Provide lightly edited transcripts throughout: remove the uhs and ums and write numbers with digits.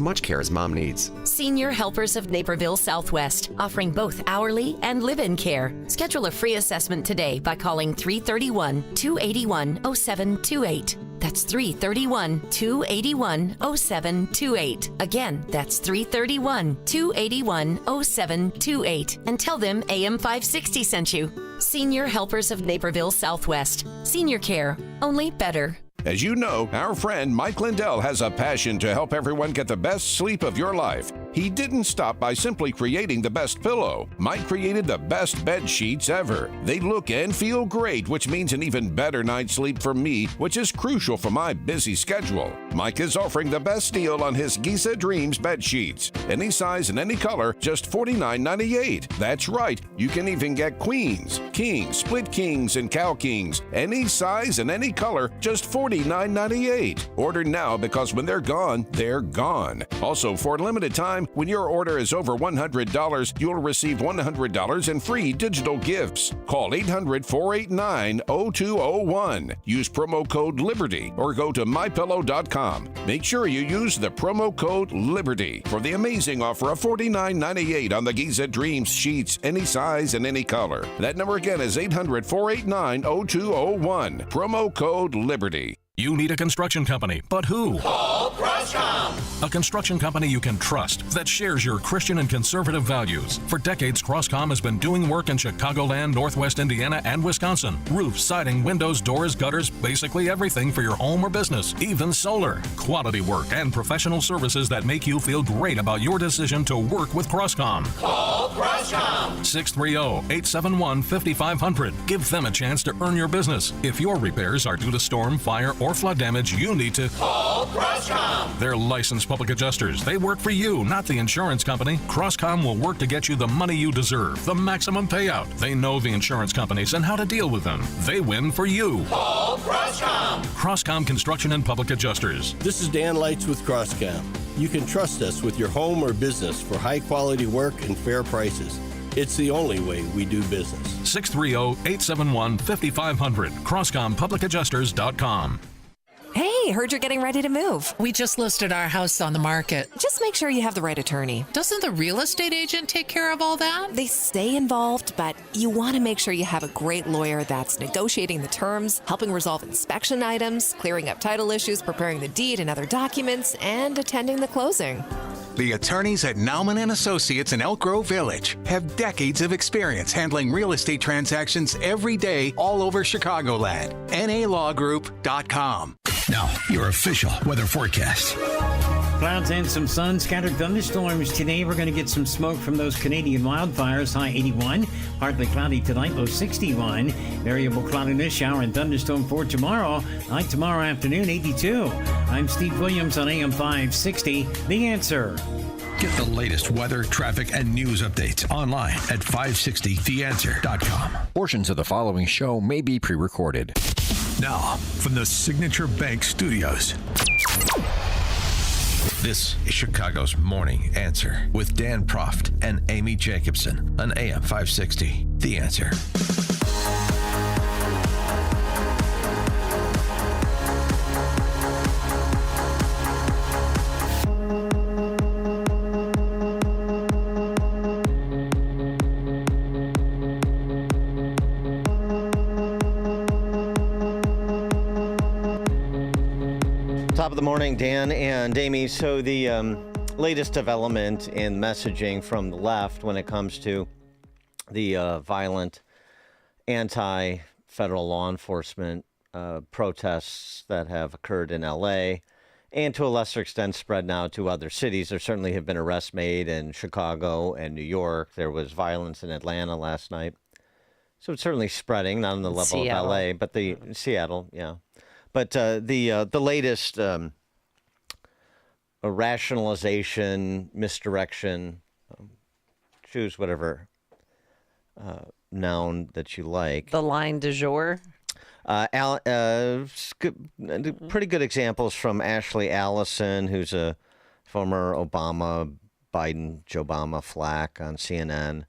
Much care as Mom needs. Senior Helpers of Naperville Southwest, offering both hourly and live-in care. Schedule a free assessment today by calling 331-281-0728. That's 331-281-0728. Again, that's 331-281-0728. And tell them AM 560 sent you. Senior Helpers of Naperville Southwest. Senior care, only better. As you know, our friend Mike Lindell has a passion to help everyone get the best sleep of your life. He didn't stop by simply creating the best pillow. Mike created the best bed sheets ever. They look and feel great, which means an even better night's sleep for me, which is crucial for my busy schedule. Mike is offering the best deal on his Giza Dreams bed sheets. Any size and any color, just $49.98. That's right, you can even get queens, kings, split kings, and cow kings. Any size and any color, just $49.98. Order now because when they're gone, they're gone. Also, for a limited time, when your order is over $100, you'll receive $100 in free digital gifts. Call 800-489-0201. Use promo code LIBERTY or go to MyPillow.com. Make sure you use the promo code LIBERTY for the amazing offer of $49.98 on the Giza Dreams sheets, any size and any color. That number again is 800-489-0201. Promo code LIBERTY. You need a construction company, but who? Call CrossCom. A construction company you can trust that shares your Christian and conservative values. For decades, CrossCom has been doing work in Chicagoland, Northwest Indiana, and Wisconsin. Roofs, siding, windows, doors, gutters, basically everything for your home or business, even solar. Quality work and professional services that make you feel great about your decision to work with CrossCom. Call CrossCom. 630-871-5500. Give them a chance to earn your business. If your repairs are due to storm, fire, or flood damage, you need to call CrossCom. They're licensed public adjusters. They work for you, not the insurance company. CrossCom will work to get you the money you deserve, the maximum payout. They know the insurance companies and how to deal with them. They win for you. Call CrossCom. CrossCom Construction and Public Adjusters. This is Dan Lights with CrossCom. You can trust us with your home or business for high-quality work and fair prices. It's the only way we do business. 630-871-5500. CrossComPublicAdjusters.com. Hey, heard you're getting ready to move. We just listed our house on the market. Just make sure you have the right attorney. Doesn't the real estate agent take care of all that? They stay involved, but you want to make sure you have a great lawyer that's negotiating the terms, helping resolve inspection items, clearing up title issues, preparing the deed and other documents, and attending the closing. The attorneys at Nauman & Associates in Elk Grove Village have decades of experience handling real estate transactions every day all over Chicagoland. NALawGroup.com. Now, your official weather forecast. Clouds and some sun, scattered thunderstorms today. We're going to get some smoke from those Canadian wildfires. High 81. Partly cloudy tonight, low 61. Variable cloudiness, shower and thunderstorm for tomorrow. High tomorrow afternoon, 82. I'm Steve Williams on AM 560. The Answer. Get the latest weather, traffic, and news updates online at 560theanswer.com. Portions of the following show may be pre-recorded. Now, from the Signature Bank Studios. This is Chicago's Morning Answer with Dan Proft and Amy Jacobson on AM 560. The Answer. Top of the morning, Dan and Amy. So the latest development in messaging from the left when it comes to the violent anti-federal law enforcement protests that have occurred in L.A. and to a lesser extent spread now to other cities. There certainly have been arrests made in Chicago and New York. There was violence in Atlanta last night. So it's certainly spreading, not on the level of L.A., but the Seattle, yeah. But the latest rationalization, misdirection, choose whatever noun that you like. The line du jour? Pretty good examples from Ashley Allison, who's a former Obama, Biden, Jobama flack on CNN.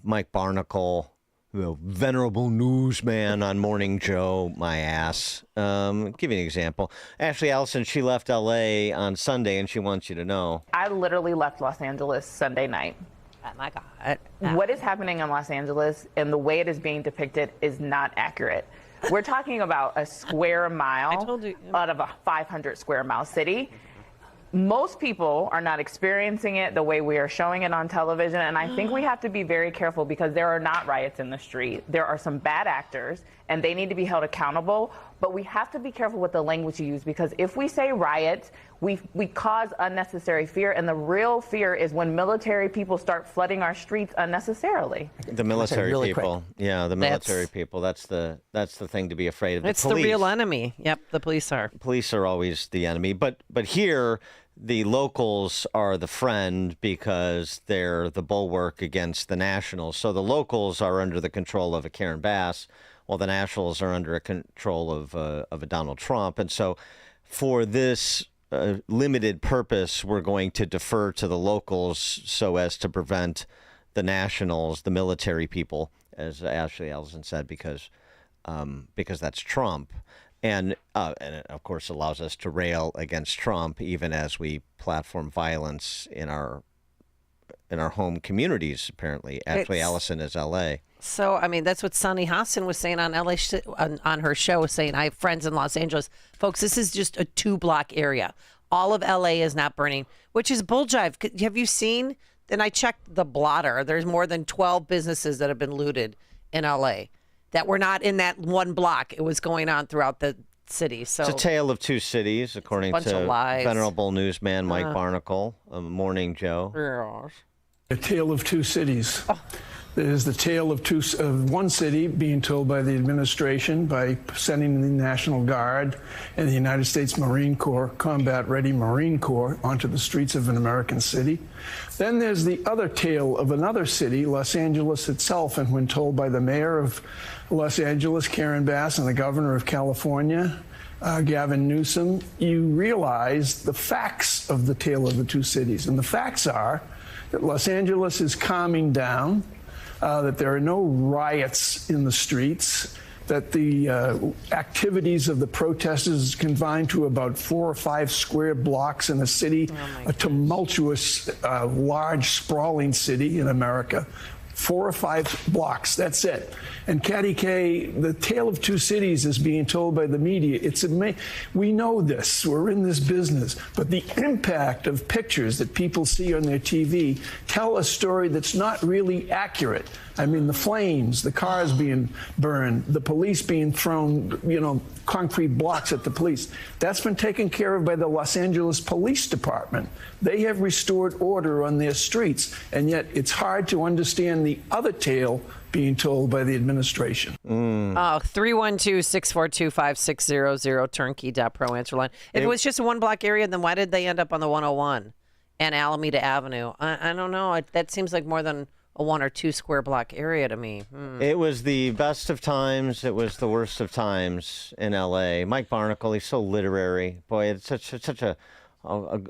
Mike Barnacle, venerable newsman on Morning Joe, my ass. Give you an example. Ashley Allison, she left L.A. on Sunday, and she wants you to know. I literally left Los Angeles Sunday night. Oh, my God. What is happening in Los Angeles and the way it is being depicted is not accurate. We're talking about a square mile out of a 500 square mile city. Most people are not experiencing it the way we are showing it on television, and I think we have to be very careful because there are not riots in the street. There are some bad actors, and they need to be held accountable, but we have to be careful with the language you use because if we say riots, we cause unnecessary fear, and the real fear is when military people start flooding our streets unnecessarily. The military people. Yeah, the military people. That's the thing to be afraid of. It's the real enemy. Yep, the police are. Police are always the enemy. But here, the locals are the friend because they're the bulwark against the nationals. So the locals are under the control of a Karen Bass, while the nationals are under a control of a Donald Trump. And so for this limited purpose, we're going to defer to the locals so as to prevent the nationals, the military people, as Ashley Allison said, because that's Trump. And it, of course, allows us to rail against Trump even as we platform violence in our home communities, apparently. Ashley Allison is L.A. So, I mean, that's what Sunny Hassan was saying on on her show, saying, I have friends in Los Angeles. Folks, this is just a 2-block area. All of L.A. is not burning, which is bull jive. Have you seen? And I checked the blotter. There's more than 12 businesses that have been looted in L.A. that were not in that one block. It was going on throughout the city. So it's a tale of two cities, according to venerable newsman Mike Barnacle, Morning Joe. Yes. A tale of two cities. Oh. There's the tale of one city being told by the administration by sending the National Guard and the United States Marine Corps, combat-ready Marine Corps, onto the streets of an American city. Then there's the other tale of another city, Los Angeles itself, and when told by the mayor of Los Angeles, Karen Bass, and the governor of California, Gavin Newsom, you realize the facts of the tale of the two cities. And the facts are that Los Angeles is calming down, that there are no riots in the streets, that the activities of the protesters is confined to about 4 or 5 square blocks in a city, a tumultuous, large, sprawling city in America. 4 or 5 blocks, that's it. And Caddy K, the tale of two cities is being told by the media. We know this, we're in this business, but the impact of pictures that people see on their TV tell a story that's not really accurate. I mean, the flames, the cars being burned, the police being thrown, concrete blocks at the police. That's been taken care of by the Los Angeles Police Department. They have restored order on their streets, and yet it's hard to understand the other tale being told by the administration. 312-642-5600, turnkey.pro answer line. If it was just a 1-block area, then why did they end up on the 101 and Alameda Avenue? I don't know. That seems like more than a 1 or 2 square block area to me. It was the best of times. It was the worst of times in L.A. Mike Barnacle, he's so literary. Boy, it's such a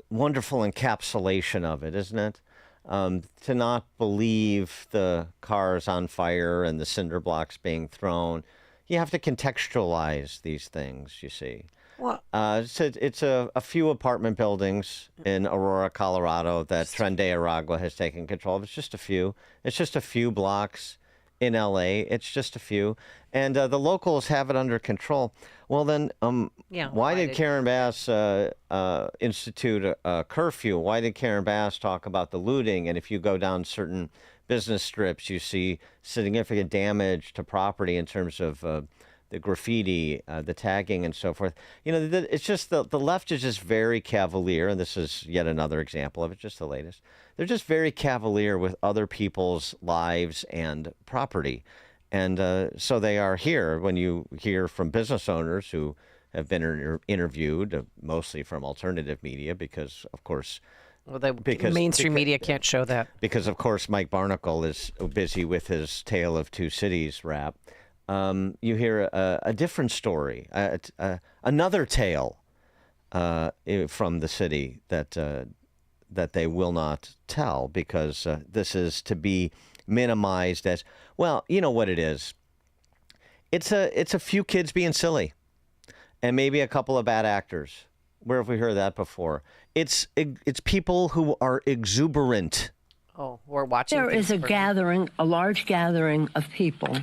wonderful encapsulation of it, isn't it? To not believe the cars on fire and the cinder blocks being thrown. You have to contextualize these things, you see. Well, it's a few apartment buildings in Aurora, Colorado that Tren de Aragua has taken control of. It's just a few. It's just a few blocks in L.A. It's just a few. And the locals have it under control. Well, then, why did Karen Bass institute a curfew? Why did Karen Bass talk about the looting? And if you go down certain business strips, you see significant damage to property in terms of the graffiti, the tagging, and so forth. It's just the left is just very cavalier, and this is yet another example of it, just the latest. They're just very cavalier with other people's lives and property. And so they are here. When you hear from business owners who have been interviewed, mostly from alternative media, because, of course, mainstream media can't show that. Because, of course, Mike Barnacle is busy with his Tale of Two Cities rap. You hear a different story, another tale from the city that they will not tell, because this is to be minimized as, well, you know what it is. It's a few kids being silly and maybe a couple of bad actors. Where have we heard that before? It's people who are exuberant. Oh, we're watching. There is a gathering, a large gathering of people.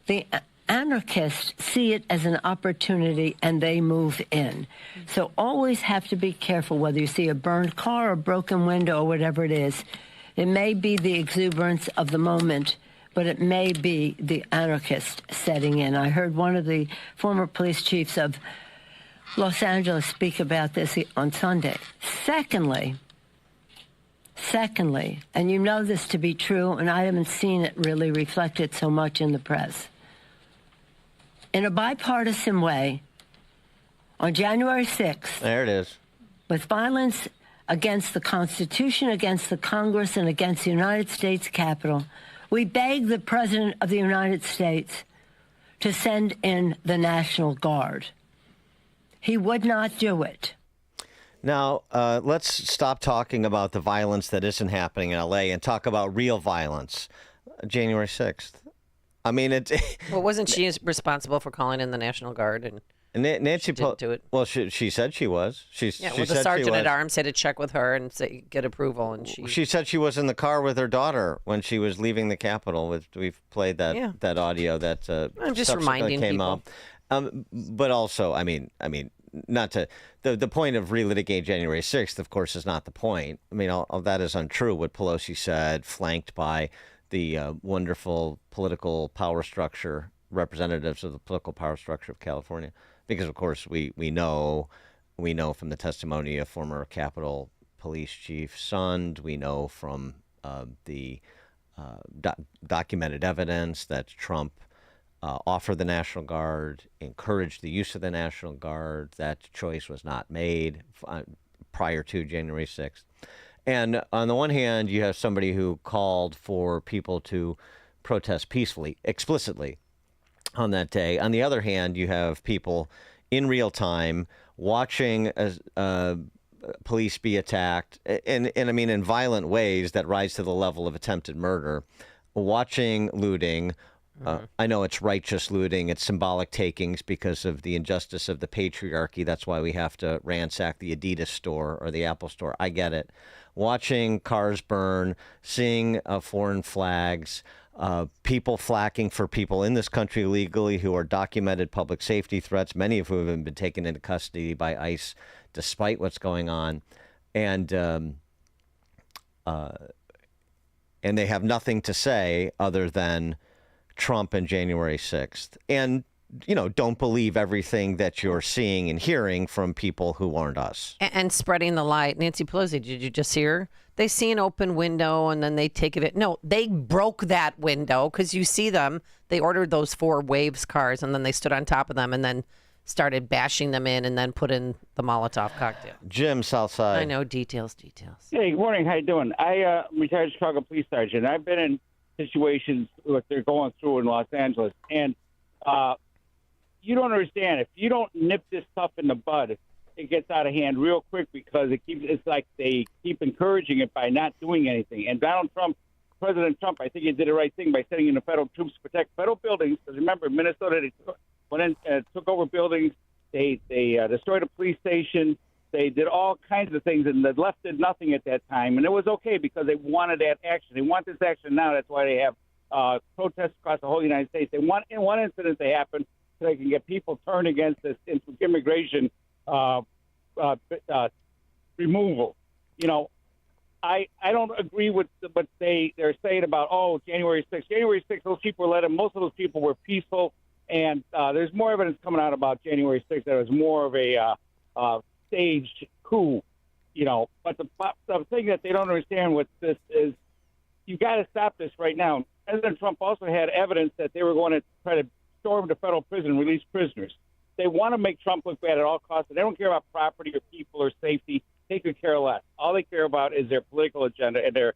The anarchists see it as an opportunity and they move in. So always have to be careful whether you see a burned car or a broken window or whatever it is. It may be the exuberance of the moment, but it may be the anarchist setting in. I heard one of the former police chiefs of Los Angeles speak about this on Sunday. Secondly, and you know this to be true, and I haven't seen it really reflected so much in the press, in a bipartisan way, on January 6th, there it is, with violence against the Constitution, against the Congress, and against the United States Capitol, we begged the President of the United States to send in the National Guard. He would not do it. Now, let's stop talking about the violence that isn't happening in L.A. and talk about real violence. January 6th. I mean, well, wasn't she responsible for calling in the National Guard? And Nancy didn't do it. Well, she said she was. She the said sergeant she was. at arms had to check with her and get approval, and she said she was in the car with her daughter when she was leaving the Capitol. We've played that audio that I'm just reminding came people. up. But also, I mean, not to the point of relitigating January 6th, of course, is not the point. I mean, all that is untrue. What Pelosi said, flanked by the wonderful political power structure, representatives of the political power structure of California, because of course we know from the testimony of former Capitol Police Chief Sund, we know from the documented evidence that Trump offered the National Guard, encouraged the use of the National Guard. That choice was not made prior to January 6th. And on the one hand, you have somebody who called for people to protest peacefully, explicitly, on that day. On the other hand, you have people in real time watching police be attacked, and I mean in violent ways that rise to the level of attempted murder, watching looting. I know it's righteous looting, it's symbolic takings because of the injustice of the patriarchy. That's why we have to ransack the Adidas store or the Apple store. I get it. Watching cars burn, seeing foreign flags, people flacking for people in this country illegally who are documented public safety threats, many of whom have been taken into custody by ICE despite what's going on. And they have nothing to say other than Trump and January 6th. And, you know, don't believe everything that you're seeing and hearing from people who aren't us. And spreading the lie. Nancy Pelosi, did you just hear? They see an open window and then they take it. No, they broke that window because you see them. They ordered those 4 Waves cars and then they stood on top of them and then started bashing them in and then put in the Molotov cocktail. Jim, Southside. I know, details. Hey, good morning. How you doing? I'm retired Chicago police sergeant. I've been in situations what they're going through in Los Angeles, and you don't understand. If you don't nip this stuff in the bud, it gets out of hand real quick because it's like they keep encouraging it by not doing anything. And President Trump, I think he did the right thing by sending in the federal troops to protect federal buildings. Because remember, in Minnesota, they went in, took over buildings. They destroyed a police station. They did all kinds of things, and the left did nothing at that time. And it was okay because they wanted that action. They want this action now. That's why they have protests across the whole United States. They want one incident to happen so they can get people turned against this immigration removal. You know, I don't agree with what they're saying about, January 6th. January 6th, those people were let in. Most of those people were peaceful. And there's more evidence coming out about January 6th that it was more of a staged coup, you know. But the thing that they don't understand with this is you got to stop this right now. President Trump also had evidence that they were going to try to storm the federal prison and release prisoners. They want to make Trump look bad at all costs. They don't care about property or people or safety. They could care less. All they care about is their political agenda, and they're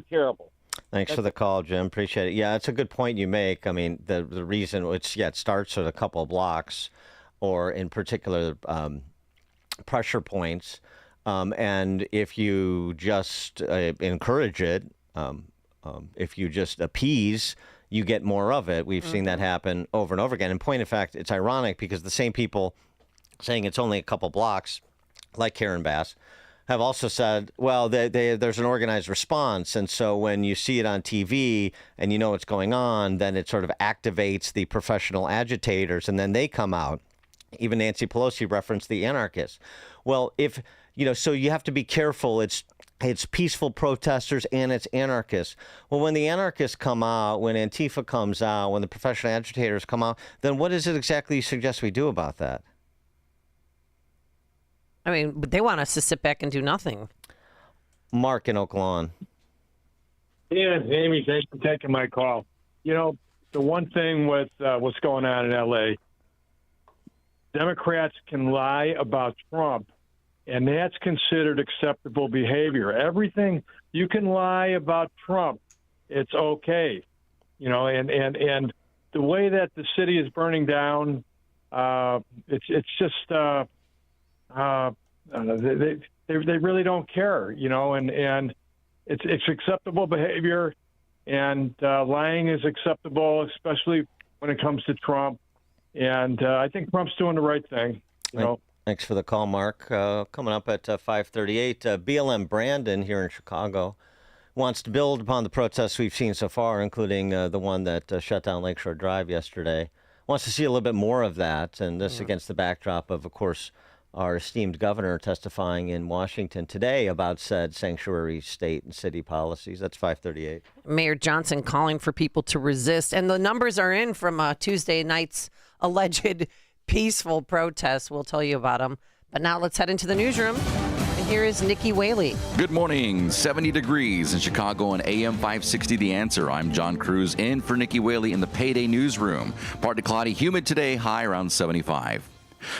terrible. Thanks for the call, Jim. Appreciate it. Yeah, it's a good point you make. I mean, the reason it starts with a couple of blocks, or in particular pressure points, and if you just encourage it, if you just appease, you get more of it. We've seen that happen over and over again. In point of fact, it's ironic because the same people saying it's only a couple blocks, like Karen Bass, have also said, well, there's an organized response. And so when you see it on TV and you know what's going on, then it sort of activates the professional agitators, and then they come out. Even Nancy Pelosi referenced the anarchists. Well, so you have to be careful. It's peaceful protesters and it's anarchists. Well, when the anarchists come out, when Antifa comes out, when the professional agitators come out, then what is it exactly you suggest we do about that? I mean, they want us to sit back and do nothing. Mark in Oak Lawn. Yeah, Amy, thanks for taking my call. The one thing with what's going on in L.A., Democrats can lie about Trump, and that's considered acceptable behavior. Everything you can lie about Trump, it's okay. And the way that the city is burning down, it's just they really don't care, and it's acceptable behavior, and lying is acceptable, especially when it comes to Trump. And I think Trump's doing the right thing. Thanks for the call, Mark. Coming up at 5:38, BLM Brandon here in Chicago wants to build upon the protests we've seen so far, including the one that shut down Lakeshore Drive yesterday. Wants to see a little bit more of that, and this against the backdrop of course, our esteemed governor testifying in Washington today about said sanctuary state and city policies. That's 5:38. Mayor Johnson calling for people to resist. And the numbers are in from Tuesday night's alleged peaceful protests. We'll tell you about them. But now let's head into the newsroom. And here is Nikki Whaley. Good morning. 70 degrees in Chicago on AM 560 The Answer. I'm John Cruz in for Nikki Whaley in the Payday Newsroom. Partly cloudy, humid today, high around 75.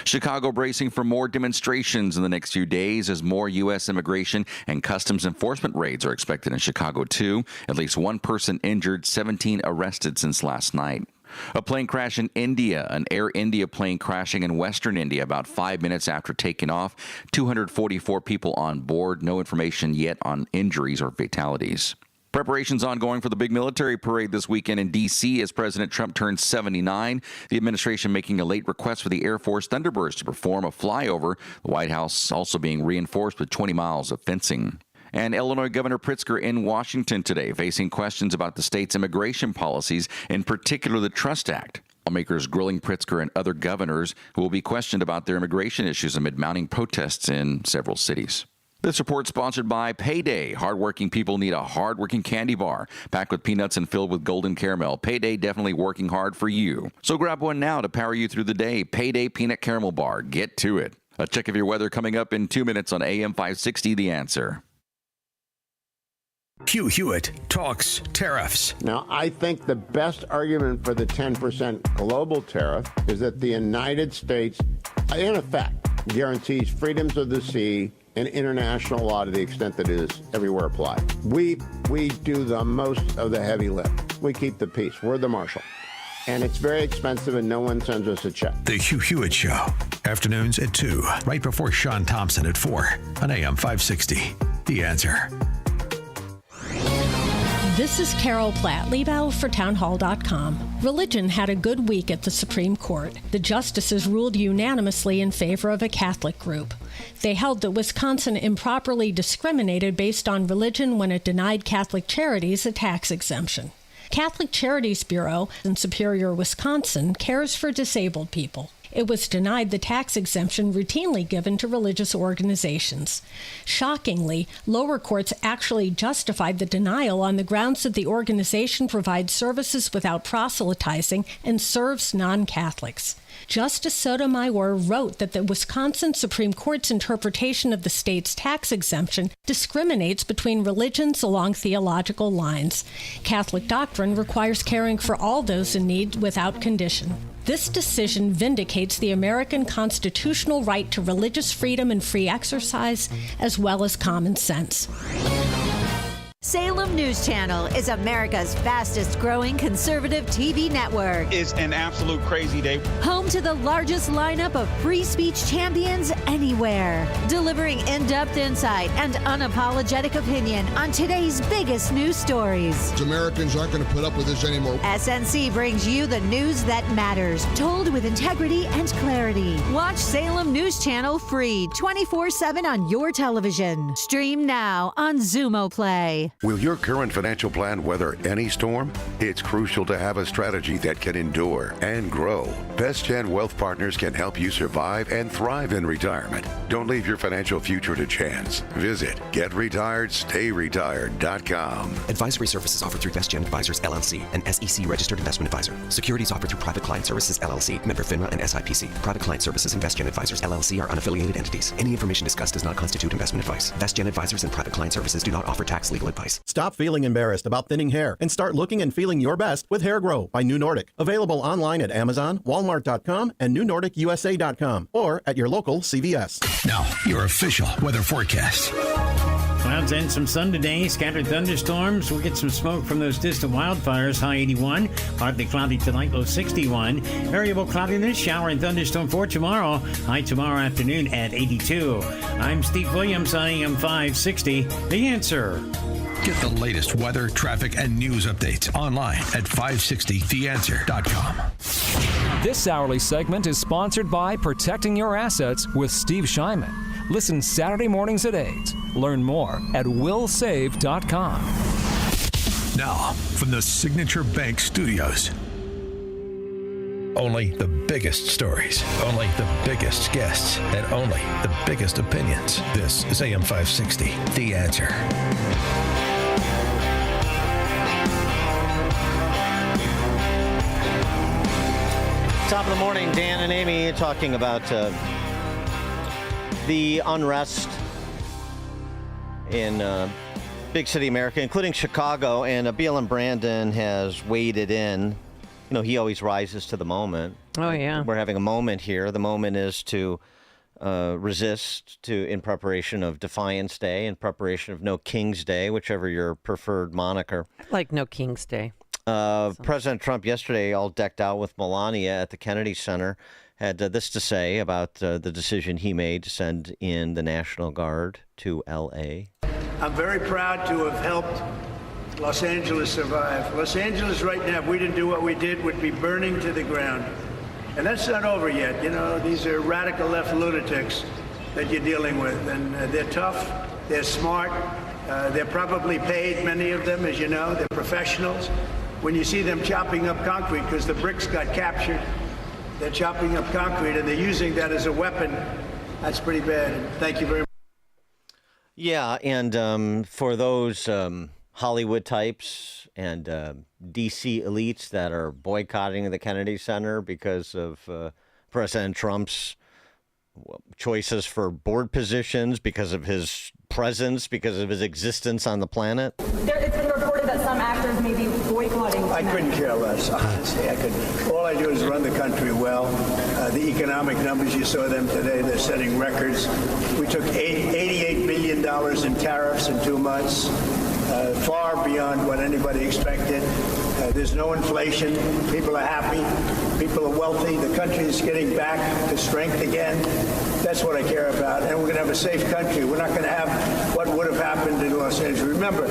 Chicago bracing for more demonstrations in the next few days as more U.S. immigration and customs enforcement raids are expected in Chicago, too. At least one person injured, 17 arrested since last night. A plane crash in India, an Air India plane crashing in western India about 5 minutes after taking off. 244 people on board. No information yet on injuries or fatalities. Preparations ongoing for the big military parade this weekend in D.C. as President Trump turns 79. The administration making a late request for the Air Force Thunderbirds to perform a flyover. The White House also being reinforced with 20 miles of fencing. And Illinois Governor Pritzker in Washington today, facing questions about the state's immigration policies, in particular the Trust Act. Lawmakers grilling Pritzker and other governors who will be questioned about their immigration issues amid mounting protests in several cities. This report sponsored by Payday. Hardworking people need a hardworking candy bar, packed with peanuts and filled with golden caramel. Payday definitely working hard for you. So grab one now to power you through the day. Payday Peanut Caramel Bar. Get to it. A check of your weather coming up in 2 minutes on AM 560 The Answer. Hugh Hewitt talks tariffs. Now, I think the best argument for the 10% global tariff is that the United States, in effect, guarantees freedoms of the sea and international law to the extent that it is everywhere applied. We do the most of the heavy lift. We keep the peace. We're the marshal. And it's very expensive, and no one sends us a check. The Hugh Hewitt Show. Afternoons at 2, right before Sean Thompson at 4 on AM 560. The Answer. This is Carol Platt, Liebau for townhall.com. Religion had a good week at the Supreme Court. The justices ruled unanimously in favor of a Catholic group. They held that Wisconsin improperly discriminated based on religion when it denied Catholic charities a tax exemption. Catholic Charities Bureau in Superior, Wisconsin cares for disabled people. It was denied the tax exemption routinely given to religious organizations. Shockingly, lower courts actually justified the denial on the grounds that the organization provides services without proselytizing and serves non-Catholics. Justice Sotomayor wrote that the Wisconsin Supreme Court's interpretation of the state's tax exemption discriminates between religions along theological lines. Catholic doctrine requires caring for all those in need without condition. This decision vindicates the American constitutional right to religious freedom and free exercise, as well as common sense. Salem News Channel is America's fastest growing conservative TV network. It's an absolute crazy day. Home to the largest lineup of free speech champions anywhere. Delivering in-depth insight and unapologetic opinion on today's biggest news stories. Americans aren't going to put up with this anymore. SNC brings you the news that matters, told with integrity and clarity. Watch Salem News Channel free 24/7 on your television. Stream now on Xumo Play. Will your current financial plan weather any storm? It's crucial to have a strategy that can endure and grow. BestGen Wealth Partners can help you survive and thrive in retirement. Don't leave your financial future to chance. Visit GetRetiredStayRetired.com. Advisory services offered through BestGen Advisors, LLC, an SEC registered investment advisor. Securities offered through Private Client Services, LLC, member FINRA and SIPC. Private Client Services and BestGen Advisors, LLC are unaffiliated entities. Any information discussed does not constitute investment advice. BestGen Advisors and Private Client Services do not offer tax legal advice. Stop feeling embarrassed about thinning hair and start looking and feeling your best with Hair Grow by New Nordic. Available online at Amazon, Walmart.com, and NewNordicUSA.com, or at your local CVS. Now, your official weather forecast. Clouds and some sun today, scattered thunderstorms. We'll get some smoke from those distant wildfires, high 81. Partly cloudy tonight, low 61. Variable cloudiness, shower and thunderstorm for tomorrow. High tomorrow afternoon at 82. I'm Steve Williams, IAM 560. The Answer. Get the latest weather, traffic, and news updates online at 560theanswer.com. This hourly segment is sponsored by Protecting Your Assets with Steve Shyman. Listen Saturday mornings at 8. Learn more at willsave.com. Now, from the Signature Bank Studios. Only the biggest stories, only the biggest guests, and only the biggest opinions. This is AM 560, The Answer. Top of the morning, Dan and Amy talking about the unrest in big city America, including Chicago, and BLM Brandon has waded in. You know, he always rises to the moment. Oh, yeah. We're having a moment here. The moment is to resist in preparation of Defiance Day, in preparation of No King's Day, whichever your preferred moniker. I like No King's Day. President Trump yesterday, all decked out with Melania at the Kennedy Center, had this to say about the decision he made to send in the National Guard to L.A. I'm very proud to have helped Los Angeles survive. Los Angeles right now, if we didn't do what we did, would be burning to the ground. And that's not over yet. You know, these are radical left lunatics that you're dealing with. And they're tough, they're smart, they're probably paid, many of them, as you know, they're professionals. When you see them chopping up concrete because the bricks got captured, they're chopping up concrete and they're using that as a weapon. That's pretty bad. And thank you very much. Yeah, and for those Hollywood types and D.C. elites that are boycotting the Kennedy Center because of President Trump's choices for board positions, because of his presence, because of his existence on the planet. It's been reported that some actors may be boycotting. I couldn't care less, honestly. All I do is run the country well. The economic numbers, you saw them today, they're setting records. We took $88 billion in tariffs in 2 months. Far beyond what anybody expected. There's no inflation. People are happy. People are wealthy. The country is getting back to strength again. That's what I care about. And we're going to have a safe country. We're not going to have what would have happened in Los Angeles. Remember,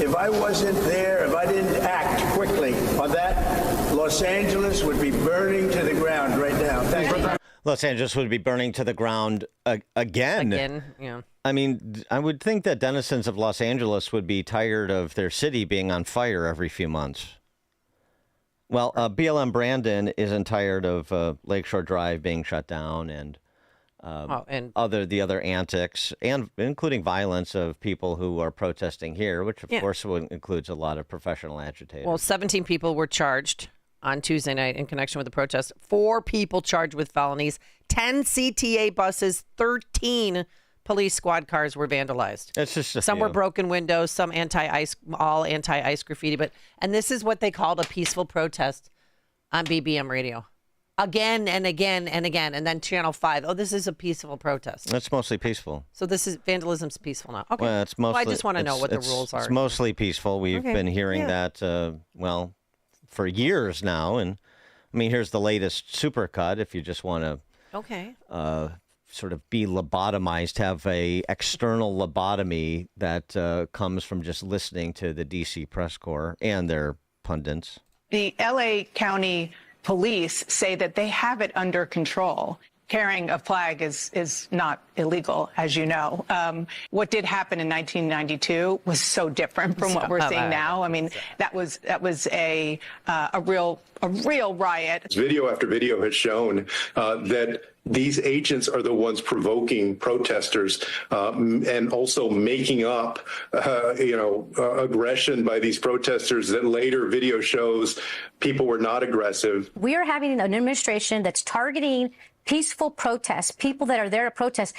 if I wasn't there, if I didn't act quickly on that, Los Angeles would be burning to the ground right now. Thank you. Los Angeles would be burning to the ground again. Again, yeah. I mean, I would think that denizens of Los Angeles would be tired of their city being on fire every few months. Well, BLM Brandon isn't tired of Lakeshore Drive being shut down and the other antics, and including violence of people who are protesting here, which of course includes a lot of professional agitators. Well, 17 people were charged on Tuesday night in connection with the protest. 4 people charged with felonies, 10 CTA buses, 13 police squad cars were vandalized. It's just some were broken windows, some all anti-ice graffiti. And this is what they called a peaceful protest on BBM radio. again and again and again. And then Channel 5, oh, this is a peaceful protest. That's mostly peaceful. So this is vandalism's peaceful now. Okay. Well, it's mostly, I just want to know what the rules are. It's mostly peaceful. We've been hearing that, for years now. And, I mean, here's the latest supercut if you just want to sort of be lobotomized, have a external lobotomy that comes from just listening to the D.C. press corps and their pundits. The L.A. County police say that they have it under control. Carrying a flag is not illegal, as you know. What did happen in 1992 was so different from what we're seeing now. I mean, that was a real riot. Video after video has shown that these agents are the ones provoking protesters and also making up, aggression by these protesters that later video shows people were not aggressive. We are having an administration that's targeting peaceful protests, people that are there to protest.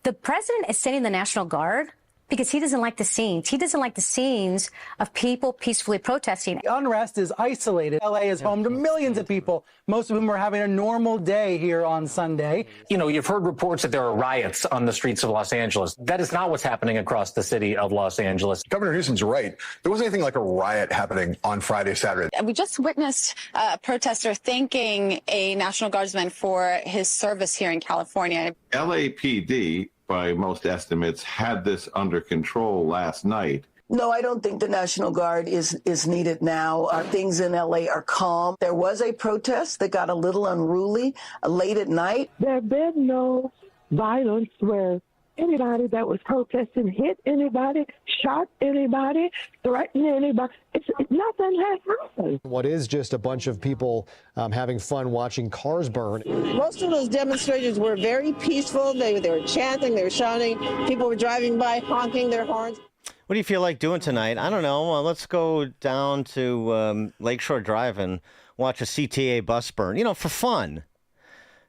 The president is sending the National Guard because he doesn't like the scenes. He doesn't like the scenes of people peacefully protesting. Unrest is isolated. LA is home to millions of people, most of whom are having a normal day here on Sunday. You know, you've heard reports that there are riots on the streets of Los Angeles. That is not what's happening across the city of Los Angeles. Governor Newsom's right. There wasn't anything like a riot happening on Friday, Saturday. We just witnessed a protester thanking a National Guardsman for his service here in California. LAPD, by most estimates, had this under control last night. No, I don't think the National Guard is needed now. Things in L.A. are calm. There was a protest that got a little unruly late at night. There have been no violence where anybody that was protesting hit anybody, shot anybody, threatened anybody. Nothing has happened. What is just a bunch of people having fun watching cars burn. Most of those demonstrations were very peaceful. They were chanting, they were shouting. People were driving by, honking their horns. What do you feel like doing tonight? I don't know. Let's go down to Lakeshore Drive and watch a CTA bus burn, for fun.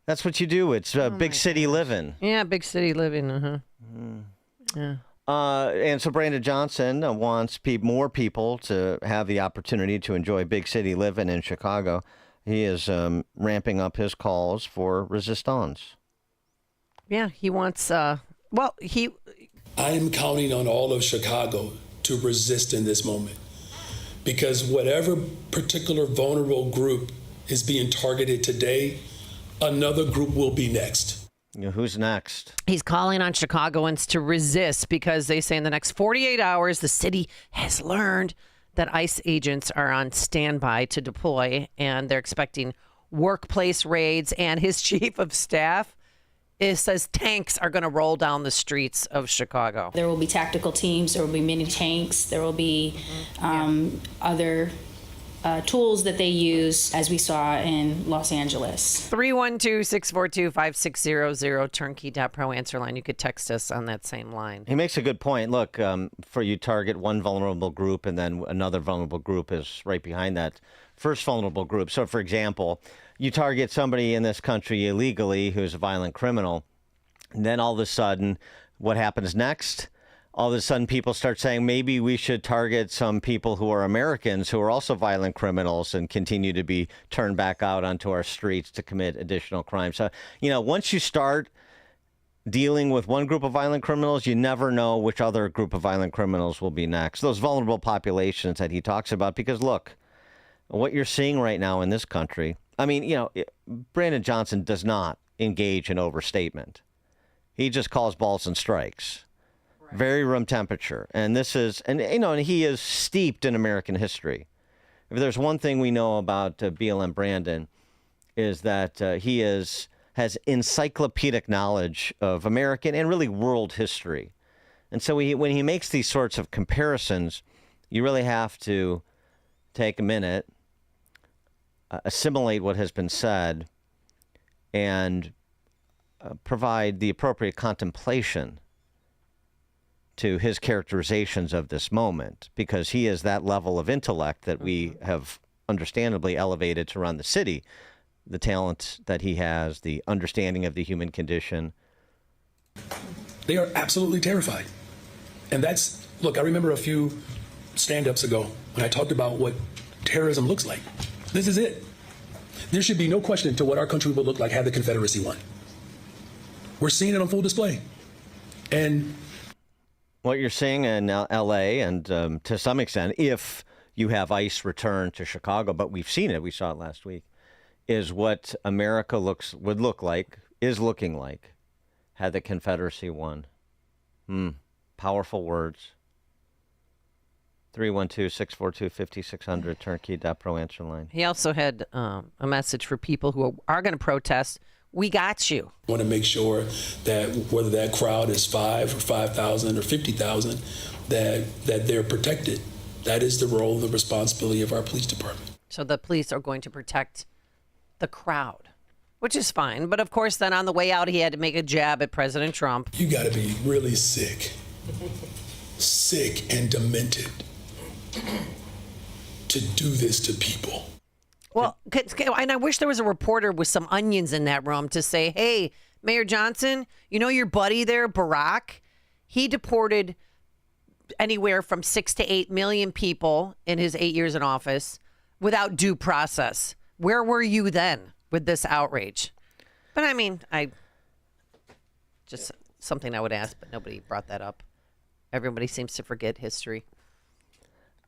That's what you do. It's big city living. Yeah, big city living. Yeah. And so Brandon Johnson wants more people to have the opportunity to enjoy big city living in Chicago. He is ramping up his calls for resistance. Yeah, he wants. I am counting on all of Chicago to resist in this moment, because whatever particular vulnerable group is being targeted today, another group will be next. Who's next? He's calling on Chicagoans to resist because they say in the next 48 hours, the city has learned that ICE agents are on standby to deploy, and they're expecting workplace raids. And his chief of staff says tanks are going to roll down the streets of Chicago. There will be tactical teams. There will be mini tanks. There will be other tools that they use, as we saw in Los Angeles. 312-642-5600, turnkey.pro answer line. You could text us on that same line. He makes a good point. Look, for you target one vulnerable group and then another vulnerable group is right behind that first vulnerable group. So, for example, you target somebody in this country illegally who's a violent criminal, and then all of a sudden, what happens next? All of a sudden, people start saying maybe we should target some people who are Americans who are also violent criminals and continue to be turned back out onto our streets to commit additional crimes. So, once you start dealing with one group of violent criminals, you never know which other group of violent criminals will be next. Those vulnerable populations that he talks about, because look, what you're seeing right now in this country, Brandon Johnson does not engage in overstatement. He just calls balls and strikes. Very room temperature. And he is steeped in American history. If there's one thing we know about BLM Brandon is that he has encyclopedic knowledge of American and really world history. And so when he makes these sorts of comparisons, you really have to take a minute, assimilate what has been said, and provide the appropriate contemplation to his characterizations of this moment, because he is that level of intellect that we have understandably elevated to run the city, the talent that he has, the understanding of the human condition. They are absolutely terrified. And look, I remember a few stand-ups ago when I talked about what terrorism looks like. This is it. There should be no question to what our country would look like had the Confederacy won. We're seeing it on full display. And what you're seeing in L.A. and to some extent, if you have ICE return to Chicago, but we've seen it, we saw it last week, is what America would look like, is looking like, had the Confederacy won. Powerful words. 312-642-5600, turnkey.pro answer line. He also had a message for people who are going to protest. We got you. I want to make sure that whether that crowd is 5 or 5,000 or 50,000, that they're protected. That is the role and the responsibility of our police department. So the police are going to protect the crowd, which is fine. But of course, then on the way out, he had to make a jab at President Trump. You got to be really sick and demented to do this to people. Well, and I wish there was a reporter with some onions in that room to say, hey, Mayor Johnson, you know your buddy there, Barack? He deported anywhere from 6 to 8 million people in his 8 years in office without due process. Where were you then with this outrage? But I mean, just something I would ask, but nobody brought that up. Everybody seems to forget history.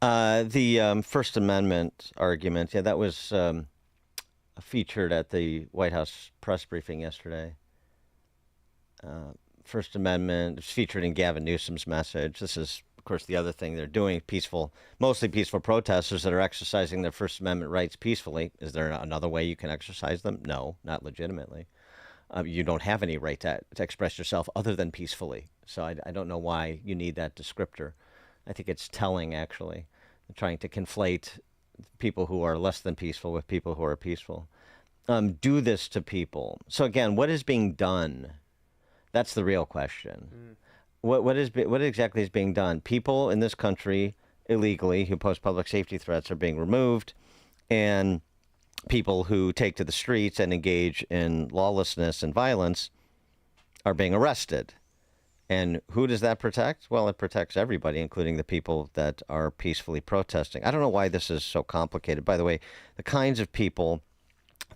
The First Amendment argument, that was featured at the White House press briefing yesterday. First Amendment is featured in Gavin Newsom's message. This is, of course, the other thing they're doing, mostly peaceful protesters that are exercising their First Amendment rights peacefully. Is there another way you can exercise them? No, not legitimately. You don't have any right to express yourself other than peacefully. So I don't know why you need that descriptor. I think it's telling, actually, trying to conflate people who are less than peaceful with people who are peaceful. Do this to people. So again, what is being done? That's the real question. What exactly is being done? People in this country illegally who pose public safety threats are being removed, and people who take to the streets and engage in lawlessness and violence are being arrested. And who does that protect? Well, it protects everybody, including the people that are peacefully protesting. I don't know why this is so complicated. By the way, the kinds of people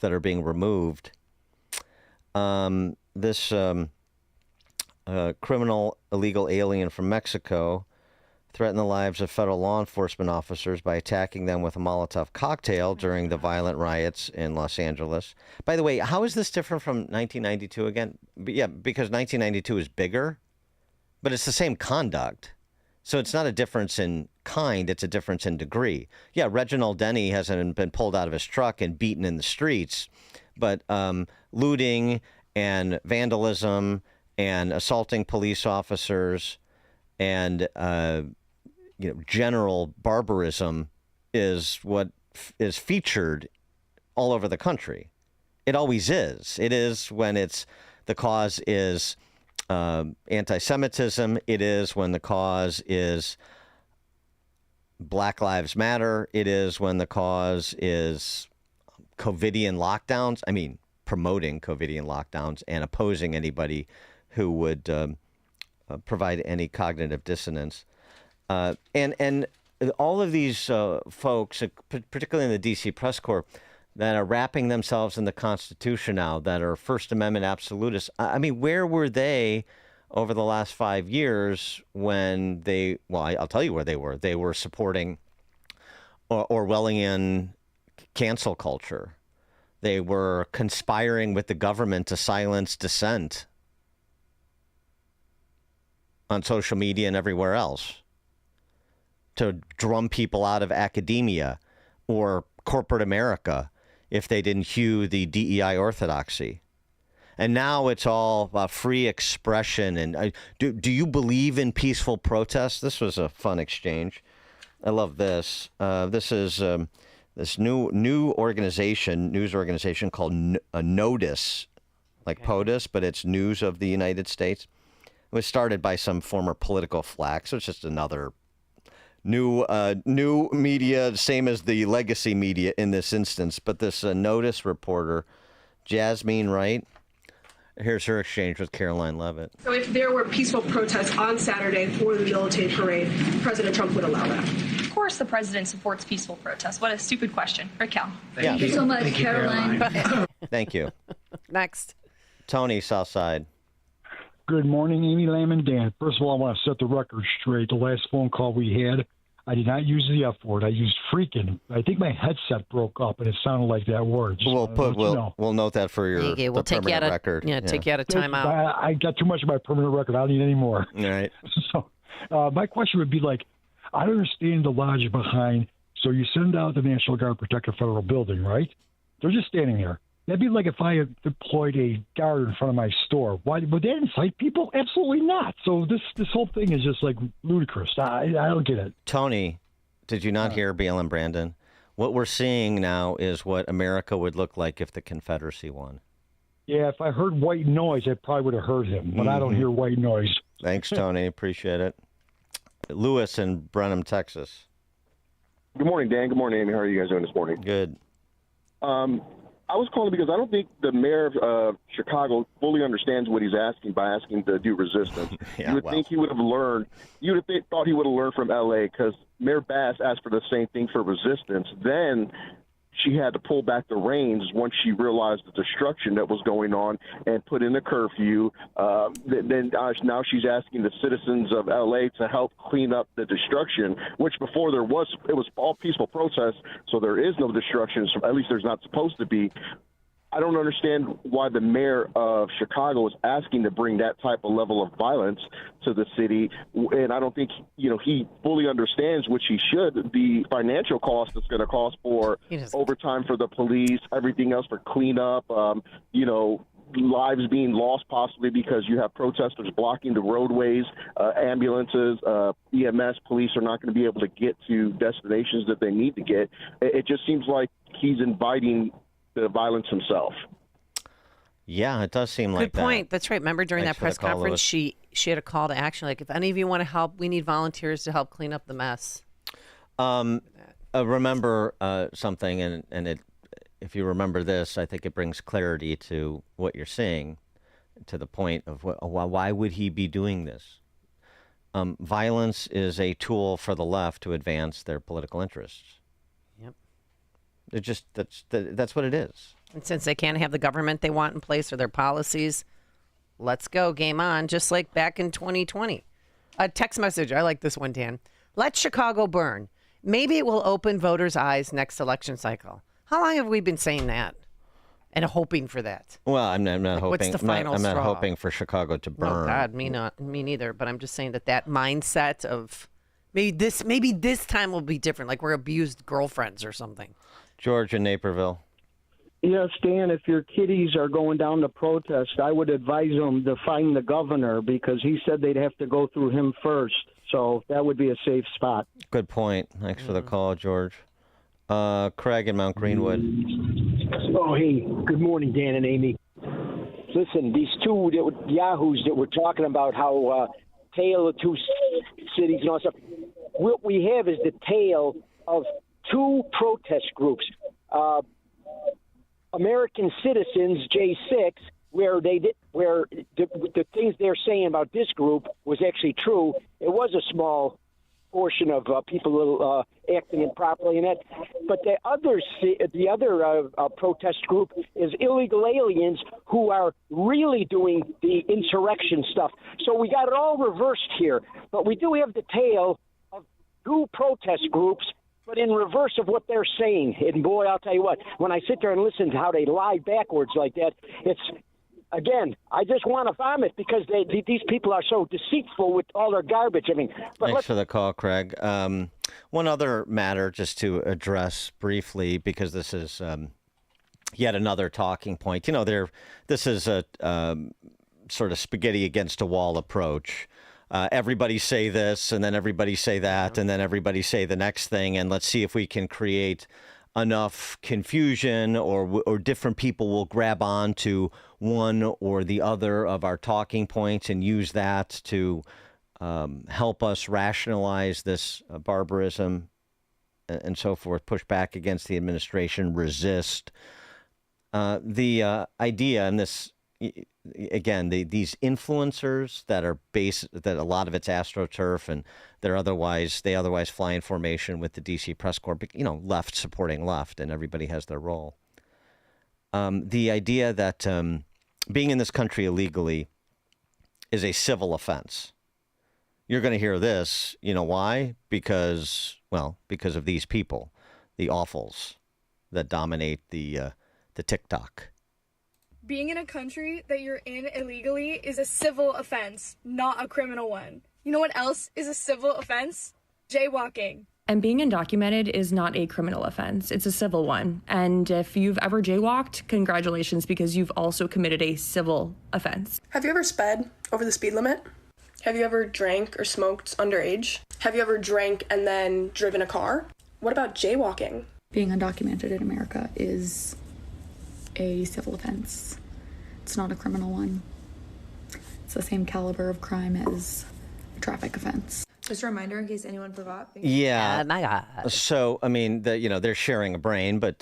that are being removed, this criminal illegal alien from Mexico threatened the lives of federal law enforcement officers by attacking them with a Molotov cocktail during the violent riots in Los Angeles. By the way, how is this different from 1992 again? Yeah, because 1992 is bigger. But it's the same conduct. So it's not a difference in kind, it's a difference in degree. Yeah, Reginald Denny hasn't been pulled out of his truck and beaten in the streets, but looting and vandalism and assaulting police officers and general barbarism is what is featured all over the country. It always is. It is when the cause is anti-Semitism. It is when the cause is Black Lives Matter. It is when the cause is COVIDian lockdowns. I mean, promoting COVIDian lockdowns and opposing anybody who would provide any cognitive dissonance. And all of these folks, particularly in the D.C. press corps, that are wrapping themselves in the Constitution now, that are First Amendment absolutists. I mean, where were they over the last 5 years when I'll tell you where they were. They were supporting Orwellian cancel culture. They were conspiring with the government to silence dissent on social media and everywhere else, to drum people out of academia or corporate America if they didn't hew the DEI orthodoxy. And now it's all about free expression. And do you believe in peaceful protest? This was a fun exchange. I love this. This is this new news organization called Notice, like POTUS, but it's News of the United States. It was started by some former political flack, so it's just another new media, same as the legacy media in this instance. But this Notice reporter, Jasmine Wright, here's her exchange with Caroline Levitt. So if there were peaceful protests on Saturday for the military parade, President Trump would allow that? course the president supports peaceful protests. What a stupid question. Raquel. Thank you so much, Caroline. Thank you. Next. Tony, Southside. Good morning, Amy, Lamb, and Dan. First of all, I want to set the record straight. The last phone call we had, I did not use the F word. I used freaking. I think my headset broke up, and it sounded like that word. We'll note that for your Thank you. We'll take you out of record. take you out of timeout. I got too much of my permanent record. I don't need any more. All right. So my question would be like, I don't understand the logic behind. So you send out the National Guard to protect a federal building, right? They're just standing there. That'd be like if I had deployed a guard in front of my store. Why would that incite people? Absolutely not. So this whole thing is just like ludicrous. I don't get it. Tony, did you not hear BLM Brandon? What we're seeing now is what America would look like if the Confederacy won. Yeah, if I heard white noise, I probably would have heard him, but I don't hear white noise. Thanks, Tony. Appreciate it. Lewis in Brenham, Texas. Good morning, Dan. Good morning, Amy. How are you guys doing this morning? Good. I was calling because I don't think the mayor of Chicago fully understands what he's asking by asking to do resistance. You would think he would have learned. You would have thought he would have learned from L.A. because Mayor Bass asked for the same thing for resistance. Then she had to pull back the reins once she realized the destruction that was going on and put in a curfew. Now she's asking the citizens of L.A. to help clean up the destruction, which before it was all peaceful protests, so there is no destruction. At least there's not supposed to be. I don't understand why the mayor of Chicago is asking to bring that type of level of violence to the city, and I don't think he fully understands, which he should, the financial cost it's going to cost for overtime for the police, everything else for cleanup, lives being lost possibly because you have protesters blocking the roadways, ambulances, EMS, police are not going to be able to get to destinations that they need to get. It just seems like he's inviting the violence himself. Yeah, it does seem like Good point. That's right. Remember during that press conference, she had a call to action. Like, if any of you want to help, we need volunteers to help clean up the mess. Remember something, and if you remember this, I think it brings clarity to what you're saying, to the point of why would he be doing this? Violence is a tool for the left to advance their political interests. Yep. It just that's what it is. And since they can't have the government they want in place or their policies, let's go, game on, just like back in 2020. A text message, I like this one, Dan. Let Chicago burn. Maybe it will open voters' eyes next election cycle. How long have we been saying that and hoping for that? Well, I'm not hoping. What's the final I'm not straw? hoping for Chicago to burn. Oh God, me neither. But I'm just saying that mindset of maybe this time will be different, like we're abused girlfriends or something. George in Naperville. Yes, Dan, if your kiddies are going down to protest, I would advise them to find the governor because he said they'd have to go through him first. So that would be a safe spot. Good point. Thanks for the call, George. Craig in Mount Greenwood. Oh, hey. Good morning, Dan and Amy. Listen, these two yahoos that were talking about how tale of two cities and all that stuff. What we have is the tale of two protest groups. American Citizens, J6, where the things they're saying about this group was actually true. It was a small portion of people acting improperly in it, but the other protest group is illegal aliens who are really doing the insurrection stuff. So we got it all reversed here, but we do have the tale of two protest groups, but in reverse of what they're saying. And boy, I'll tell you what, when I sit there and listen to how they lie backwards like that, again, I just want to vomit because these people are so deceitful with all their garbage. I mean, Thanks for the call, Craig. One other matter just to address briefly, because this is yet another talking point. This is a sort of spaghetti against a wall approach. Everybody say this, and then everybody say that, and then everybody say the next thing, and let's see if we can create enough confusion or different people will grab on to one or the other of our talking points and use that to help us rationalize this barbarism and so forth, push back against the administration, resist. The idea, and this again, these influencers that are that a lot of it's AstroTurf, and they otherwise fly in formation with the DC press corps, left supporting left, and everybody has their role. The idea that being in this country illegally is a civil offense. You're going to hear this. You know why? Because of these people, the awfuls that dominate the TikTok. Being in a country that you're in illegally is a civil offense, not a criminal one. You know what else is a civil offense? Jaywalking. And being undocumented is not a criminal offense. It's a civil one. And if you've ever jaywalked, congratulations, because you've also committed a civil offense. Have you ever sped over the speed limit? Have you ever drank or smoked underage? Have you ever drank and then driven a car? What about jaywalking? Being undocumented in America is a civil offense. It's not a criminal one. It's the same caliber of crime as a traffic offense. Just a reminder in case anyone forgot. Yeah. My God. So, I mean, they're sharing a brain, but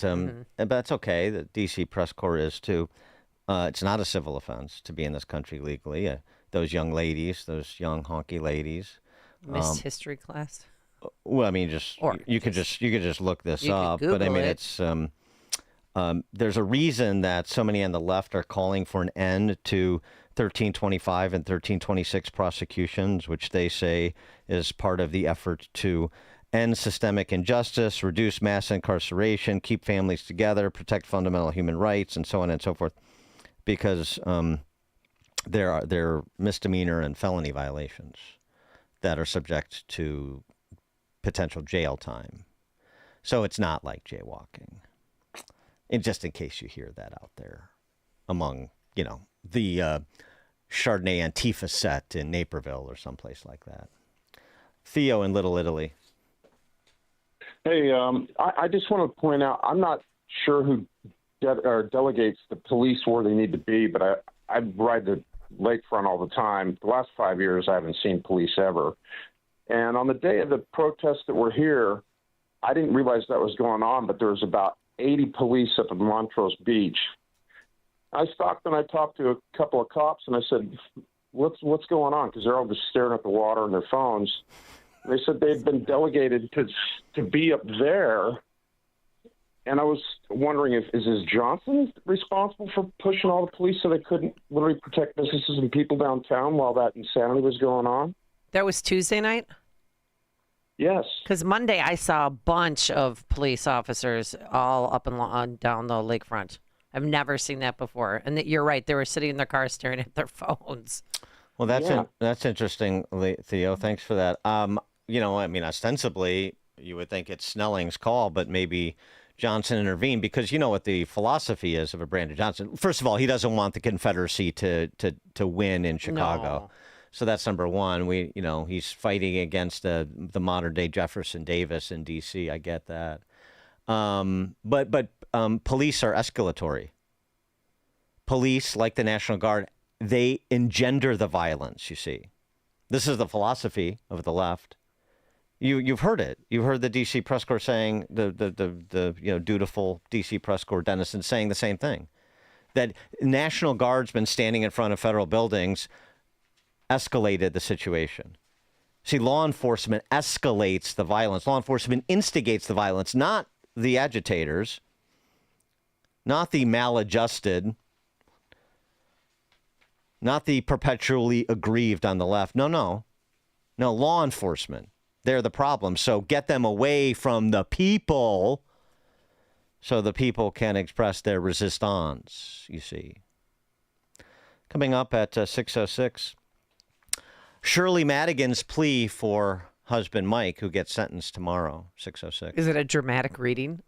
that's okay. The DC press corps is too. It's not a civil offense to be in this country legally. Those young ladies, those young honky ladies. Missed history class. Well, I mean, you could just look this up. But I mean, it's there's a reason that so many on the left are calling for an end to 1325 and 1326 prosecutions, which they say is part of the effort to end systemic injustice, reduce mass incarceration, keep families together, protect fundamental human rights, and so on and so forth, because there are misdemeanor and felony violations that are subject to potential jail time. So it's not like jaywalking. And just in case you hear that out there among, the Chardonnay Antifa set in Naperville or someplace like that. Theo in Little Italy. Hey, I just want to point out, I'm not sure who delegates the police where they need to be, but I ride the lakefront all the time. The last 5 years, I haven't seen police ever. And on the day of the protests that were here, I didn't realize that was going on, but there was about 80 police up at Montrose Beach. I stopped and I talked to a couple of cops, and I said, what's going on? Because they're all just staring at the water on their phones. They said they'd been delegated to be up there. And I was wondering, is Johnson responsible for pushing all the police so they couldn't literally protect businesses and people downtown while that insanity was going on? That was Tuesday night? Yes. Because Monday I saw a bunch of police officers all up and down the lakefront. I've never seen that before. And you're right. They were sitting in their cars staring at their phones. Well, that's interesting, Theo. Thanks for that. Ostensibly, you would think it's Snelling's call, but maybe Johnson intervened because you know what the philosophy is of a Brandon Johnson. First of all, he doesn't want the Confederacy to win in Chicago. No. So that's number one. He's fighting against the modern day Jefferson Davis in D.C. I get that. But police are escalatory. Police, like the National Guard, they engender the violence, you see. This is the philosophy of the left. You've heard it. You've heard the D.C. press corps saying, the dutiful D.C. press corps denizens saying the same thing. That National Guardsmen standing in front of federal buildings escalated the situation. See, law enforcement escalates the violence. Law enforcement instigates the violence, not the agitators, not the maladjusted, not the perpetually aggrieved on the left. No, law enforcement. They're the problem. So get them away from the people so the people can express their resistance, you see. Coming up at 6:06. Shirley Madigan's plea for husband Mike, who gets sentenced tomorrow, 6:06. Is it a dramatic reading?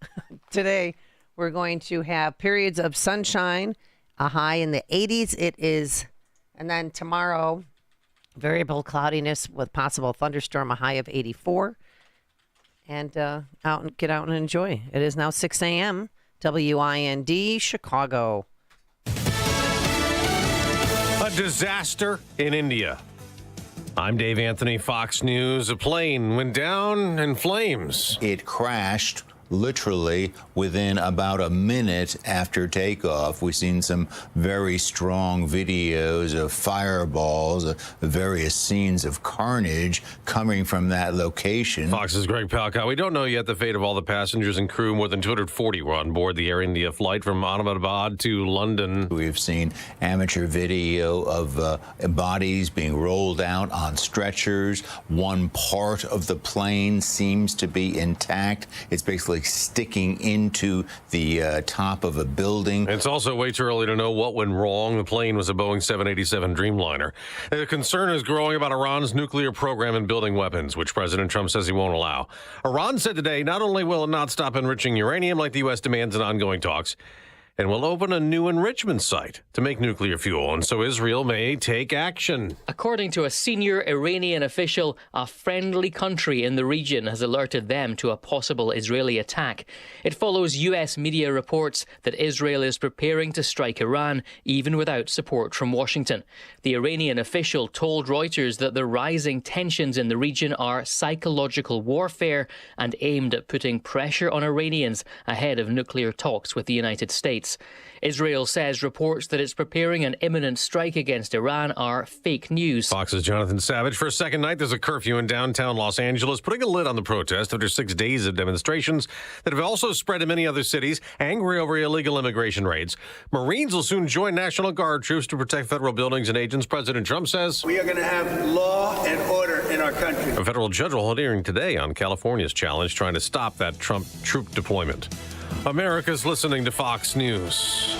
Today, we're going to have periods of sunshine, a high in the 80s. It is, and then tomorrow, variable cloudiness with possible thunderstorm, a high of 84. And get out and enjoy. It is now 6 a.m. WIND, Chicago. A disaster in India. I'm Dave Anthony, Fox News. A plane went down in flames. It crashed literally within about a minute after takeoff. We've seen some very strong videos of fireballs, various scenes of carnage coming from that location. Fox's Greg Palka. We don't know yet the fate of all the passengers and crew. More than 240 were on board the Air India flight from Ahmedabad to London. We've seen amateur video of bodies being rolled out on stretchers. One part of the plane seems to be intact. It's basically sticking into the top of a building. It's also way too early to know what went wrong. The plane was a Boeing 787 Dreamliner. The concern is growing about Iran's nuclear program and building weapons, which President Trump says he won't allow. Iran said today not only will it not stop enriching uranium like the U.S. demands in ongoing talks, and will open a new enrichment site to make nuclear fuel, and so Israel may take action. According to a senior Iranian official, a friendly country in the region has alerted them to a possible Israeli attack. It follows U.S. media reports that Israel is preparing to strike Iran, even without support from Washington. The Iranian official told Reuters that the rising tensions in the region are psychological warfare and aimed at putting pressure on Iranians ahead of nuclear talks with the United States. Israel says reports that it's preparing an imminent strike against Iran are fake news. Fox's Jonathan Savage. For a second night, there's a curfew in downtown Los Angeles, putting a lid on the protest after 6 days of demonstrations that have also spread to many other cities, angry over illegal immigration raids. Marines will soon join National Guard troops to protect federal buildings and agents. President Trump says we are going to have law and order in our country. A federal judge will hold a hearing today on California's challenge trying to stop that Trump troop deployment. America's listening to Fox News.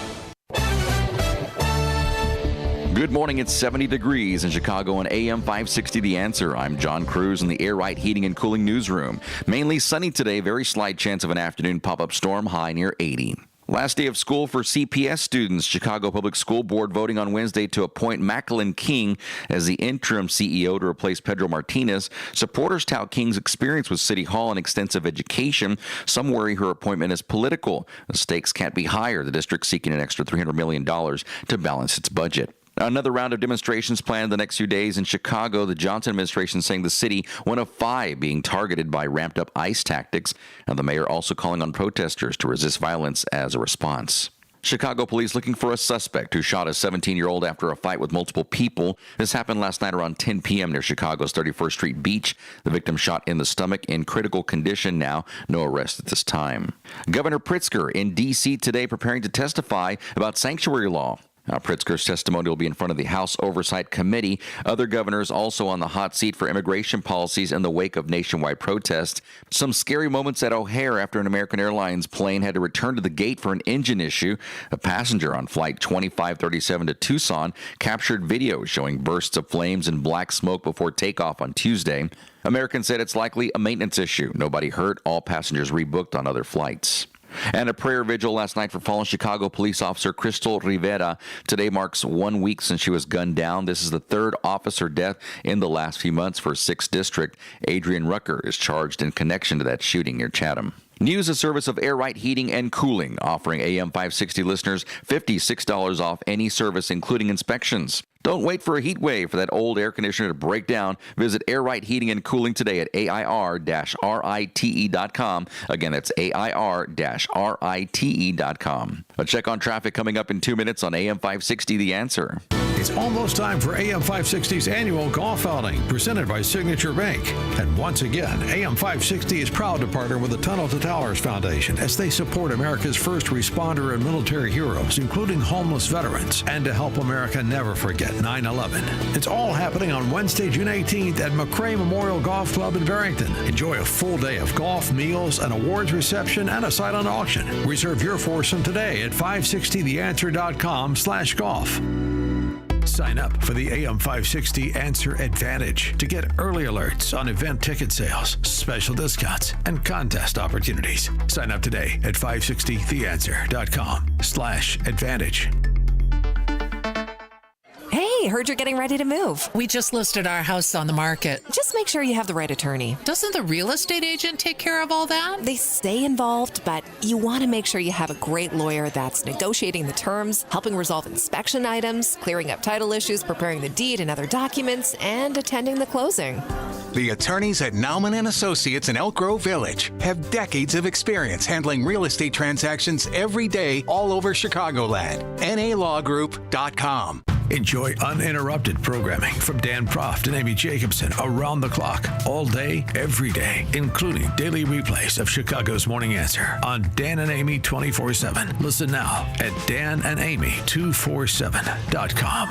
Good morning. It's 70 degrees in Chicago on AM 560 The Answer. I'm John Cruz in the Air Right Heating and Cooling newsroom. Mainly sunny today, very slight chance of an afternoon pop-up storm, high near 80. Last day of school for CPS students. Chicago Public School Board voting on Wednesday to appoint Macklin King as the interim CEO to replace Pedro Martinez. Supporters tout King's experience with City Hall and extensive education. Some worry her appointment is political. The stakes can't be higher. The district seeking an extra $300 million to balance its budget. Another round of demonstrations planned the next few days in Chicago. The Johnson administration saying the city, one of 5 being targeted by ramped up ICE tactics, and the mayor also calling on protesters to resist violence as a response. Chicago police looking for a suspect who shot a 17-year-old after a fight with multiple people. This happened last night around 10 p.m. near Chicago's 31st Street Beach. The victim shot in the stomach in critical condition now. No arrest at this time. Governor Pritzker in D.C. today preparing to testify about sanctuary law. Now, Pritzker's testimony will be in front of the House Oversight Committee. Other governors also on the hot seat for immigration policies in the wake of nationwide protests. Some scary moments at O'Hare after an American Airlines plane had to return to the gate for an engine issue. A passenger on Flight 2537 to Tucson captured video showing bursts of flames and black smoke before takeoff on Tuesday. Americans said it's likely a maintenance issue. Nobody hurt. All passengers rebooked on other flights. And a prayer vigil last night for fallen Chicago police officer Crystal Rivera. Today marks 1 week since she was gunned down. This is the 3rd officer death in the last few months for 6th District. Adrian Rucker is charged in connection to that shooting near Chatham. News, a service of Air Right Heating and Cooling, offering AM 560 listeners $56 off any service, including inspections. Don't wait for a heat wave for that old air conditioner to break down. Visit Air Right Heating and Cooling today at AIR-RITE.com. Again, that's AIR-RITE.com. A check on traffic coming up in 2 minutes on AM 560 The Answer. It's almost time for AM 560's annual golf outing, presented by Signature Bank. And once again, AM 560 is proud to partner with the Tunnel to Towers Foundation as they support America's first responder and military heroes, including homeless veterans, and to help America never forget 9/11. It's all happening on Wednesday, June 18th at McRae Memorial Golf Club in Barrington. Enjoy a full day of golf, meals, an awards reception, and a silent auction. Reserve your foursome today at 560theanswer.com/golf. Sign up for the AM 560 Answer Advantage to get early alerts on event ticket sales, special discounts, and contest opportunities. Sign up today at 560theanswer.com/advantage. Hey, Hey, heard you're getting ready to move. We just listed our house on the market. Just make sure you have the right attorney. Doesn't the real estate agent take care of all that? They stay involved, but you want to make sure you have a great lawyer that's negotiating the terms, helping resolve inspection items, clearing up title issues, preparing the deed and other documents, and attending the closing. The attorneys at Nauman & Associates in Elk Grove Village have decades of experience handling real estate transactions every day all over Chicagoland. NALawGroup.com. Enjoy uninterrupted programming from Dan Proft and Amy Jacobson around the clock, all day, every day, including daily replays of Chicago's Morning Answer on Dan and Amy 24/7. Listen now at danandamy247.com.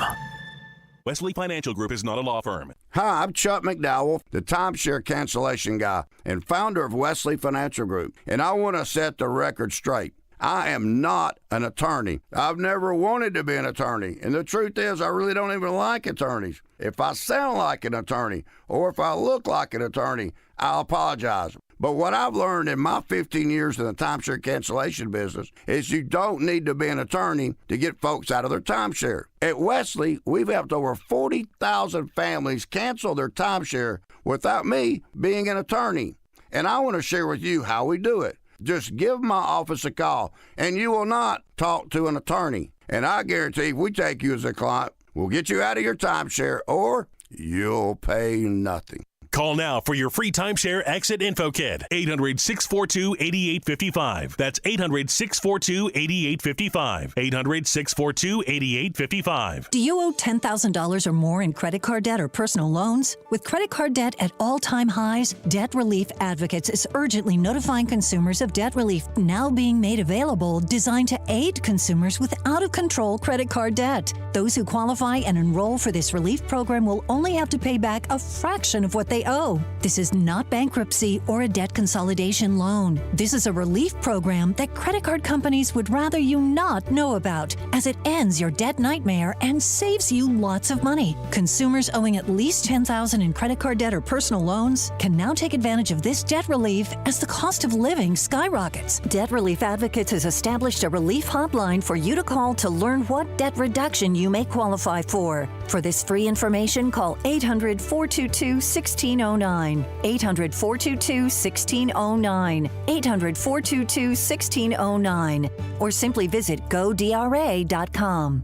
Wesley Financial Group is not a law firm. Hi, I'm Chuck McDowell, the timeshare cancellation guy and founder of Wesley Financial Group, and I want to set the record straight. I am not an attorney. I've never wanted to be an attorney, and the truth is I really don't even like attorneys. If I sound like an attorney or if I look like an attorney, I'll apologize. But what I've learned in my 15 years in the timeshare cancellation business is you don't need to be an attorney to get folks out of their timeshare. At Wesley, we've helped over 40,000 families cancel their timeshare without me being an attorney. And I want to share with you how we do it. Just give my office a call, and you will not talk to an attorney. And I guarantee if we take you as a client, we'll get you out of your timeshare, or you'll pay nothing. Call now for your free timeshare exit info kit. 800-642-8855. That's 800-642-8855. 800-642-8855. Do you owe $10,000 or more in credit card debt or personal loans? With credit card debt at all-time highs, Debt Relief Advocates is urgently notifying consumers of debt relief now being made available, designed to aid consumers with out-of-control credit card debt. Those who qualify and enroll for this relief program will only have to pay back a fraction of what they owe. This is not bankruptcy or a debt consolidation loan. This is a relief program that credit card companies would rather you not know about, as it ends your debt nightmare and saves you lots of money. Consumers owing at least $10,000 in credit card debt or personal loans can now take advantage of this debt relief as the cost of living skyrockets. Debt Relief Advocates has established a relief hotline for you to call to learn what debt reduction you may qualify for. For this free information, call 800-422-1609. 800-422-1609. 800-422-1609. Or simply visit godra.com.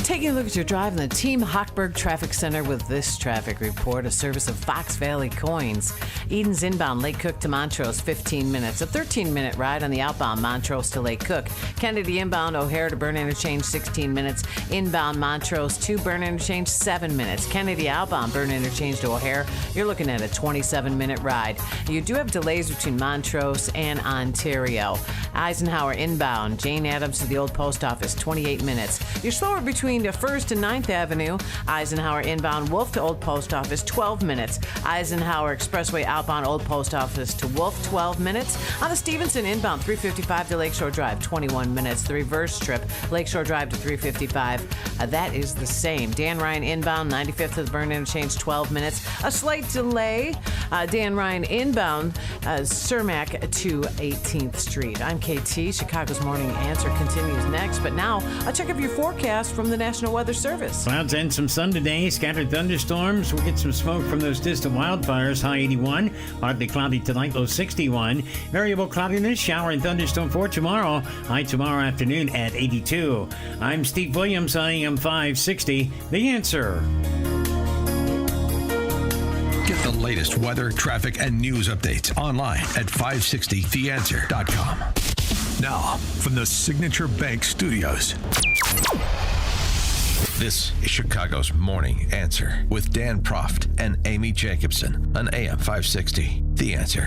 Taking a look at your drive in the Team Hochberg Traffic Center with this traffic report, a service of Fox Valley Coins. Eden's inbound Lake Cook to Montrose, 15 minutes. A 13-minute ride on the outbound Montrose to Lake Cook. Kennedy inbound O'Hare to Burn Interchange, 16 minutes. Inbound Montrose to Burn Interchange, 7 minutes. Kennedy outbound Burn Interchange to O'Hare, you're looking at a 27-minute ride. You do have delays between Montrose and Ontario. Eisenhower inbound Jane Addams to the Old Post Office, 28 minutes. You're slower between the 1st and 9th Avenue. Eisenhower inbound Wolf to Old Post Office, 12 minutes. Eisenhower Expressway outbound Old Post Office to Wolf, 12 minutes. On the Stevenson inbound 355 to Lakeshore Drive, 21 minutes. The reverse trip, Lakeshore Drive to 355, that is the same. Dan Ryan inbound 95th to the Burn Interchange, 12 minutes. A slight delay. Dan Ryan inbound Cermak to 18th Street. I'm KT. Chicago's Morning Answer continues next, but now a check of your forecast from the National Weather Service. Clouds and some sun today, scattered thunderstorms. We'll get some smoke from those distant wildfires, high 81. Partly cloudy tonight, low 61. Variable cloudiness, shower and thunderstorm for tomorrow, high tomorrow afternoon at 82. I'm Steve Williams on AM 560, The Answer. Get the latest weather, traffic, and news updates online at 560theanswer.com. Now, from the Signature Bank Studios, this is Chicago's Morning Answer with Dan Proft and Amy Jacobson on AM 560. The Answer.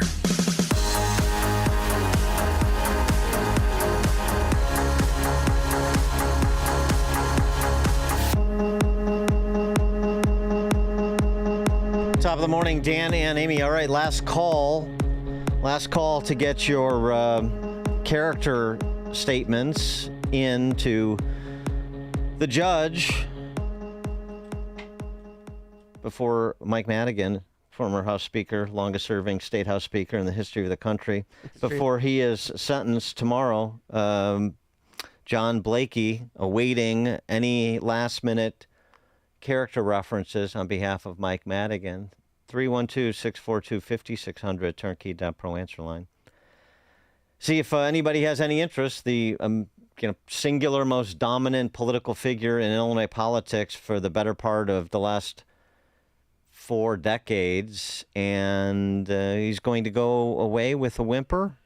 Top of the morning, Dan and Amy. All right, last call to get your character statements into the judge before Mike Madigan, former House Speaker, longest-serving state House Speaker in the history of the country, before he is sentenced tomorrow John Blakey awaiting any last-minute character references on behalf of Mike Madigan. 312-642-5600, turnkey.pro answer line. See if anybody has any interest. The singular most dominant political figure in Illinois politics for the better part of the last 4 decades, and he's going to go away with a whimper.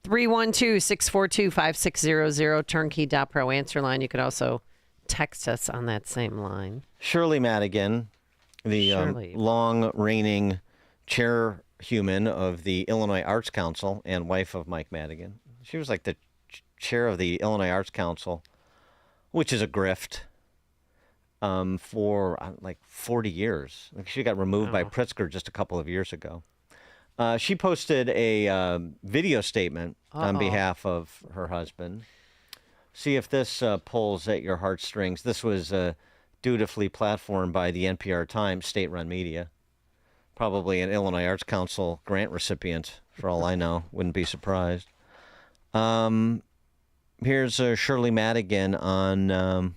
312-642-5600, turnkey.pro answer line. You could also text us on that same line. Shirley Madigan, the long-reigning chairwoman of the Illinois Arts Council and wife of Mike Madigan. She was like the chair of the Illinois Arts Council, which is a grift, for like 40 years. She got removed by Pritzker just a couple of years ago. She posted a video statement on behalf of her husband. See if this pulls at your heartstrings. This was dutifully platformed by the NPR Times, state-run media. Probably an Illinois Arts Council grant recipient, for all I know. Wouldn't be surprised. Here's Shirley Madigan on,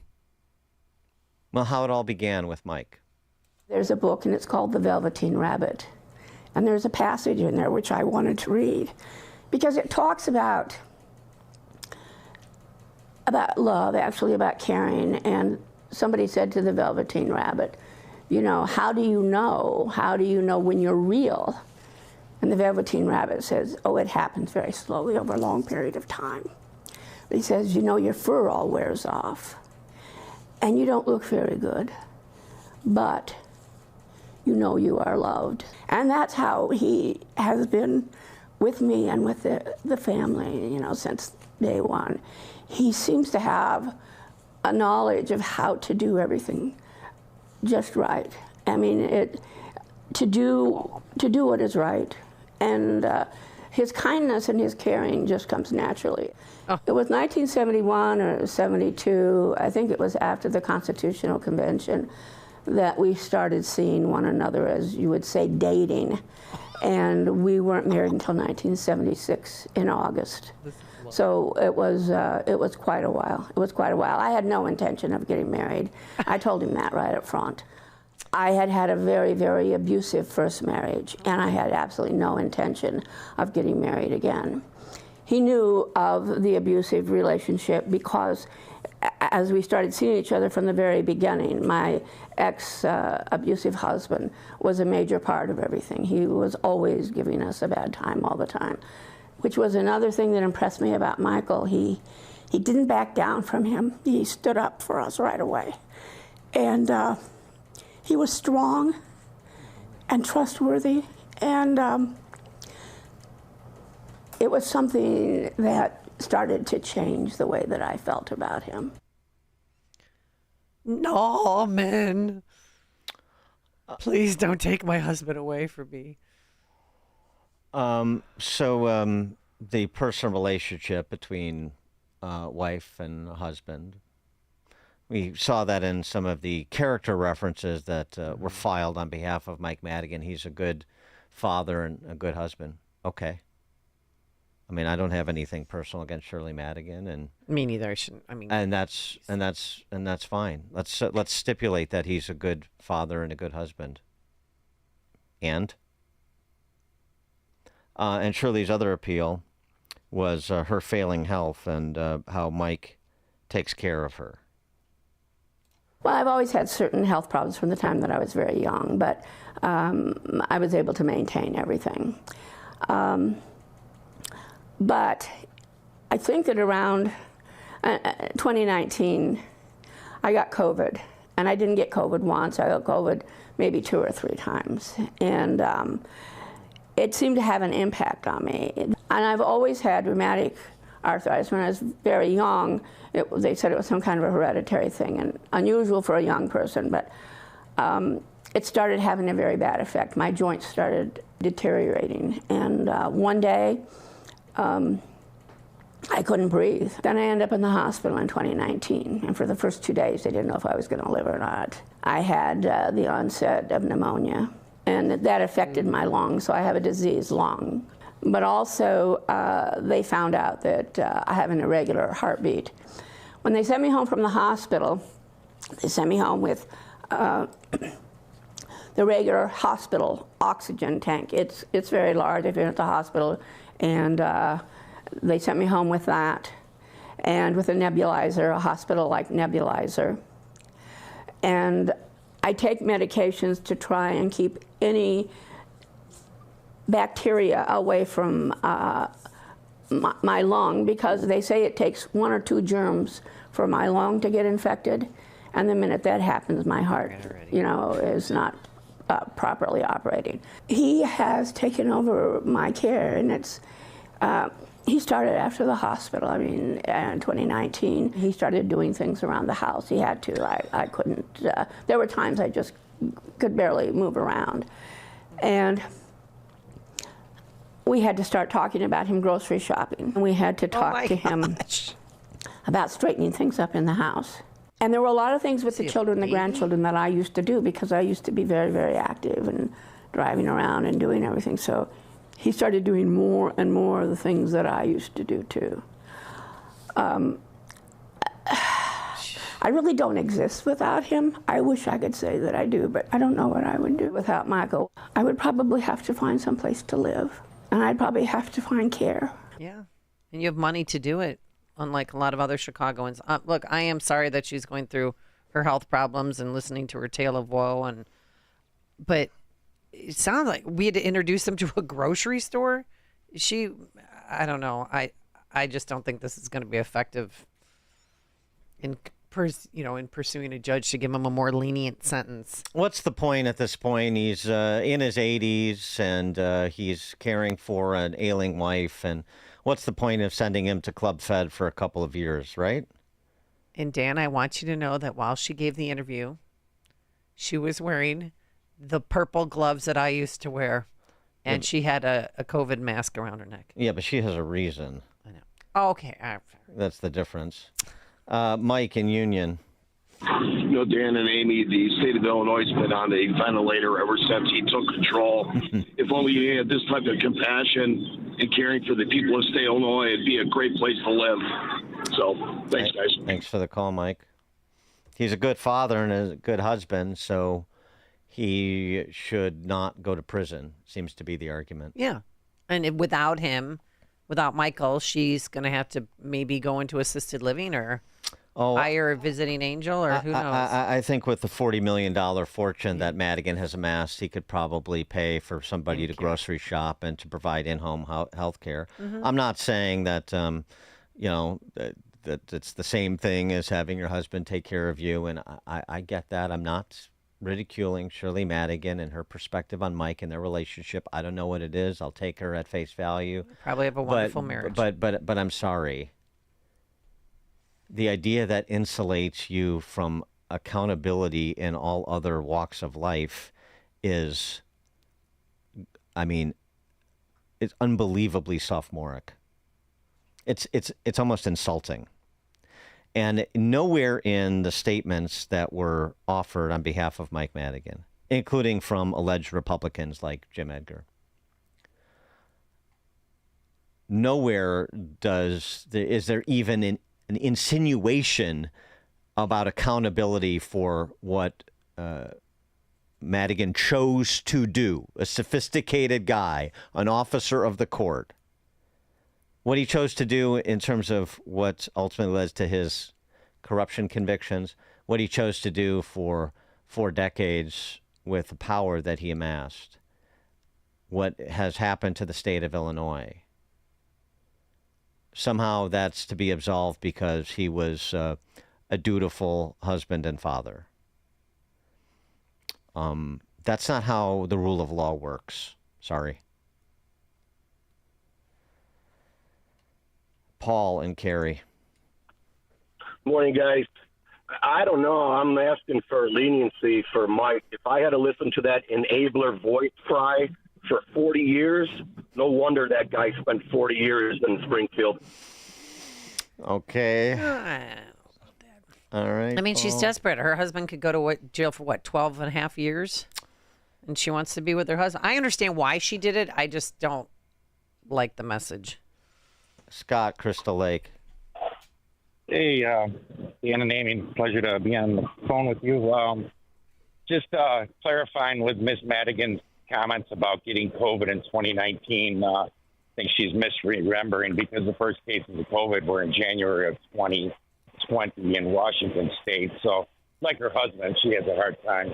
how it all began with Mike. There's a book, and it's called The Velveteen Rabbit. And there's a passage in there which I wanted to read, because it talks about love, actually about caring. And somebody said to the Velveteen Rabbit, how do you know? How do you know when you're real? And the Velveteen Rabbit says, it happens very slowly over a long period of time. But he says, your fur all wears off, and you don't look very good, but you are loved. And that's how he has been with me and with the family, since day one. He seems to have a knowledge of how to do everything just right. I mean, to do what is right. And his kindness and his caring just comes naturally. It was 1971 or 72, I think it was after the Constitutional Convention, that we started seeing one another, as you would say, dating. And we weren't married until 1976 in August. So it was quite a while. It was quite a while. I had no intention of getting married. I told him that right up front. I had had a very, very abusive first marriage, and I had absolutely no intention of getting married again. He knew of the abusive relationship because as we started seeing each other from the very beginning, my ex-abusive husband was a major part of everything. He was always giving us a bad time all the time, which was another thing that impressed me about Michael. He didn't back down from him. He stood up for us right away. And he was strong and trustworthy, and it was something that started to change the way that I felt about him. Norman, please don't take my husband away from me. So the personal relationship between wife and husband, we saw that in some of the character references that were filed on behalf of Mike Madigan. He's a good father and a good husband. Okay. I mean, I don't have anything personal against Shirley Madigan, and me neither. I shouldn't. I mean, and that's fine. Let's stipulate that he's a good father and a good husband. And Shirley's other appeal was her failing health and how Mike takes care of her. Well, I've always had certain health problems from the time that I was very young, but I was able to maintain everything. But I think that around 2019, I got COVID. And I didn't get COVID once. I got COVID maybe 2 or 3 times. And it seemed to have an impact on me. And I've always had rheumatic arthritis. When I was very young, they said it was some kind of a hereditary thing, and unusual for a young person. But it started having a very bad effect. My joints started deteriorating. And one day, I couldn't breathe. Then I ended up in the hospital in 2019, and for the first 2 days, they didn't know if I was going to live or not. I had the onset of pneumonia, and that affected my lungs, so I have a diseased lung. but also they found out that I have an irregular heartbeat. When they sent me home from the hospital, they sent me home with the regular hospital oxygen tank. It's very large if you're at the hospital, and they sent me home with that, and with a nebulizer, a hospital-like nebulizer. And I take medications to try and keep any bacteria away from my lung, because they say it takes 1 or 2 germs for my lung to get infected, and the minute that happens, my heart, is not properly operating. He has taken over my care, and it's. He started after the hospital. I mean, in 2019, he started doing things around the house. He had to. I couldn't. There were times I just could barely move around, and we had to start talking about him grocery shopping. We had to talk to him about straightening things up in the house. And there were a lot of things with the children and the grandchildren that I used to do, because I used to be very, very active and driving around and doing everything. So he started doing more and more of the things that I used to do too. I really don't exist without him. I wish I could say that I do, but I don't know what I would do without Michael. I would probably have to find some place to live, and I'd probably have to find care. Yeah, and you have money to do it, unlike a lot of other Chicagoans. Look, I am sorry that she's going through her health problems and listening to her tale of woe, but it sounds like we had to introduce them to a grocery store. I don't know. I just don't think this is going to be effective in pursuing a judge to give him a more lenient sentence. What's the point at this point? He's in his 80s, and he's caring for an ailing wife. And what's the point of sending him to Club Fed for a couple of years, right? And Dan, I want you to know that while she gave the interview, she was wearing the purple gloves that I used to wear, and she had a COVID mask around her neck. Yeah, but she has a reason. I know. Oh, okay. That's the difference. Mike in Union. Dan and Amy, the state of Illinois has been on a ventilator ever since he took control. If only he had this type of compassion and caring for the people of state of Illinois, it'd be a great place to live. So, thanks, guys. Thanks for the call, Mike. He's a good father and a good husband, so he should not go to prison, seems to be the argument. Yeah. And without him, without Michael, she's going to have to maybe go into assisted living or hire a visiting angel, or who knows? I think with the $40 million fortune that Madigan has amassed, he could probably pay for somebody to grocery shop and to provide in-home health care. Mm-hmm. I'm not saying that, that it's the same thing as having your husband take care of you, and I get that. I'm not ridiculing Shirley Madigan and her perspective on Mike and their relationship. I don't know what it is. I'll take her at face value. Probably have a wonderful marriage. But I'm sorry. The idea that insulates you from accountability in all other walks of life is, it's unbelievably sophomoric. It's almost insulting. And nowhere in the statements that were offered on behalf of Mike Madigan, including from alleged Republicans like Jim Edgar, nowhere is there even an insinuation about accountability for what Madigan chose to do. A sophisticated guy, an officer of the court. What he chose to do in terms of what ultimately led to his corruption convictions, what he chose to do for 4 decades with the power that he amassed, what has happened to the state of Illinois. Somehow that's to be absolved because he was a dutiful husband and father. That's not how the rule of law works. Sorry. Paul and Carrie. Morning, guys. I don't know. I'm asking for leniency for Mike. If I had to listen to that enabler voice cry for 40 years, no wonder that guy spent 40 years in Springfield. Okay. All right. She's Paul. desperate. Her husband could go to jail for 12 and a half years? And she wants to be with her husband. I understand why she did it. I just don't like the message. Scott, Crystal Lake. Hey, Dan and Amy, pleasure to be on the phone with you. Just clarifying with Ms. Madigan's comments about getting COVID in 2019. I think she's misremembering because the first cases of COVID were in January of 2020 in Washington State. So, like her husband, she has a hard time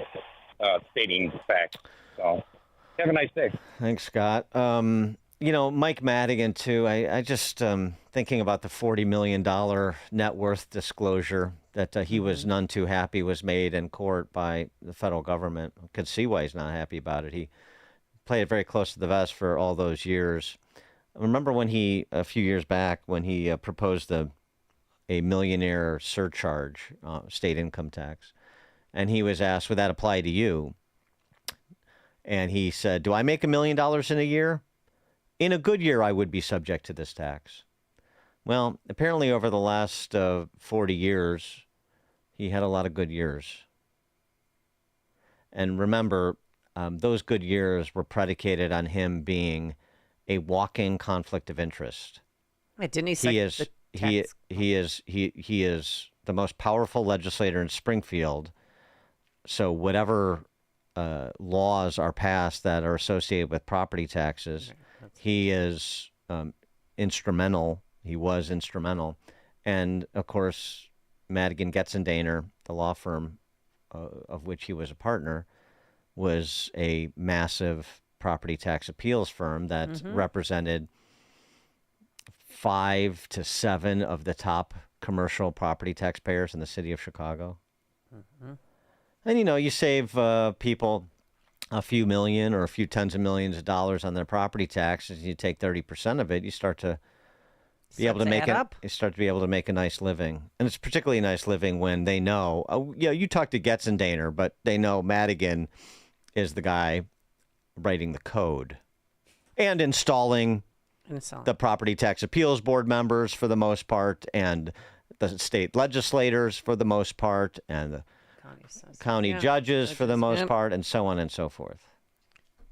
stating the facts. So, have a nice day. Thanks, Scott. Mike Madigan, too. I just thinking about the $40 million net worth disclosure that he was none too happy was made in court by the federal government. I could see why he's not happy about it. He played it very close to the vest for all those years. I remember when a few years back, when he proposed a millionaire surcharge, state income tax, and he was asked, would that apply to you? And he said, do I make $1 million in a year? In a good year, I would be subject to this tax. Well, apparently over the last 40 years, he had a lot of good years. And remember, those good years were predicated on him being a walking conflict of interest. Wait, didn't he say he is the most powerful legislator in Springfield. So whatever laws are passed that are associated with property taxes, he is instrumental. He was instrumental. And, of course, Madigan, Getz & Daner, the law firm of which he was a partner, was a massive property tax appeals firm that represented 5 to 7 of the top commercial property taxpayers in the city of Chicago. And, you save people a few million or a few tens of millions of dollars on their property taxes. You take 30% of it, you start to be able to make it. You start to be able to make a nice living, and it's particularly a nice living when they know. You talk to Getz & Daner, but they know Madigan is the guy writing the code and installing the property tax appeals board members for the most part, and the state legislators for the most part, and the county judges for the most part, and so on and so forth.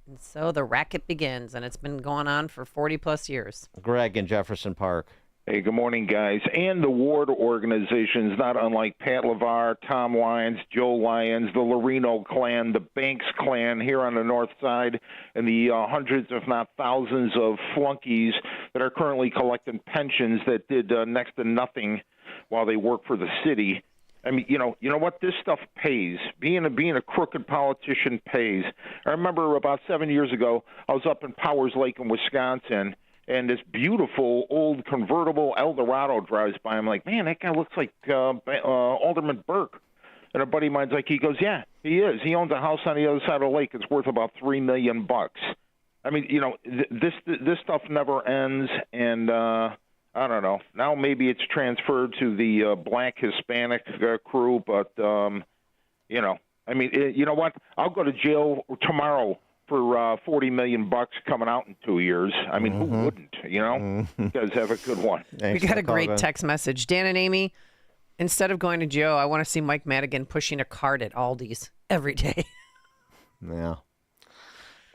And so the racket begins, and it's been going on for 40 plus years. Greg in Jefferson Park. Hey, good morning, guys. And the ward organizations, not unlike Pat LeVar, Tom Lyons, Joe Lyons, the Loreno clan, the Banks clan here on the north side, and the hundreds, if not thousands, of flunkies that are currently collecting pensions that did next to nothing while they work for the city. I mean, you know what? This stuff pays. Being a crooked politician pays. I remember about 7 years ago, I was up in Powers Lake in Wisconsin, and this beautiful old convertible Eldorado drives by. I'm like, man, that guy looks like Alderman Burke. And a buddy of mine's like, he goes, yeah, he is. He owns a house on the other side of the lake. It's worth about $3 million. I mean, this stuff never ends, and I don't know. Now maybe it's transferred to the black Hispanic crew, but, I mean, you know what? I'll go to jail tomorrow for $40 million coming out in 2 years. I mean, who wouldn't, You guys have a good one. We got a great text message. Dan and Amy, instead of going to jail, I want to see Mike Madigan pushing a cart at Aldi's every day. Yeah.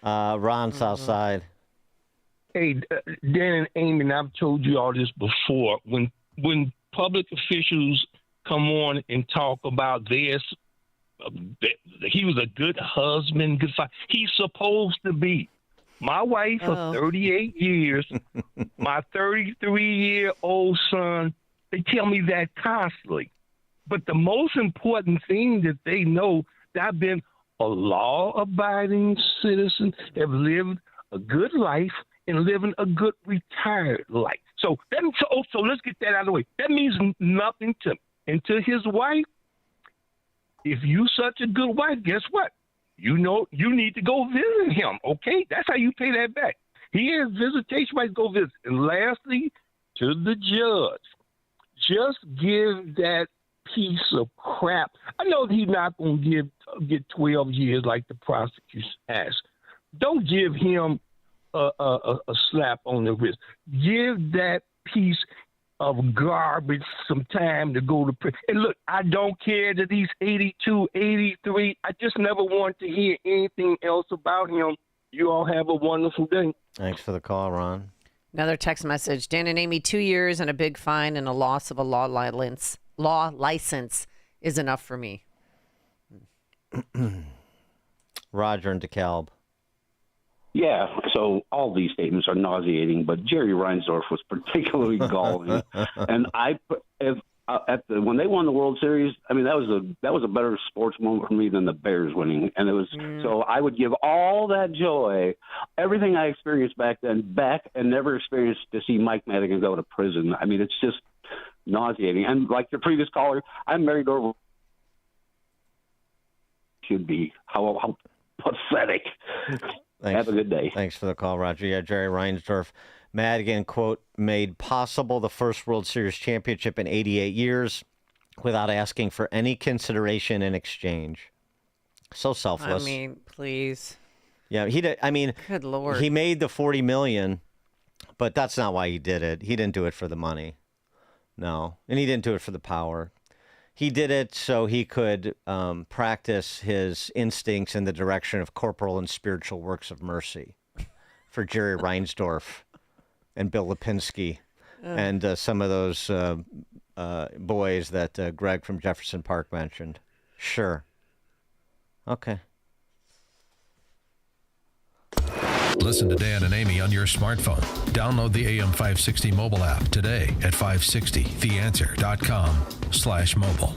Ron, Southside. Hey, Dan and Amy, and I've told you all this before. When public officials come on and talk about this, he was a good husband, good father. He's supposed to be. My wife of 38 years, my 33-year-old son, they tell me that constantly. But the most important thing that they know, that I've been a law-abiding citizen, have lived a good life, and living a good retired life. So let's get that out of the way. That means nothing to me. And to his wife, if you such a good wife, guess what? You need to go visit him, okay? That's how you pay that back. He has visitation rights, go visit. And lastly, to the judge, just give that piece of crap. I know he's not going to get 12 years like the prosecution asked. Don't give him a slap on the wrist. Give that piece of garbage some time to go to prison. And look, I don't care that he's 82, 83. I just never want to hear anything else about him. You all have a wonderful day. Thanks for the call, Ron. Another text message. Dan and Amy, 2 years and a big fine and a loss of a law license is enough for me. Roger in DeKalb. Yeah, so all these statements are nauseating, but Jerry Reinsdorf was particularly galling. And when they won the World Series, I mean that was a better sports moment for me than the Bears winning. And it was so I would give all that joy, everything I experienced back then, back and never experienced to see Mike Madigan go to prison. I mean, it's just nauseating. And like the previous caller, I'm married over. Should be how pathetic. Thanks. Have a good day. Thanks for the call, Roger. Yeah, Jerry Reinsdorf. Madigan, quote, made possible the first World Series championship in 88 years without asking for any consideration in exchange. So selfless. I mean, please. Yeah, he did. I mean, good Lord. He made the $40 million, but that's not why he did it. He didn't do it for the money. No. And he didn't do it for the power. He did it so he could practice his instincts in the direction of corporal and spiritual works of mercy for Jerry Reinsdorf and Bill Lipinski and some of those boys that Greg from Jefferson Park mentioned. Sure. Okay. Listen to Dan and Amy on your smartphone. Download the AM560 mobile app today at 560theanswer.com/mobile.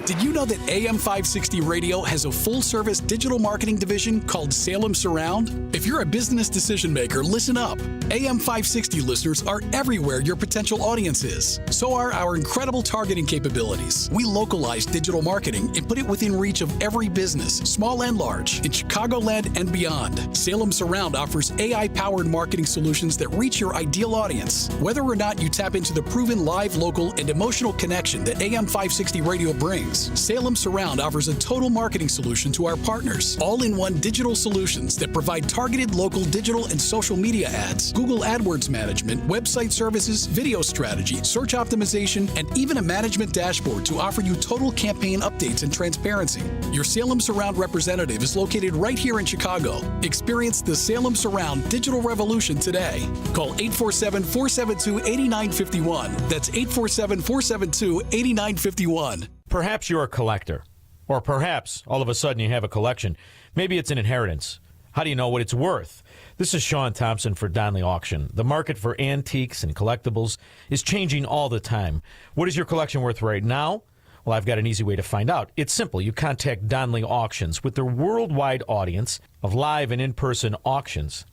Did you know that AM560 Radio has a full-service digital marketing division called Salem Surround? If you're a business decision maker, listen up. AM560 listeners are everywhere your potential audience is. So are our incredible targeting capabilities. We localize digital marketing and put it within reach of every business, small and large, in Chicagoland and beyond. Salem Surround offers AI-powered marketing solutions that reach your ideal audience. Whether or not you tap into the proven live, local, and emotional connection that AM560 Radio brings, Salem Surround offers a total marketing solution to our partners, all-in-one digital solutions that provide targeted local digital and social media ads, Google AdWords management, website services, video strategy, search optimization, and even a management dashboard to offer you total campaign updates and transparency. Your Salem Surround representative is located right here in Chicago. Experience the Salem Surround digital revolution today. Call 847-472-8951. That's 847-472-8951. Perhaps you're a collector, or perhaps all of a sudden you have a collection. Maybe it's an inheritance. How do you know what it's worth? This is Sean Thompson for Donley Auction. The market for antiques and collectibles is changing all the time. What is your collection worth right now? Well, I've got an easy way to find out. It's simple. You contact Donley Auctions. With their worldwide audience of live and in-person auctions,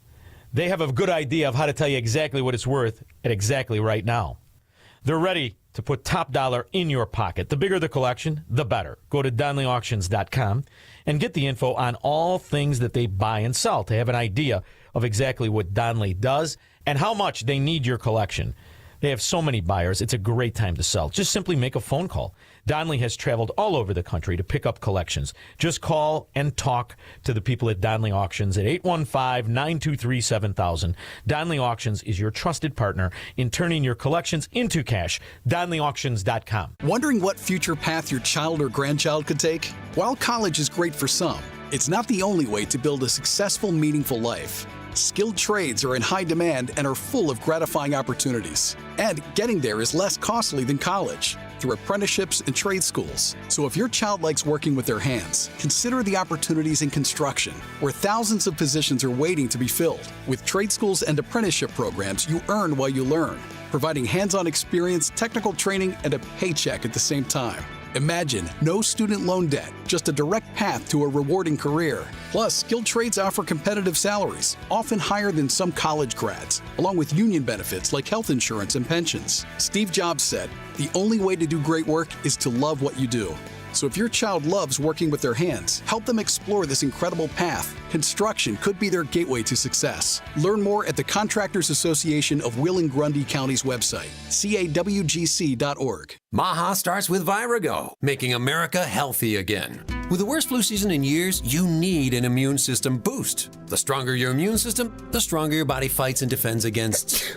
they have a good idea of how to tell you exactly what it's worth at exactly right now. They're ready to put top dollar in your pocket. The bigger the collection, the better. Go to DonleyAuctions.com and get the info on all things that they buy and sell to have an idea of exactly what Donley does and how much they need your collection. They have so many buyers, it's a great time to sell. Just simply make a phone call. Donley has traveled all over the country to pick up collections. Just call and talk to the people at Donley Auctions at 815-923-7000. Donley Auctions is your trusted partner in turning your collections into cash. DonleyAuctions.com. Wondering what future path your child or grandchild could take? While college is great for some, it's not the only way to build a successful, meaningful life. Skilled trades are in high demand and are full of gratifying opportunities. And getting there is less costly than college through apprenticeships and trade schools. So if your child likes working with their hands, consider the opportunities in construction, where thousands of positions are waiting to be filled. With trade schools and apprenticeship programs, you earn while you learn, providing hands-on experience, technical training, and a paycheck at the same time. Imagine no student loan debt, just a direct path to a rewarding career. Plus, skilled trades offer competitive salaries, often higher than some college grads, along with union benefits like health insurance and pensions. Steve Jobs said, "The only way to do great work is to love what you do." So if your child loves working with their hands, help them explore this incredible path. Construction could be their gateway to success. Learn more at the Contractors Association of Will and Grundy County's website, cawgc.org. Maha starts with Virago, making America healthy again. With the worst flu season in years, you need an immune system boost. The stronger your immune system, the stronger your body fights and defends against...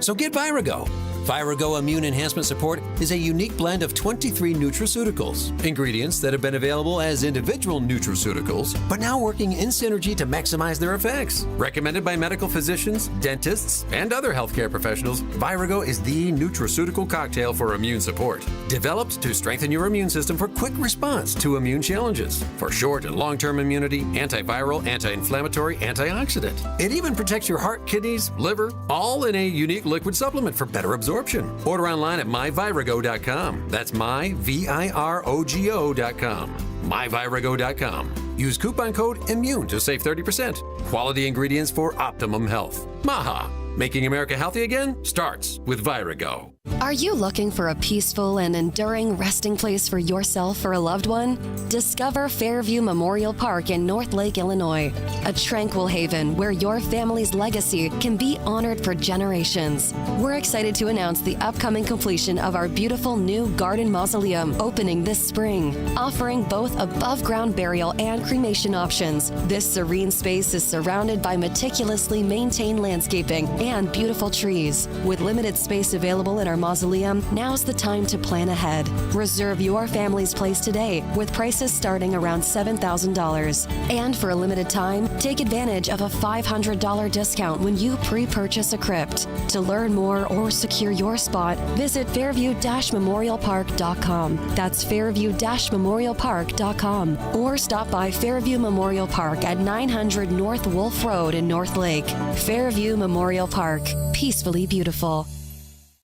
So get Virago. Virago Immune Enhancement Support is a unique blend of 23 nutraceuticals, ingredients that have been available as individual nutraceuticals, but now working in synergy to maximize their effects. Recommended by medical physicians, dentists, and other healthcare professionals, Virago is the nutraceutical cocktail for immune support. Developed to strengthen your immune system for quick response to immune challenges, for short and long-term immunity, antiviral, anti-inflammatory, antioxidant. It even protects your heart, kidneys, liver, all in a unique liquid supplement for better absorption. Order online at myvirago.com. That's myvirago.com. myvirago.com. Use coupon code IMMUNE to save 30%. Quality ingredients for optimum health. Maha. Making America healthy again starts with Virago. Are you looking for a peaceful and enduring resting place for yourself or a loved one? Discover Fairview Memorial Park in North Lake, Illinois, a tranquil haven where your family's legacy can be honored for generations. We're excited to announce the upcoming completion of our beautiful new garden mausoleum opening this spring, offering both above-ground burial and cremation options. This serene space is surrounded by meticulously maintained landscaping and beautiful trees. With limited space available in our mausoleum, now's the time to plan ahead. Reserve your family's place today with prices starting around $7,000. And for a limited time, take advantage of a $500 discount when you pre-purchase a crypt. To learn more or secure your spot, visit fairview-memorialpark.com. That's fairview-memorialpark.com. Or stop by Fairview Memorial Park at 900 North Wolf Road in North Lake. Fairview Memorial Park. Peacefully beautiful.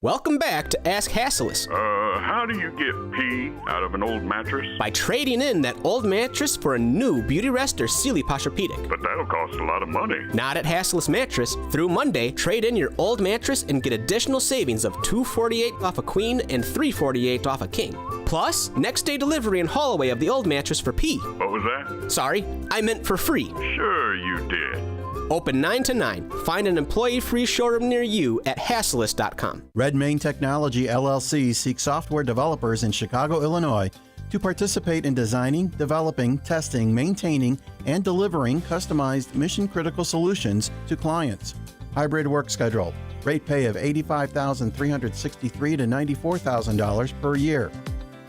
Welcome back to Ask Hassleus. How do you get pee out of an old mattress? By trading in that old mattress for a new Beauty Rest or Sealy Posturepedic. But that'll cost a lot of money. Not at Hassleus Mattress. Through Monday, trade in your old mattress and get additional savings of $248 off a queen and $348 off a king. Plus, next day delivery and haul away of the old mattress for pee. What was that? Sorry, I meant for free. Sure you did. Open 9 to 9. Find an employee-free showroom near you at Hassleus.com. Redmayne Technology LLC seeks software developers in Chicago, Illinois to participate in designing, developing, testing, maintaining, and delivering customized mission-critical solutions to clients. Hybrid work schedule. Rate pay of $85,363 to $94,000 per year.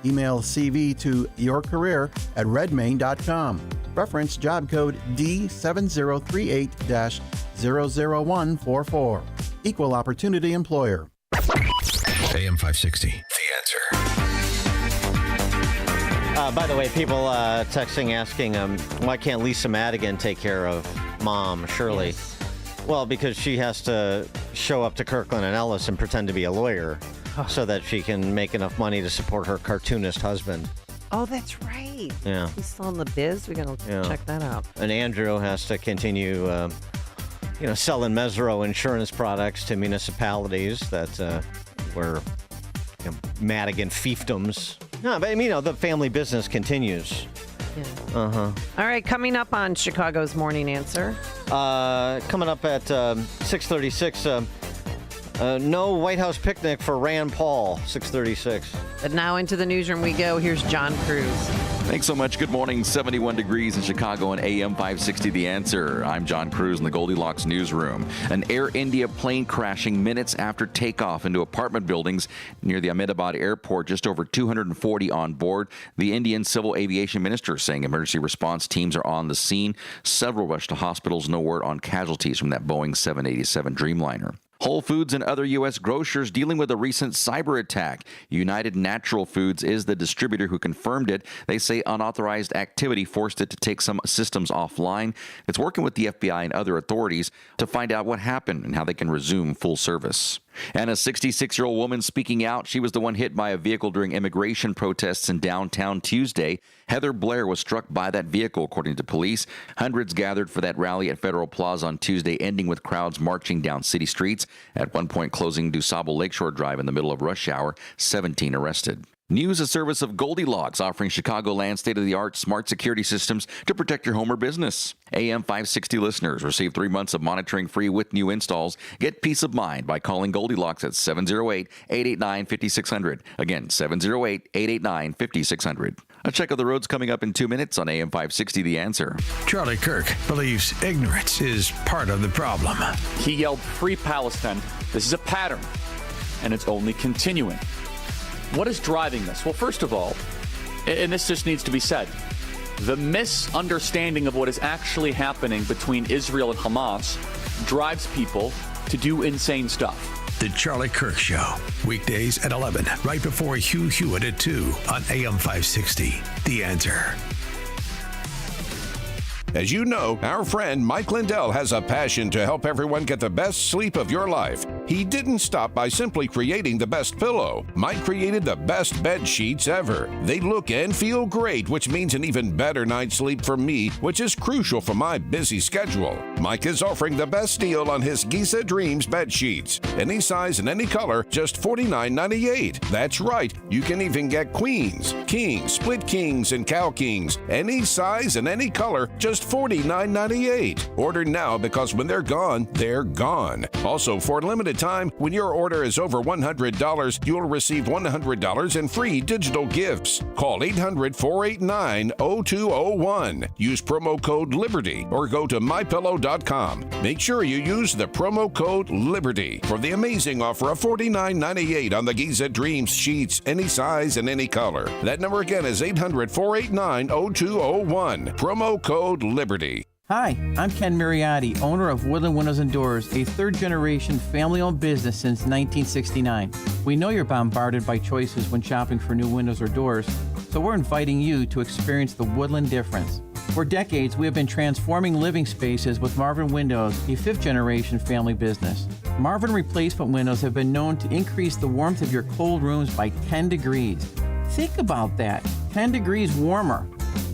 Email CV to yourcareer@redmayne.com. Reference job code D7038-00144. Equal Opportunity Employer. AM 560. The answer. By the way, people texting asking, why can't Lisa Madigan take care of Mom, Shirley? Yes. Well, because she has to show up to Kirkland and Ellis and pretend to be a lawyer so that she can make enough money to support her cartoonist husband. Oh, that's right. Yeah. He's still in the biz. We're going to check that out. And Andrew has to continue, selling Mesro insurance products to municipalities that were Madigan fiefdoms. No, but the family business continues. Yeah. Uh-huh. All right, coming up on Chicago's Morning Answer. Coming up at 6:36. No White House picnic for Rand Paul, 6:36. But now into the newsroom we go. Here's John Cruz. Thanks so much. Good morning. 71 degrees in Chicago and AM 560 The Answer. I'm John Cruz in the Goldilocks newsroom. An Air India plane crashing minutes after takeoff into apartment buildings near the Ahmedabad airport. Just over 240 on board. The Indian Civil Aviation Minister saying emergency response teams are on the scene. Several rushed to hospitals. No word on casualties from that Boeing 787 Dreamliner. Whole Foods and other U.S. grocers dealing with a recent cyber attack. United Natural Foods is the distributor who confirmed it. They say unauthorized activity forced it to take some systems offline. It's working with the FBI and other authorities to find out what happened and how they can resume full service. And a 66-year-old woman speaking out. She was the one hit by a vehicle during immigration protests in downtown Tuesday. Heather Blair was struck by that vehicle, according to police. Hundreds gathered for that rally at Federal Plaza on Tuesday, ending with crowds marching down city streets. At one point, closing DuSable Lakeshore Drive in the middle of rush hour. 17 arrested. News, a service of Goldilocks, offering Chicagoland state-of-the-art smart security systems to protect your home or business. AM 560 listeners receive 3 months of monitoring free with new installs. Get peace of mind by calling Goldilocks at 708-889-5600. Again, 708-889-5600. A check of the roads coming up in 2 minutes on AM 560 The Answer. Charlie Kirk believes ignorance is part of the problem. He yelled, "Free Palestine." This is a pattern. and it's only continuing. What is driving this? Well, first of all, and this just needs to be said, the misunderstanding of what is actually happening between Israel and Hamas drives people to do insane stuff. The Charlie Kirk Show, weekdays at 11, right before Hugh Hewitt at 2 on AM 560. The Answer. As you know, our friend Mike Lindell has a passion to help everyone get the best sleep of your life. He didn't stop by simply creating the best pillow. Mike created the best bed sheets ever. They look and feel great, which means an even better night's sleep for me, which is crucial for my busy schedule. Mike is offering the best deal on his Giza Dreams bed sheets. Any size and any color, just $49.98. That's right, you can even get queens, kings, split kings, and cow kings. Any size and any color, just $49.98. Order now because when they're gone, they're gone. Also, for a limited time, when your order is over $100, you'll receive $100 in free digital gifts. Call 800-489-0201. Use promo code LIBERTY or go to MyPillow.com. Make sure you use the promo code LIBERTY for the amazing offer of $49.98 on the Giza Dreams sheets, any size and any color. That number again is 800-489-0201. Promo code LIBERTY. Hi, I'm Ken Mariotti, owner of Woodland Windows and Doors, a third-generation family-owned business since 1969. We know you're bombarded by choices when shopping for new windows or doors, so we're inviting you to experience the Woodland difference. For decades, we have been transforming living spaces with Marvin Windows, a fifth-generation family business. Marvin replacement windows have been known to increase the warmth of your cold rooms by 10 degrees. Think about that, 10 degrees warmer.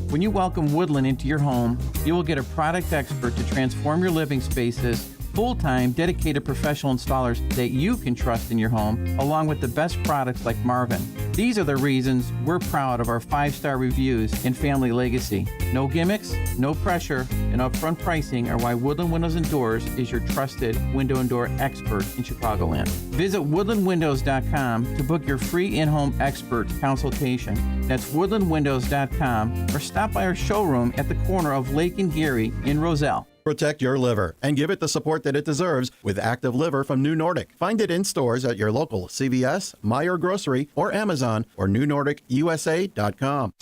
When you welcome Woodland into your home, you will get a product expert to transform your living spaces, full-time, dedicated professional installers that you can trust in your home, along with the best products like Marvin. These are the reasons we're proud of our 5-star reviews and family legacy. No gimmicks, no pressure, and upfront pricing are why Woodland Windows and Doors is your trusted window and door expert in Chicagoland. Visit woodlandwindows.com to book your free in-home expert consultation. That's woodlandwindows.com or stop by our showroom at the corner of Lake and Geary in Roselle. Protect your liver and give it the support that it deserves with Active Liver from New Nordic. Find it in stores at your local CVS, Meijer Grocery, or Amazon, or newnordicusa.com.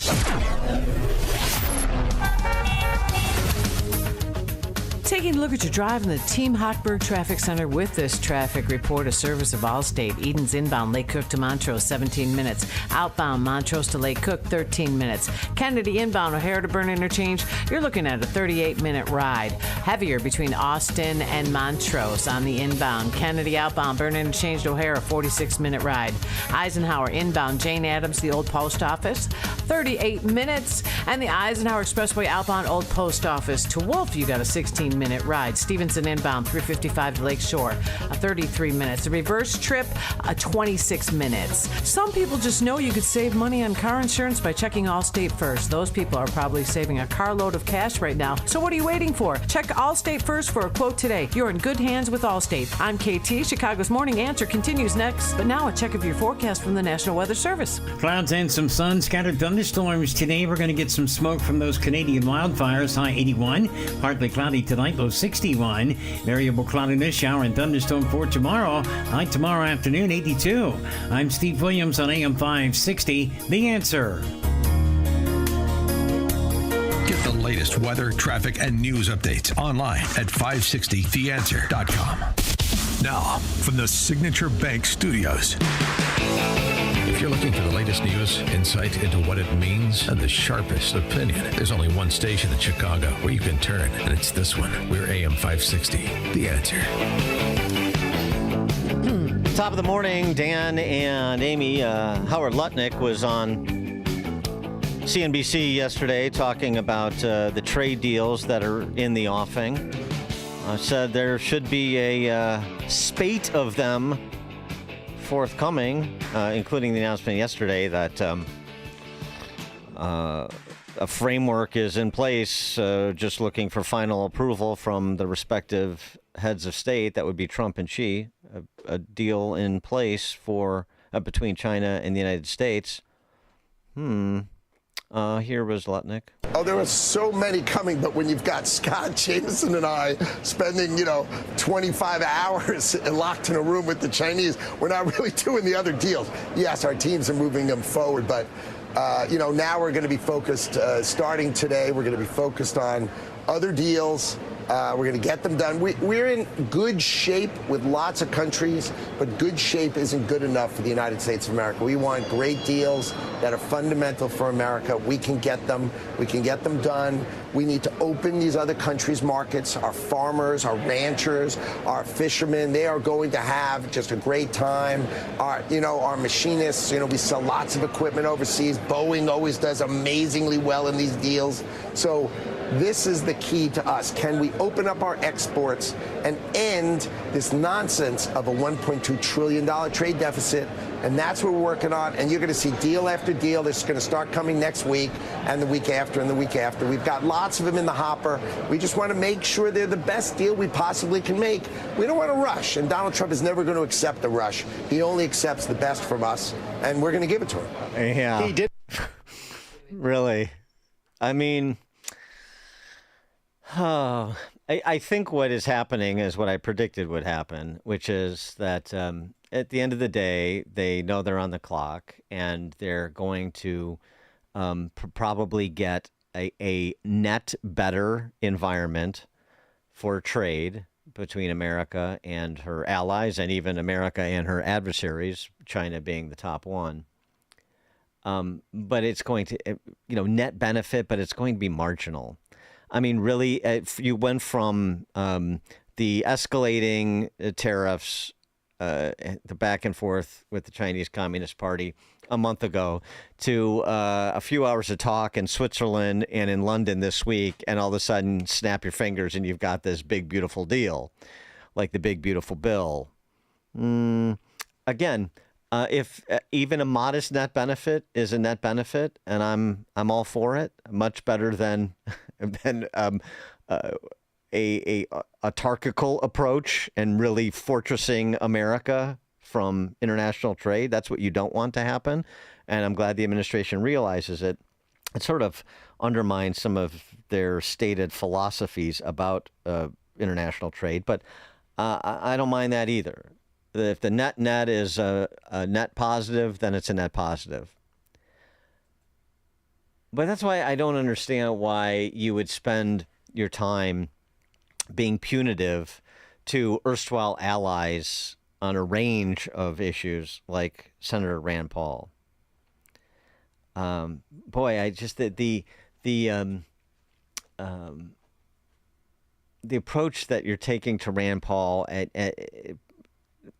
Taking a look at your drive in the Team Hochberg Traffic Center with this traffic report, a service of Allstate. Eden's inbound Lake Cook to Montrose, 17 minutes. Outbound Montrose to Lake Cook, 13 minutes. Kennedy inbound O'Hare to Burn Interchange, you're looking at a 38-minute ride. Heavier between Austin and Montrose on the inbound. Kennedy outbound Burn Interchange to O'Hare, a 46-minute ride. Eisenhower inbound Jane Addams, the Old Post Office, 38 minutes. And the Eisenhower Expressway outbound Old Post Office to Wolf, you got a 16-minute ride. Stevenson inbound 355 to Lake Shore, 33 minutes. The reverse trip, 26 minutes. Some people just know you could save money on car insurance by checking Allstate First. Those people are probably saving a carload of cash right now. So what are you waiting for? Check Allstate First for a quote today. You're in good hands with Allstate. I'm KT. Chicago's Morning Answer continues next. But now a check of your forecast from the National Weather Service. Clouds and some sun, scattered thunderstorms today. We're going to get some smoke from those Canadian wildfires. High 81. Partly cloudy tonight, low 61. Variable cloudiness, shower and thunderstorm for tomorrow. High tomorrow afternoon, 82. I'm Steve Williams on AM 560. The Answer. Get the latest weather, traffic, and news updates online at 560theanswer.com. Now, from the Signature Bank Studios. If you're looking for the latest news, insight into what it means, and the sharpest opinion, there's only one station in Chicago where you can turn, and it's this one. We're AM 560, The Answer. Top of the morning, Dan and Amy. Howard Lutnick was on CNBC yesterday talking about the trade deals that are in the offing. Said there should be a spate of them forthcoming, including the announcement yesterday that a framework is in place, just looking for final approval from the respective heads of state. That would be Trump and Xi, a deal in place for between China and the United States. Here was Lutnick. Oh, there were so many coming, but when you've got Scott, Jameson, and I spending, 25 hours locked in a room with the Chinese, we're not really doing the other deals. Yes, our teams are moving them forward, but, now we're going to be focused, starting today, we're going to be focused on other deals. We're going to get them done. We're in good shape with lots of countries, but good shape isn't good enough for the United States of America. We want great deals that are fundamental for America. We can get them. We can get them done. We need to open these other countries' markets. Our farmers, our ranchers, our fishermen, they are going to have just a great time. Our machinists, we sell lots of equipment overseas. Boeing always does amazingly well in these deals. So this is the key to us. Can we open up our exports and end this nonsense of a $1.2 trillion trade deficit? And that's what we're working on. And you're going to see deal after deal. This is going to start coming next week and the week after and the week after. We've got lots of them in the hopper. We just want to make sure they're the best deal we possibly can make. We don't want to rush. And Donald Trump is never going to accept the rush. He only accepts the best from us. And we're going to give it to him. Yeah. He did. Really? I mean... Oh, I think what is happening is what I predicted would happen, which is that at the end of the day, they know they're on the clock and they're going to probably get a net better environment for trade between America and her allies and even America and her adversaries, China being the top one. But it's going to, net benefit, but it's going to be marginal. I mean, really, you went from the escalating tariffs, the back and forth with the Chinese Communist Party a month ago to a few hours of talk in Switzerland and in London this week, and all of a sudden, snap your fingers and you've got this big, beautiful deal, like the big, beautiful bill. Again, if even a modest net benefit is a net benefit, and I'm all for it, much better than a autarchical approach and really fortressing America from international trade. That's what you don't want to happen, and I'm glad the administration realizes it. It sort of undermines some of their stated philosophies about international trade, but I don't mind that either. If the net is a net positive, then it's a net positive. But that's why I don't understand why you would spend your time being punitive to erstwhile allies on a range of issues like Senator Rand Paul. I just the approach that you're taking to Rand Paul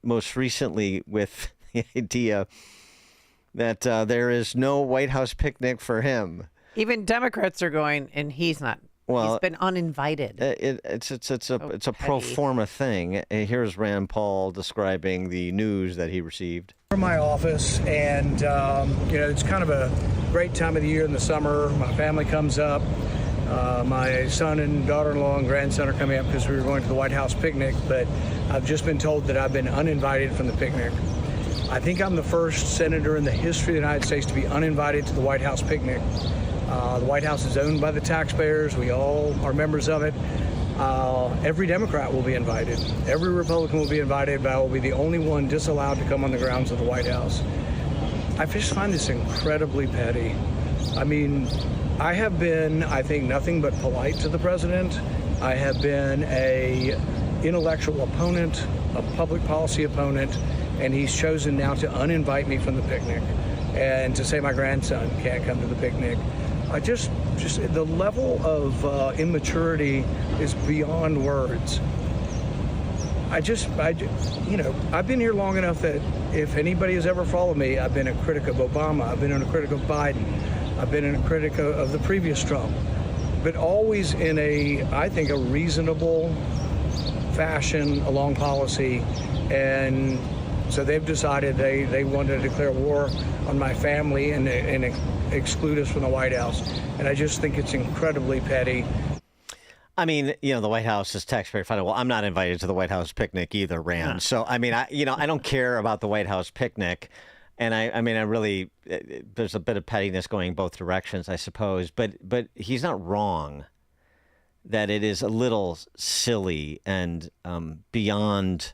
most recently with the idea that there is no White House picnic for him. Even Democrats are going, and he's not. Well, he's been uninvited. It's a pro forma thing. Here's Rand Paul describing the news that he received from my office, and it's kind of a great time of the year in the summer. My family comes up. My son and daughter-in-law and grandson are coming up because we were going to the White House picnic, but I've just been told that I've been uninvited from the picnic. I think I'm the first senator in the history of the United States to be uninvited to the White House picnic. The White House is owned by the taxpayers. We all are members of it. Every Democrat will be invited. Every Republican will be invited, but I will be the only one disallowed to come on the grounds of the White House. I just find this incredibly petty. I mean, I have been, I think, nothing but polite to the president. I have been a intellectual opponent, a public policy opponent, and he's chosen now to uninvite me from the picnic and to say my grandson can't come to the picnic. I just the level of immaturity is beyond words. I've been here long enough that if anybody has ever followed me, I've been a critic of Obama, I've been a critic of Biden, I've been a critic of the previous Trump, but always in I think, a reasonable fashion along policy. And so they've decided they want to declare war on my family and exclude us from the White House. And I just think it's incredibly petty. I mean, the White House is taxpayer funded. Well, I'm not invited to the White House picnic either, Rand. So, I mean, I don't care about the White House picnic. And I mean, I really, there's a bit of pettiness going both directions, I suppose. But he's not wrong that it is a little silly and beyond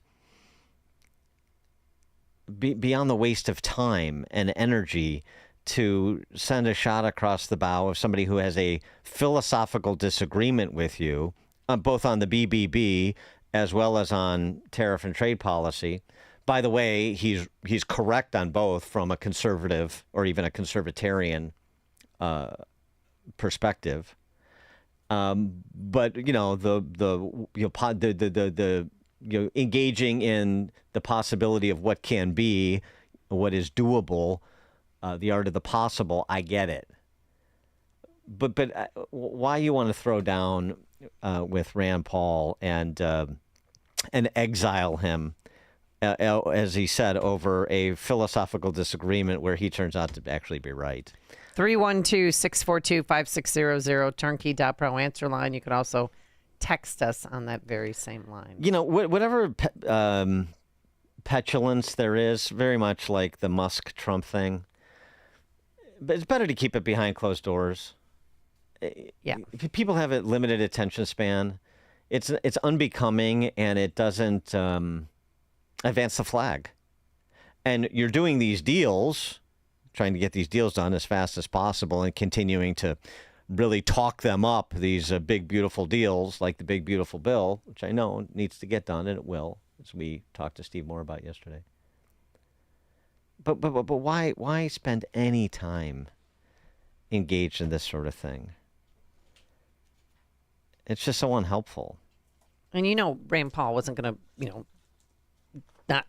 the waste of time and energy to send a shot across the bow of somebody who has a philosophical disagreement with you, both on the BBB as well as on tariff and trade policy. By the way, he's correct on both from a conservative or even a conservatarian perspective. But engaging in the possibility of what can be, what is doable, the art of the possible, I get it. But why you want to throw down with Rand Paul and exile him, as he said, over a philosophical disagreement where he turns out to actually be right. 312-642-5600, turnkey.pro answer line. You could also text us on that very same line. Whatever petulance there is, very much like the Musk-Trump thing, but it's better to keep it behind closed doors. Yeah. People have a limited attention span. It's unbecoming, and it doesn't advance the flag. And you're doing these deals, trying to get these deals done as fast as possible and continuing to really talk them up, these big, beautiful deals like the big, beautiful bill, which I know needs to get done, and it will, as we talked to Steve Moore about yesterday. But why spend any time engaged in this sort of thing? It's just so unhelpful. And Rand Paul wasn't going to, not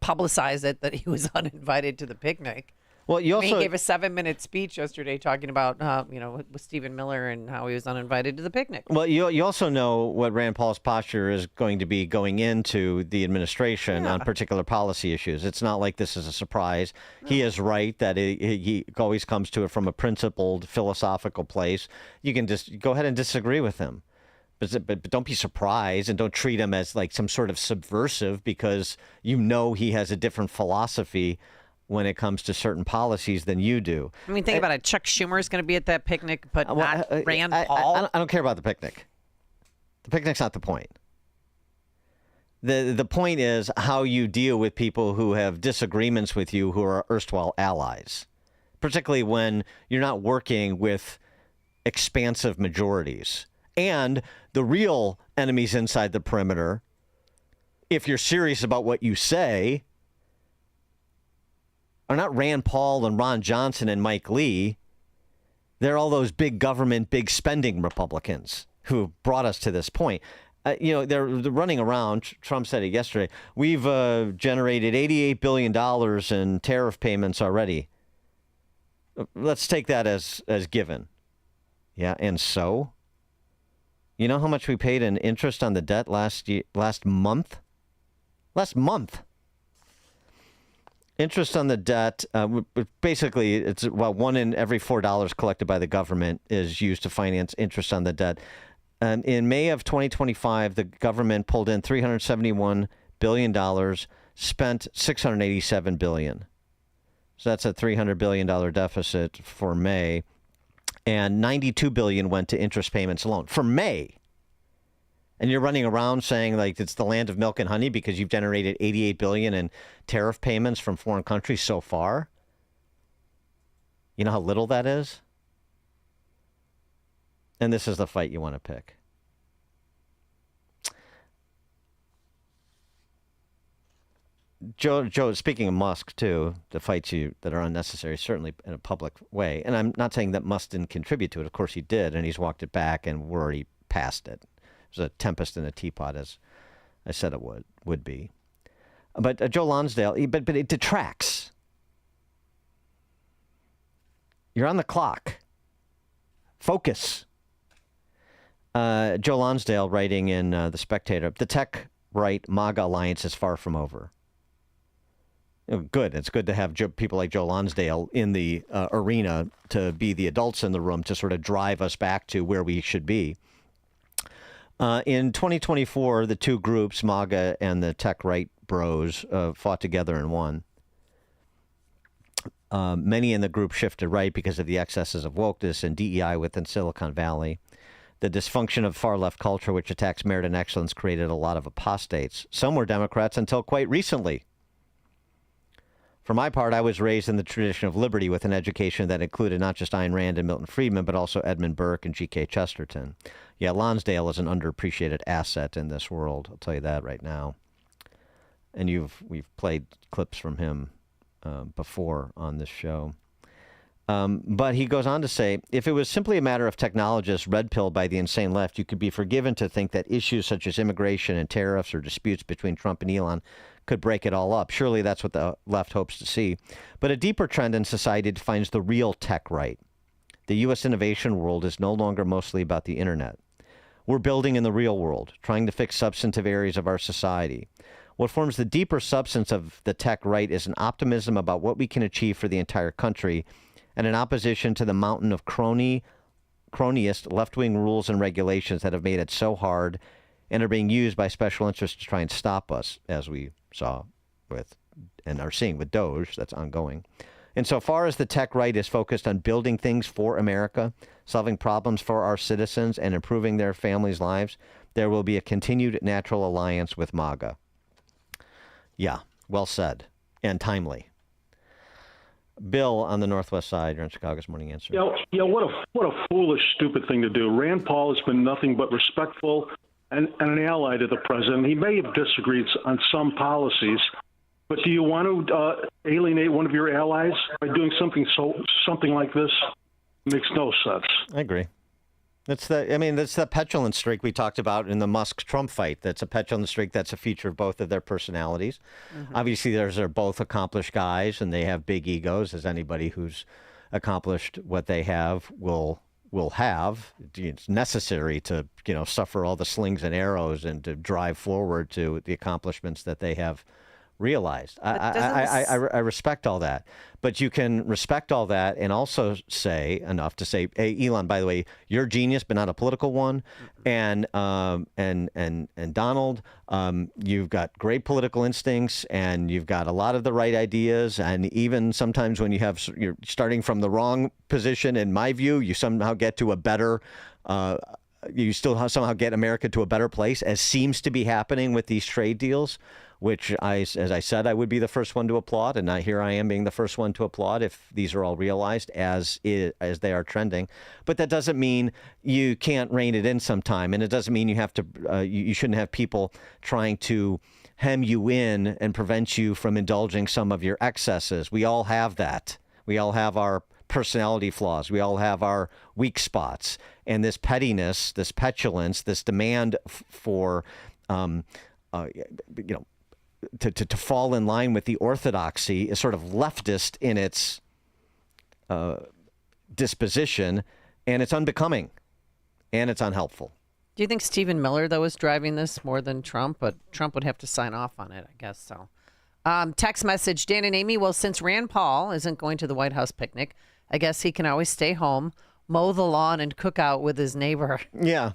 publicize it that he was uninvited to the picnic. Well, he gave a 7-minute speech yesterday talking about, with Stephen Miller and how he was uninvited to the picnic. Well, you also know what Rand Paul's posture is going to be going into the administration on particular policy issues. It's not like this is a surprise. No. He is right that he always comes to it from a principled, philosophical place. You can just go ahead and disagree with him. But don't be surprised, and don't treat him as like some sort of subversive because he has a different philosophy when it comes to certain policies than you do. I mean, think about it. Chuck Schumer is going to be at that picnic, but not Rand Paul. I don't care about the picnic. The picnic's not the point. The point is how you deal with people who have disagreements with you who are erstwhile allies, particularly when you're not working with expansive majorities. And the real enemies inside the perimeter, if you're serious about what you say, are not Rand Paul and Ron Johnson and Mike Lee. They're all those big government, big spending Republicans who brought us to this point. They're running around. Trump said it yesterday. We've generated $88 billion in tariff payments already. Let's take that as given. Yeah, and so? You know how much we paid in interest on the debt last month? Last month. Interest on the debt, basically, it's one in every $4 collected by the government is used to finance interest on the debt. In May of 2025, the government pulled in $371 billion, spent $687 billion. So that's a $300 billion deficit for May. And $92 billion went to interest payments alone for May. And you're running around saying like it's the land of milk and honey because you've generated $88 billion in tariff payments from foreign countries so far. You know how little that is? And this is the fight you want to pick. Joe, speaking of Musk, too, the fights that are unnecessary, certainly in a public way. And I'm not saying that Musk didn't contribute to it. Of course he did, and he's walked it back, and we're already past it. It was a tempest in a teapot, as I said it would be. But Joe Lonsdale, but it detracts. You're on the clock. Focus. Joe Lonsdale writing in The Spectator, the tech right MAGA alliance is far from over. Good. It's good to have people like Joe Lonsdale in the arena to be the adults in the room to sort of drive us back to where we should be. In 2024, the two groups, MAGA and the tech right bros, fought together and won. Many in the group shifted right because of the excesses of wokeness and DEI within Silicon Valley. The dysfunction of far-left culture, which attacks merit and excellence, created a lot of apostates. Some were Democrats until quite recently. For my part, I was raised in the tradition of liberty with an education that included not just Ayn Rand and Milton Friedman, but also Edmund Burke and G.K. Chesterton. Yeah, Lonsdale is an underappreciated asset in this world. I'll tell you that right now. And we've played clips from him before on this show. But he goes on to say, if it was simply a matter of technologists red-pilled by the insane left, you could be forgiven to think that issues such as immigration and tariffs or disputes between Trump and Elon could break it all up. Surely that's what the left hopes to see. But a deeper trend in society defines the real tech right. The U.S. innovation world is no longer mostly about the internet. We're building in the real world, trying to fix substantive areas of our society. What forms the deeper substance of the tech right is an optimism about what we can achieve for the entire country and an opposition to the mountain of cronyist left-wing rules and regulations that have made it so hard and are being used by special interests to try and stop us, as we saw with and are seeing with Doge. That's ongoing. Insofar as the tech right is focused on building things for America, solving problems for our citizens, and improving their families' lives, there will be a continued natural alliance with MAGA. Yeah, well said and timely. Bill on the Northwest Side, you're on Chicago's Morning Answer. Yeah, what a foolish, stupid thing to do. Rand Paul has been nothing but respectful and an ally to the president. He may have disagreed on some policies, but do you want to alienate one of your allies by doing something like this? It makes no sense. I agree. That's the petulant streak we talked about in the Musk-Trump fight. That's a petulant streak that's a feature of both of their personalities. Mm-hmm. Obviously, they're both accomplished guys, and they have big egos, as anybody who's accomplished what they have will have. It's necessary to suffer all the slings and arrows and to drive forward to the accomplishments that they have realized. I respect all that, but you can respect all that and also say enough to say, hey, Elon, by the way, you're a genius, but not a political one, and Donald, you've got great political instincts and you've got a lot of the right ideas, and even sometimes when you're starting from the wrong position, in my view, you somehow get to a better. You still somehow get America to a better place, as seems to be happening with these trade deals, which, as I said, I would be the first one to applaud, and here I am being the first one to applaud if these are all realized as they are trending. But that doesn't mean you can't rein it in sometime, and it doesn't mean you have to. You shouldn't have people trying to hem you in and prevent you from indulging some of your excesses. We all have that. We all have our personality flaws. We all have our weak spots. And this pettiness, this petulance, this demand for, to fall in line with the orthodoxy is sort of leftist in its disposition, and it's unbecoming, and it's unhelpful. Do you think Stephen Miller, though, is driving this more than Trump? But Trump would have to sign off on it, I guess so. Text message, Dan and Amy, well, since Rand Paul isn't going to the White House picnic, I guess he can always stay home, mow the lawn, and cook out with his neighbor. Yeah.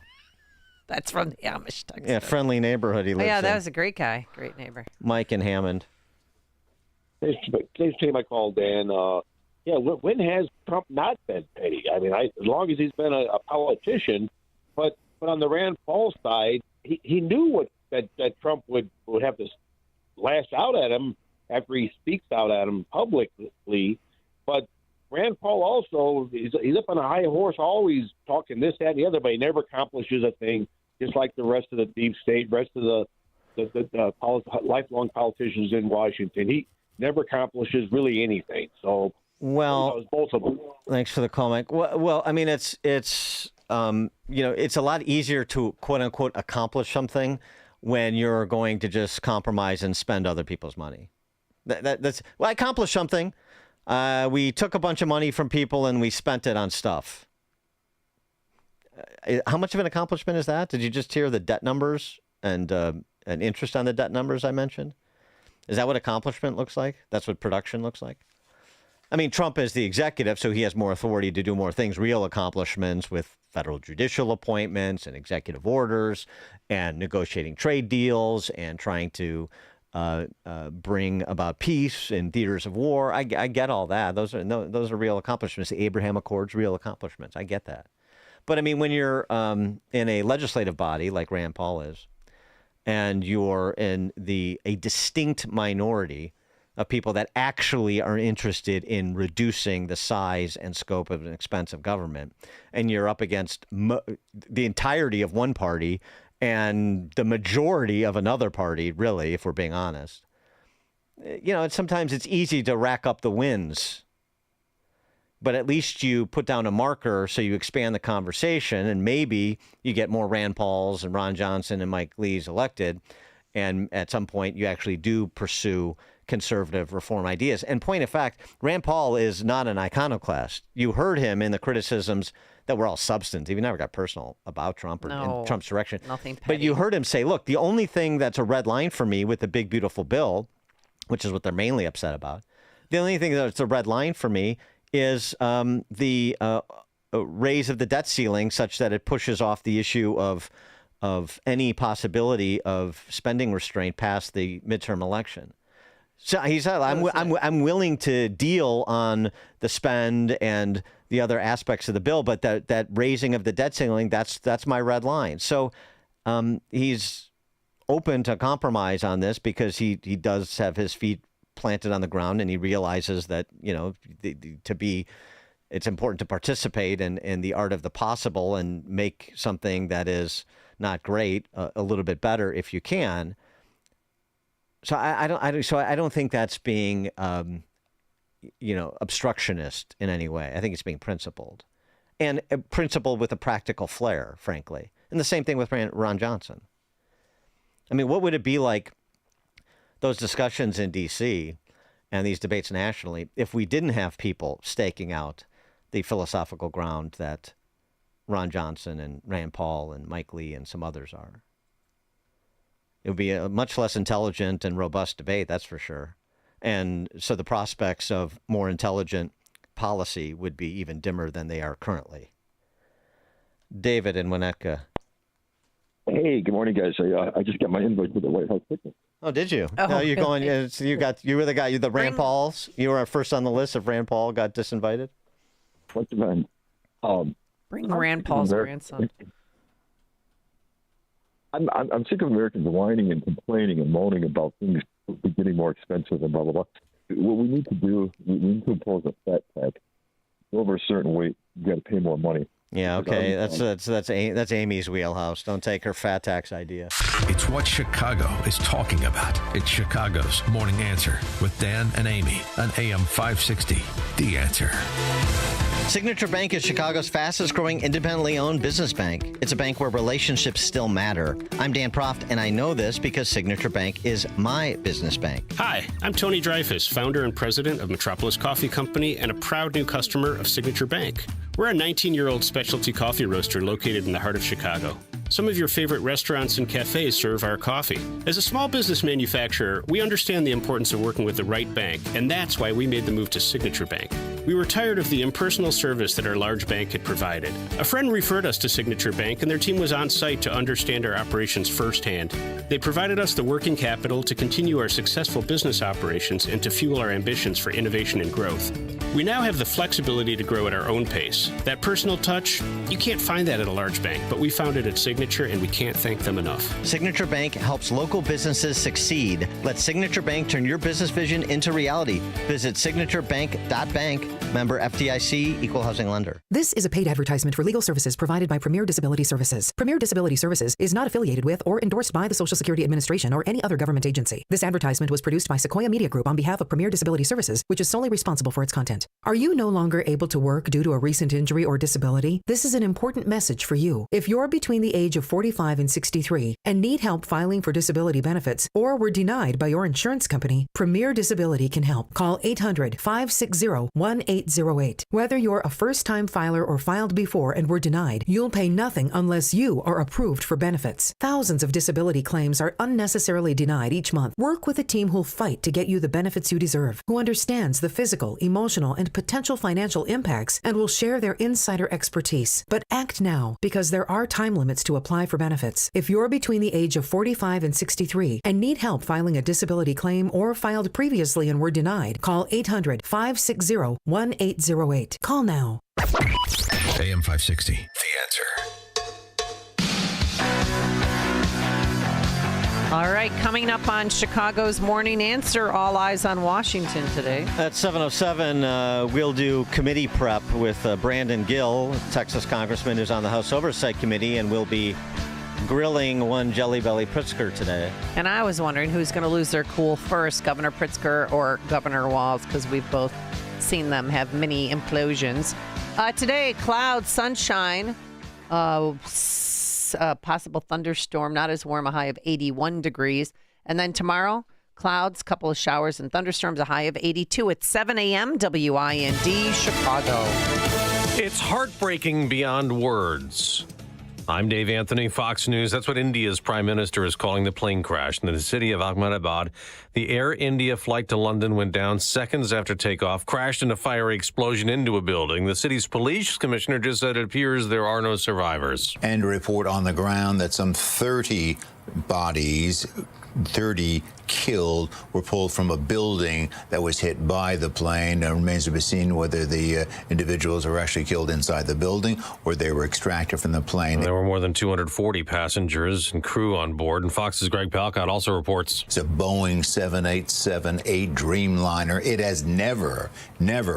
That's from the Amish text. Yeah, friendly neighborhood he lives in. That was a great guy. Great neighbor. Mike in Hammond. Thanks for taking my call, Dan. When has Trump not been petty? I mean, as long as he's been a politician, but on the Rand Paul side, he knew that Trump would have to lash out at him after he speaks out at him publicly. But Rand Paul also, he's up on a high horse, always talking this, that, and the other, but he never accomplishes a thing, just like the rest of the deep state, rest of the lifelong politicians in Washington. He never accomplishes really anything. So, well, both of them. Thanks for the call, Mike. Well, I mean, it's a lot easier to quote unquote accomplish something when you're going to just compromise and spend other people's money. I accomplished something. We took a bunch of money from people and we spent it on stuff. How much of an accomplishment is that? Did you just hear the debt numbers and interest on the debt numbers I mentioned? Is that what accomplishment looks like? That's what production looks like? I mean, Trump is the executive, so he has more authority to do more things, real accomplishments with federal judicial appointments and executive orders and negotiating trade deals and trying to bring about peace in theaters of war. I get all that. Those are real accomplishments. The Abraham Accords, real accomplishments. I get that. But I mean, when you're in a legislative body like Rand Paul is, and you're in a distinct minority of people that actually are interested in reducing the size and scope of an expense of government, and you're up against the entirety of one party and the majority of another party, really, if we're being honest, sometimes it's easy to rack up the wins. But at least you put down a marker so you expand the conversation, and maybe you get more Rand Pauls and Ron Johnson and Mike Lees elected. And at some point, you actually do pursue conservative reform ideas. And point of fact, Rand Paul is not an iconoclast. You heard him in the criticisms that were all substantive. He never got personal about Trump or in Trump's direction. Nothing petty. But you heard him say, look, the only thing that's a red line for me with the big, beautiful bill, which is what they're mainly upset about, the only thing that's a red line for me is the raise of the debt ceiling such that it pushes off the issue of any possibility of spending restraint past the midterm election. So he said, I'm willing to deal on the spend and the other aspects of the bill, but that raising of the debt ceiling, that's my red line. So he's open to compromise on this because he does have his feet planted on the ground, and he realizes that it's important to participate in the art of the possible and make something that is not great a little bit better if you can. So I don't think that's being obstructionist in any way. I think it's being principled, and principled with a practical flair, frankly. And the same thing with Ron Johnson. I mean, what would it be like, those discussions in D.C. and these debates nationally, if we didn't have people staking out the philosophical ground that Ron Johnson and Rand Paul and Mike Lee and some others are? It would be a much less intelligent and robust debate, that's for sure. And so the prospects of more intelligent policy would be even dimmer than they are currently. David in Winnetka. Hey, good morning, guys. I just got my invite to the White House picnic. Oh, did you? Oh, no, you're going. really? You were the guy. The Rand Pauls. You were first on the list if Rand Paul got disinvited. What's the man? Bring Rand Paul's grandson. I'm sick of Americans whining and complaining and moaning about things getting more expensive and blah blah blah. What we need to do, we need to impose a fat tax. Over a certain weight, you got to pay more money. Yeah, okay. That's Amy's wheelhouse. Don't take her fat tax idea. It's what Chicago is talking about. It's Chicago's Morning Answer with Dan and Amy on AM 560. The Answer. Signature Bank is Chicago's fastest growing independently owned business bank. It's a bank where relationships still matter. I'm Dan Proft, and I know this because Signature Bank is my business bank. Hi, I'm Tony Dreyfus, founder and president of Metropolis Coffee Company and a proud new customer of Signature Bank. We're a 19-year-old specialty coffee roaster located in the heart of Chicago. Some of your favorite restaurants and cafes serve our coffee. As a small business manufacturer, we understand the importance of working with the right bank, and that's why we made the move to Signature Bank. We were tired of the impersonal service that our large bank had provided. A friend referred us to Signature Bank, and their team was on site to understand our operations firsthand. They provided us the working capital to continue our successful business operations and to fuel our ambitions for innovation and growth. We now have the flexibility to grow at our own pace. That personal touch, you can't find that at a large bank, but we found it at Signature, and we can't thank them enough. Signature Bank helps local businesses succeed. Let Signature Bank turn your business vision into reality. Visit signaturebank.bank. Member FDIC, Equal Housing Lender. This is a paid advertisement for legal services provided by Premier Disability Services. Premier Disability Services is not affiliated with or endorsed by the Social Security Administration or any other government agency. This advertisement was produced by Sequoia Media Group on behalf of Premier Disability Services, which is solely responsible for its content. Are you no longer able to work due to a recent injury or disability? This is an important message for you. If you're between the age of 45 and 63 and need help filing for disability benefits or were denied by your insurance company, Premier Disability can help. Call 800-560-1808. Whether you're a first-time filer or filed before and were denied, you'll pay nothing unless you are approved for benefits. Thousands of disability claims are unnecessarily denied each month. Work with a team who'll fight to get you the benefits you deserve, who understands the physical, emotional, operational and potential financial impacts and will share their insider expertise. But act now, because there are time limits to apply for benefits. If you're between the age of 45 and 63 and need help filing a disability claim or filed previously and were denied, call 800-560-1808. Call now. AM 560, The Answer. All right, coming up on Chicago's Morning Answer, all eyes on Washington today. At 7:07, we'll do committee prep with Brandon Gil, Texas Congressman who's on the House Oversight Committee, and we'll be grilling one Jelly Belly Pritzker today. And I was wondering who's going to lose their cool first, Governor Pritzker or Governor Walz, because we've both seen them have mini implosions. Today, clouds, sunshine, possible thunderstorm, not as warm, a high of 81 degrees. And then tomorrow, clouds, couple of showers and thunderstorms, a high of 82 at 7 a.m. WIND, Chicago. It's heartbreaking beyond words. I'm Dave Anthony, Fox News. That's what India's prime minister is calling the plane crash in the city of Ahmedabad. The Air India flight to London went down seconds after takeoff, crashed in a fiery explosion into a building. The city's police commissioner just said it appears there are no survivors. And a report on the ground that some 30 bodies, 30 killed, were pulled from a building that was hit by the plane. It remains to be seen whether the individuals were actually killed inside the building or they were extracted from the plane. There were more than 240 passengers and crew on board, and Fox's Greg Palcott also reports. It's a Boeing 787-8 Dreamliner. It has never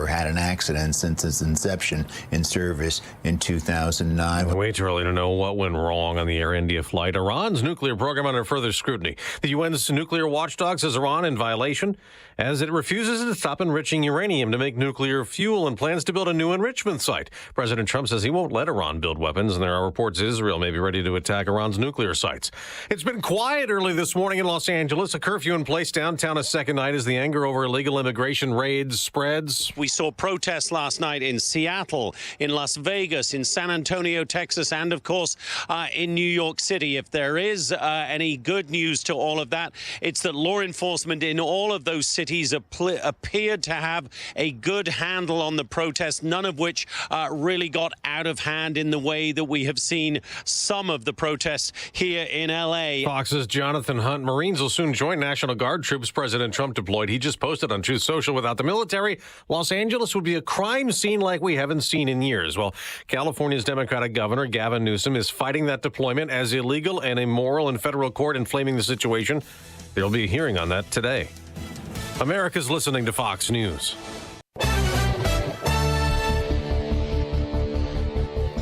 had an accident since its inception in service in 2009. Way too early to know what went wrong on the Air India flight. Iran's nuclear program under further scrutiny. The UN's nuclear watchdog says Iran in violation as it refuses to stop enriching uranium to make nuclear fuel and plans to build a new enrichment site. President Trump says he won't let Iran build weapons, and there are reports Israel may be ready to attack Iran's nuclear sites. It's been quiet early this morning in Los Angeles. A curfew in place downtown a second night as the anger over illegal immigration raids spreads. We saw protests last night in Seattle, in Las Vegas, in San Antonio, Texas, and of course in New York City. If there is any good news to all of that, it's that law enforcement in all of those cities appeared to have a good handle on the protests, none of which really got out of hand in the way that we have seen some of the protests here in L.A. Fox's Jonathan Hunt. Marines will soon join National Guard troops President Trump deployed. He just posted on Truth Social, without the military, Los Angeles would be a crime scene like we haven't seen in years. Well, California's Democratic Governor Gavin Newsom is fighting that deployment as illegal and immoral in federal court, inflaming the situation. There'll be a hearing on that today. America's listening to Fox News.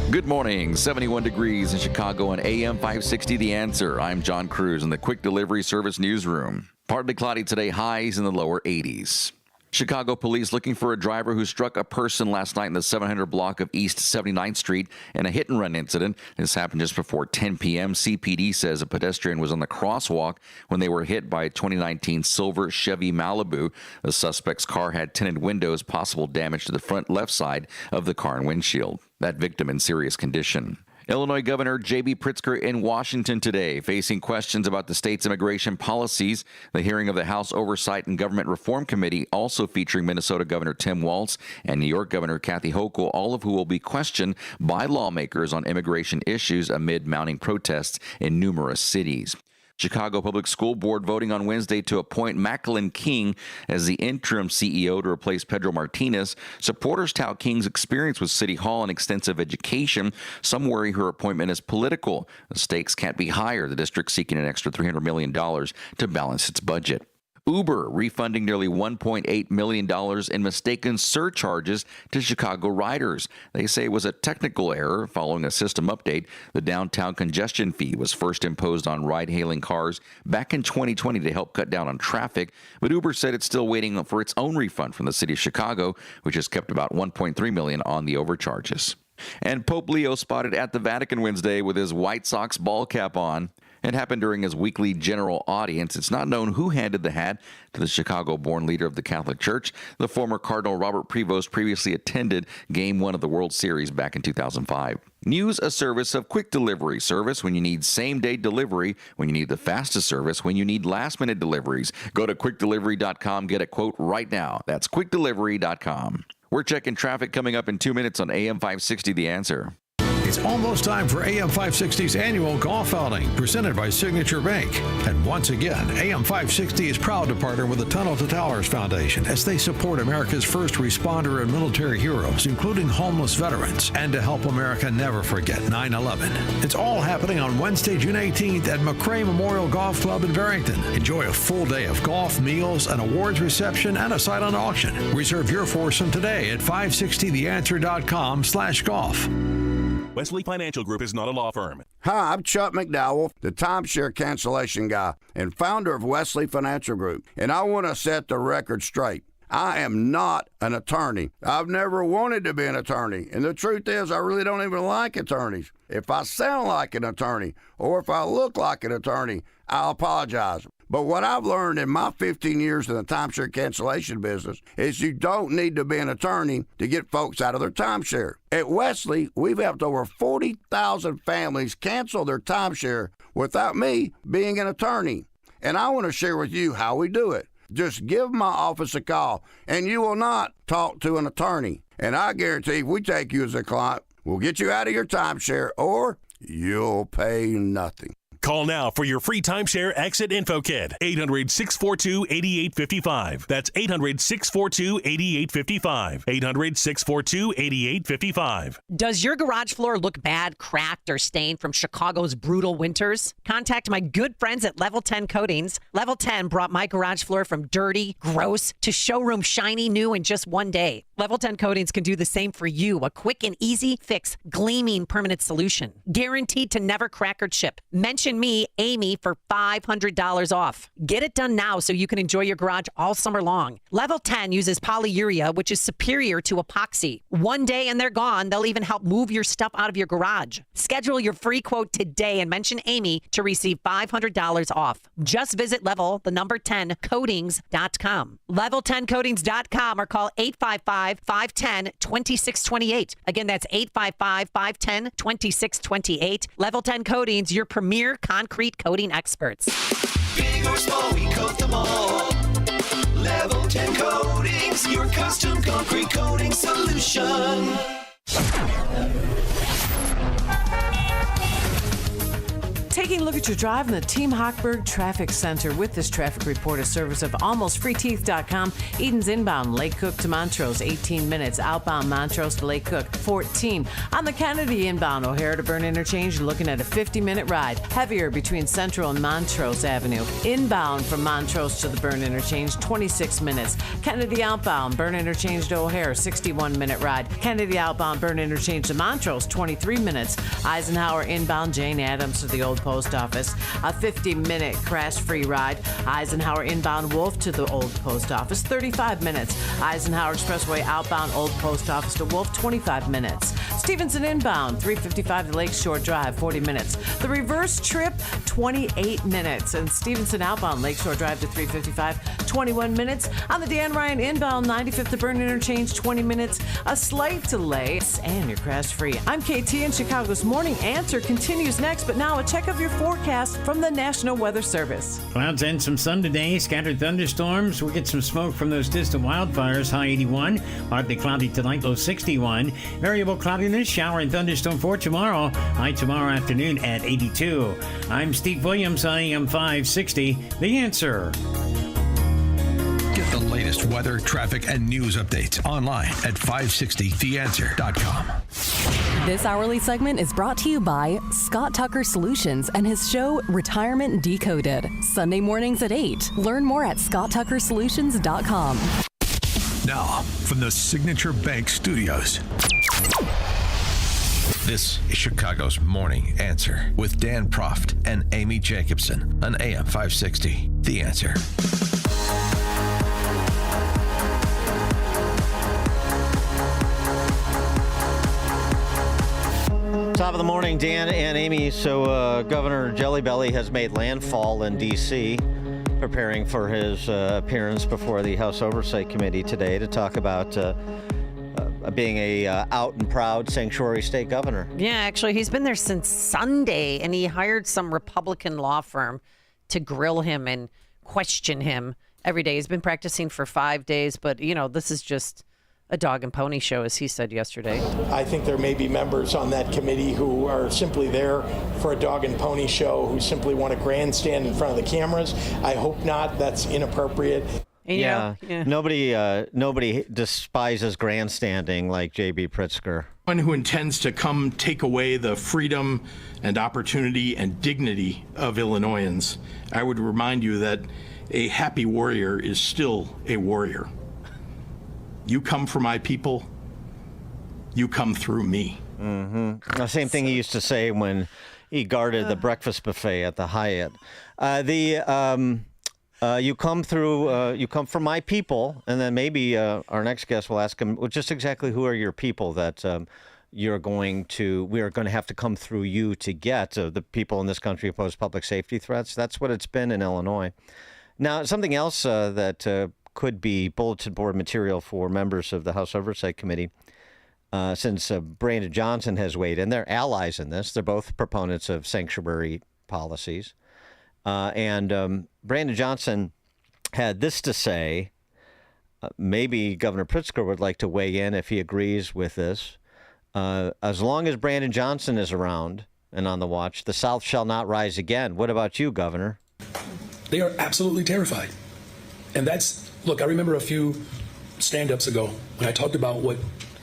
Good morning. 71 degrees in Chicago and AM 560 The Answer. I'm John Cruz in the Quick Delivery Service newsroom. Partly cloudy today, highs in the lower 80s. Chicago police looking for a driver who struck a person last night in the 700 block of East 79th Street in a hit-and-run incident. This happened just before 10 p.m. CPD says a pedestrian was on the crosswalk when they were hit by a 2019 silver Chevy Malibu. The suspect's car had tinted windows, possible damage to the front left side of the car and windshield. That victim in serious condition. Illinois Governor J.B. Pritzker in Washington today, facing questions about the state's immigration policies. The hearing of the House Oversight and Government Reform Committee, also featuring Minnesota Governor Tim Walz and New York Governor Kathy Hochul, all of who will be questioned by lawmakers on immigration issues amid mounting protests in numerous cities. Chicago Public School Board voting on Wednesday to appoint Macklin King as the interim CEO to replace Pedro Martinez. Supporters tout King's experience with City Hall and extensive education. Some worry her appointment is political. The stakes can't be higher. The district seeking an extra $300 million to balance its budget. Uber refunding nearly $1.8 million in mistaken surcharges to Chicago riders. They say it was a technical error following a system update. The downtown congestion fee was first imposed on ride-hailing cars back in 2020 to help cut down on traffic, but Uber said it's still waiting for its own refund from the city of Chicago, which has kept about $1.3 million on the overcharges. And Pope Leo spotted at the Vatican Wednesday with his White Sox ball cap on. It happened during his weekly general audience. It's not known who handed the hat to the Chicago-born leader of the Catholic Church. The former Cardinal Robert Prevost previously attended Game 1 of the World Series back in 2005. News, a service of quick delivery service when you need same-day delivery, when you need the fastest service, when you need last-minute deliveries. Go to quickdelivery.com. Get a quote right now. That's quickdelivery.com. We're checking traffic coming up in 2 minutes on AM 560 The Answer. It's almost time for AM 560's annual golf outing, presented by Signature Bank. And once again, AM 560 is proud to partner with the Tunnel to Towers Foundation as they support America's first responder and military heroes, including homeless veterans, and to help America never forget 9/11. It's all happening on Wednesday, June 18th at McCray Memorial Golf Club in Barrington. Enjoy a full day of golf, meals, an awards reception, and a silent auction. Reserve your foursome today at 560theanswer.com/golf. Wesley Financial Group is not a law firm. Hi, I'm Chuck McDowell, the timeshare cancellation guy and founder of Wesley Financial Group, and I want to set the record straight. I am not an attorney. I've never wanted to be an attorney, and the truth is I really don't even like attorneys. If I sound like an attorney or if I look like an attorney, I'll apologize. But what I've learned in my 15 years in the timeshare cancellation business is you don't need to be an attorney to get folks out of their timeshare. At Wesley, we've helped over 40,000 families cancel their timeshare without me being an attorney. And I want to share with you how we do it. Just give my office a call, and you will not talk to an attorney. And I guarantee if we take you as a client, we'll get you out of your timeshare, or you'll pay nothing. Call now for your free timeshare exit info kit. 800-642-8855. That's 800-642-8855. 800-642-8855. Does your garage floor look bad, cracked, or stained from Chicago's brutal winters? Contact my good friends at Level 10 Coatings. Level 10 brought my garage floor from dirty, gross, to showroom shiny new in just one day. Level 10 Coatings can do the same for you. A quick and easy fix, gleaming permanent solution. Guaranteed to never crack or chip. Mention me, Amy, for $500 off. Get it done now so you can enjoy your garage all summer long. Level 10 uses polyurea, which is superior to epoxy. One day and they're gone. They'll even help move your stuff out of your garage. Schedule your free quote today and mention Amy to receive $500 off. Just visit level10coatings.com. Level10coatings.com or call 855-510-2628. Again, that's 855-510-2628. Level 10 Coatings, your premier concrete coating experts. Big or small, we coat them all. Level 10 Coatings, your custom concrete coating solution. Taking a look at your drive in the Team Hochberg Traffic Center with this traffic report, a service of almostfreeteeth.com. Eden's inbound Lake Cook to Montrose, 18 minutes. Outbound Montrose to Lake Cook, 14. On the Kennedy inbound O'Hare to Burn Interchange, you're looking at a 50-minute ride. Heavier between Central and Montrose Avenue. Inbound from Montrose to the Burn Interchange, 26 minutes. Kennedy outbound Burn Interchange to O'Hare, 61-minute ride. Kennedy outbound Burn Interchange to Montrose, 23 minutes. Eisenhower inbound Jane Addams to the Old Post Office, a 50-minute crash-free ride. Eisenhower inbound Wolf to the Old Post Office, 35 minutes. Eisenhower Expressway outbound Old Post Office to Wolf, 25 minutes. Stevenson inbound 355 to Lakeshore Drive, 40 minutes. The reverse trip, 28 minutes. And Stevenson outbound Lakeshore Drive to 355, 21 minutes. On the Dan Ryan inbound 95th to Burn Interchange, 20 minutes. A slight delay, and you're crash-free. I'm KT, and Chicago's Morning Answer continues next, but now a check of your forecast from the National Weather Service. Clouds and some sun today, scattered thunderstorms. We'll get some smoke from those distant wildfires, high 81. Partly cloudy tonight, low 61. Variable cloudiness, shower and thunderstorm for tomorrow. High tomorrow afternoon at 82. I'm Steve Williams, AM 560. The Answer. Get the latest weather, traffic, and news updates online at 560theanswer.com. This hourly segment is brought to you by Scott Tucker Solutions and his show Retirement Decoded. Sunday mornings at 8. Learn more at scotttuckersolutions.com. Now, from the Signature Bank Studios, this is Chicago's Morning Answer with Dan Proft and Amy Jacobson on AM 560. The Answer. Top of the morning, Dan and Amy. So Governor Jelly Belly has made landfall in D.C., preparing for his appearance before the House Oversight Committee today to talk about being a out and proud sanctuary state governor. Yeah, actually, he's been there since Sunday, and he hired some Republican law firm to grill him and question him every day. He's been practicing for 5 days, but, you know, this is just a dog and pony show, as he said yesterday. I think there may be members on that committee who are simply there for a dog and pony show, who simply want to grandstand in front of the cameras. I hope not. That's inappropriate. Yeah. Nobody despises grandstanding like J.B. Pritzker. One who intends to come take away the freedom and opportunity and dignity of Illinoisans, I would remind you that a happy warrior is still a warrior. You come for my people, you come through me. Mm-hmm. The same thing he used to say when he guarded the breakfast buffet at the Hyatt. You come for my people, and then maybe our next guest will ask him, well, just exactly who are your people that we are going to have to come through you to get the people in this country who pose public safety threats. That's what it's been in Illinois. Now, something else that could be bulletin board material for members of the House Oversight Committee, since Brandon Johnson has weighed in. They're allies in this. They're both proponents of sanctuary policies. And Brandon Johnson had this to say. Maybe Governor Pritzker would like to weigh in if he agrees with this. As long as Brandon Johnson is around and on the watch, the South shall not rise again. What about you, Governor? They are absolutely terrified. And look, I remember a few stand-ups ago when I talked about what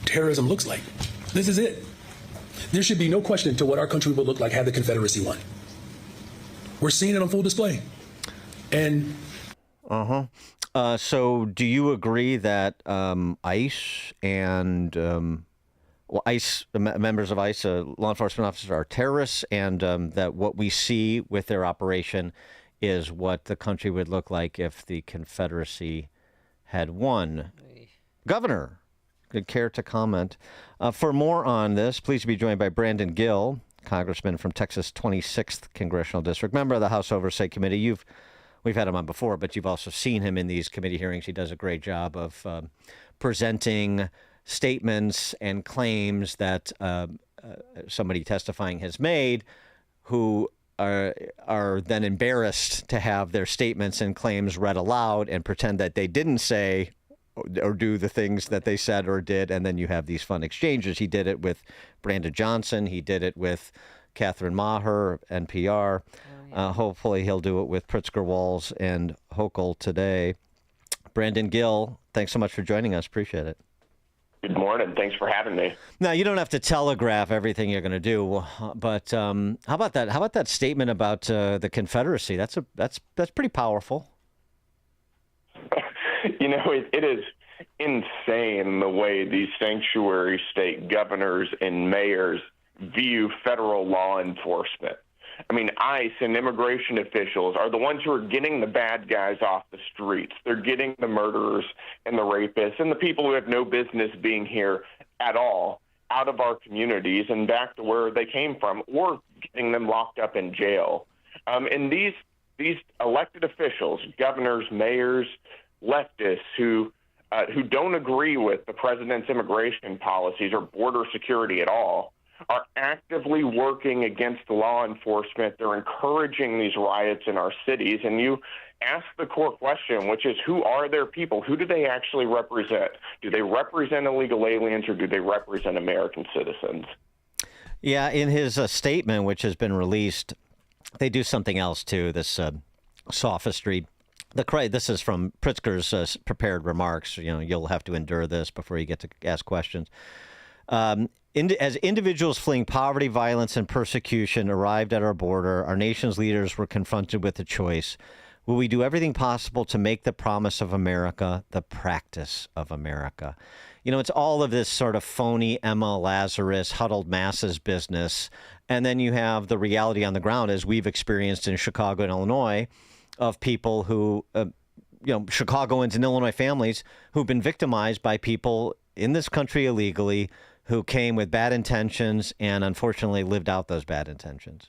terrorism looks like. This is it. There should be no question to what our country would look like had the Confederacy won. We're seeing it on full display. And so do you agree that ICE and ICE members of ICE, law enforcement officers, are terrorists, and that what we see with their operation is what the country would look like if the Confederacy had won? Governor, could care to comment? For more on this, please be joined by Brandon Gil, Congressman from Texas' 26th Congressional District, member of the House Oversight Committee. We've had him on before, but you've also seen him in these committee hearings. He does a great job of presenting statements and claims that somebody testifying has made, who are then embarrassed to have their statements and claims read aloud and pretend that they didn't say or do the things that they said or did, and then you have these fun exchanges. He did it with Brandon Johnson. He did it with Catherine Maher, NPR. Hopefully he'll do it with Pritzker, Walz, and Hochul today. Brandon Gil, thanks so much for joining us. Appreciate it. Good morning. Thanks for having me. Now, you don't have to telegraph everything you're going to do, but how about that? How about that statement about the Confederacy? That's pretty powerful. You know, it is insane the way these sanctuary state governors and mayors view federal law enforcement. I mean, ICE and immigration officials are the ones who are getting the bad guys off the streets. They're getting the murderers and the rapists and the people who have no business being here at all out of our communities and back to where they came from, or getting them locked up in jail. And these elected officials, governors, mayors, leftists who don't agree with the president's immigration policies or border security at all, are actively working against law enforcement. They're encouraging these riots in our cities. And you ask the core question, which is, who are their people? Who do they actually represent? Do they represent illegal aliens, or do they represent American citizens? Yeah, in his statement, which has been released, they do something else too, this sophistry. This is from Pritzker's prepared remarks. You know, you'll have to endure this before you get to ask questions. As individuals fleeing poverty, violence, and persecution arrived at our border, our nation's leaders were confronted with a choice. Will we do everything possible to make the promise of America the practice of America? You know, it's all of this sort of phony Emma Lazarus, huddled masses business. And then you have the reality on the ground, as we've experienced in Chicago and Illinois, of people who, Chicagoans and Illinois families who've been victimized by people in this country illegally, who came with bad intentions and unfortunately lived out those bad intentions.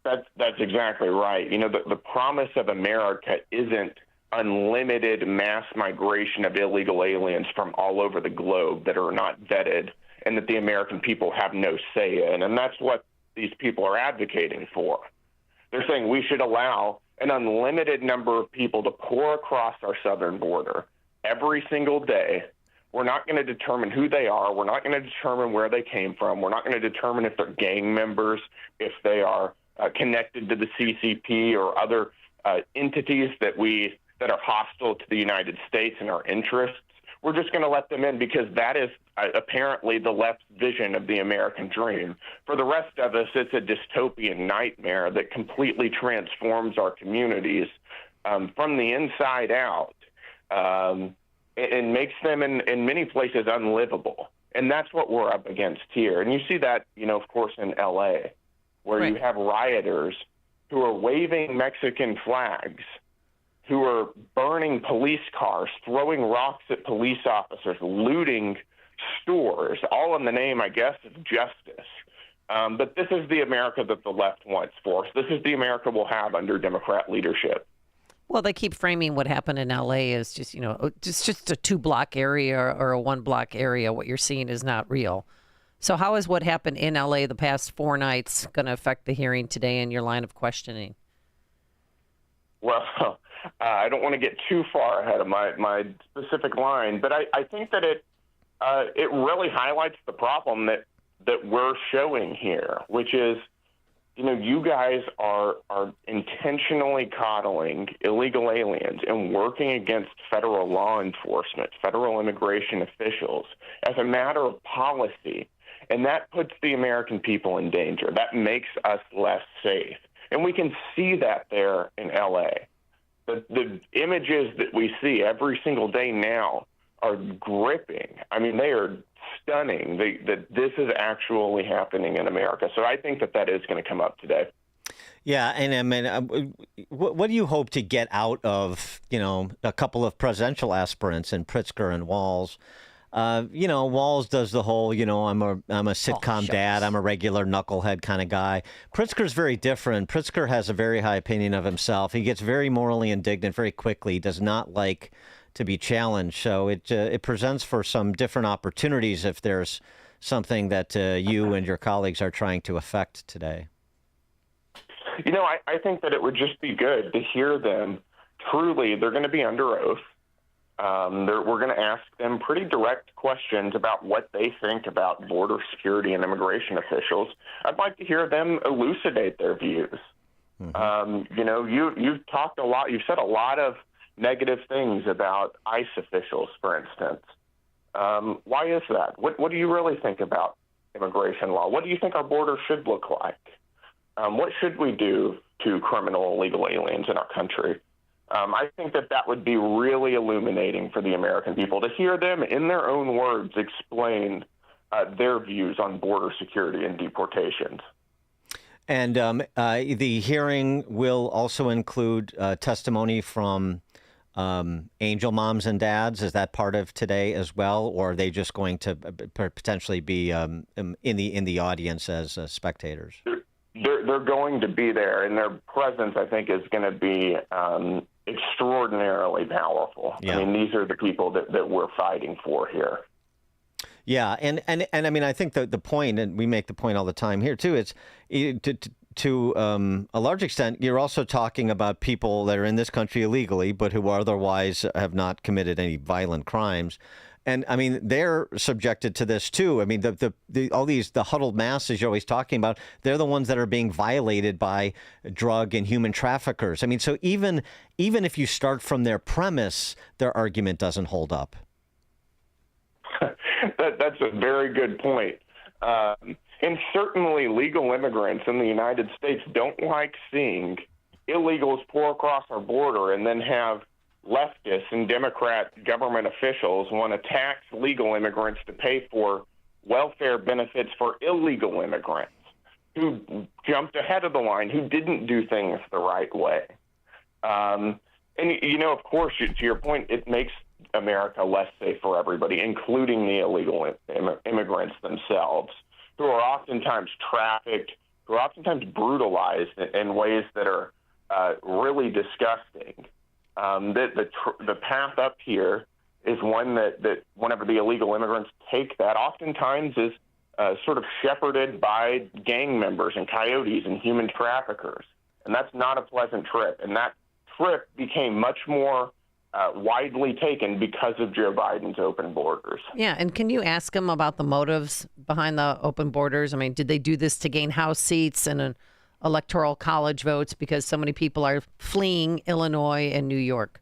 That's exactly right. You know, the promise of America isn't unlimited mass migration of illegal aliens from all over the globe that are not vetted and that the American people have no say in. And that's what these people are advocating for. They're saying we should allow an unlimited number of people to pour across our southern border, every single day. We're not going to determine who they are. We're not going to determine where they came from. We're not going to determine if they're gang members, if they are connected to the CCP or other entities that are hostile to the United States and our interests. We're just going to let them in because that is apparently the left's vision of the American dream. For the rest of us, it's a dystopian nightmare that completely transforms our communities from the inside out and makes them in many places unlivable. And that's what we're up against here. And you see that, of course, in L.A., where you have rioters who are waving Mexican flags, who are burning police cars, throwing rocks at police officers, looting stores, all in the name, I guess, of justice. But this is the America that the left wants for us. This is the America we'll have under Democrat leadership. Well, they keep framing what happened in L.A. as just, just a 2-block area or a 1-block area. What you're seeing is not real. So how is what happened in L.A. the past 4 nights going to affect the hearing today and your line of questioning? Well, I don't want to get too far ahead of my specific line, but I think that it really highlights the problem that we're showing here, which is, you guys are intentionally coddling illegal aliens and working against federal law enforcement, federal immigration officials as a matter of policy. And that puts the American people in danger. That makes us less safe. And we can see that there in L.A. The images that we see every single day now are gripping. I mean, they are stunning that this is actually happening in America. So I think that is going to come up today. Yeah, and I mean, what do you hope to get out of, a couple of presidential aspirants in Pritzker and Walz? Walz does the whole, I'm a sitcom dad, I'm a regular knucklehead kind of guy. Pritzker's very different. Pritzker has a very high opinion of himself. He gets very morally indignant very quickly. He does not like to be challenged. So it presents for some different opportunities if there's something that you and your colleagues are trying to affect today. I think that it would just be good to hear them. Truly, they're going to be under oath. We're going to ask them pretty direct questions about what they think about border security and immigration officials. I'd like to hear them elucidate their views. You've talked a lot. You've said a lot of negative things about ICE officials, for instance. Why is that? What do you really think about immigration law? What do you think our border should look like? What should we do to criminal illegal aliens in our country? I think that would be really illuminating for the American people to hear them, in their own words, explain their views on border security and deportations. And the hearing will also include testimony from angel moms and dads. Is that part of today as well, or are they just going to potentially be in the audience as spectators? They're going to be there, and their presence, I think, is going to be extraordinarily powerful. Yeah. I mean, these are the people that we're fighting for here. Yeah, and I mean, I think the point, and we make the point all the time here too, it's to a large extent, you're also talking about people that are in this country illegally, but who otherwise have not committed any violent crimes. And I mean, they're subjected to this too. I mean, the huddled masses you're always talking about, they're the ones that are being violated by drug and human traffickers. I mean, so even if you start from their premise, their argument doesn't hold up. That's a very good point. And certainly legal immigrants in the United States don't like seeing illegals pour across our border and then have leftists and Democrat government officials want to tax legal immigrants to pay for welfare benefits for illegal immigrants who jumped ahead of the line, who didn't do things the right way. And, of course, to your point, it makes America less safe for everybody, including the illegal immigrants themselves, who are oftentimes trafficked, who are oftentimes brutalized in ways that are really disgusting. The path up here is one that whenever the illegal immigrants take that, oftentimes is sort of shepherded by gang members and coyotes and human traffickers. And that's not a pleasant trip. And that trip became much more widely taken because of Joe Biden's open borders. Yeah, and can you ask them about the motives behind the open borders? I mean, did they do this to gain House seats and an electoral college votes because so many people are fleeing Illinois and New York?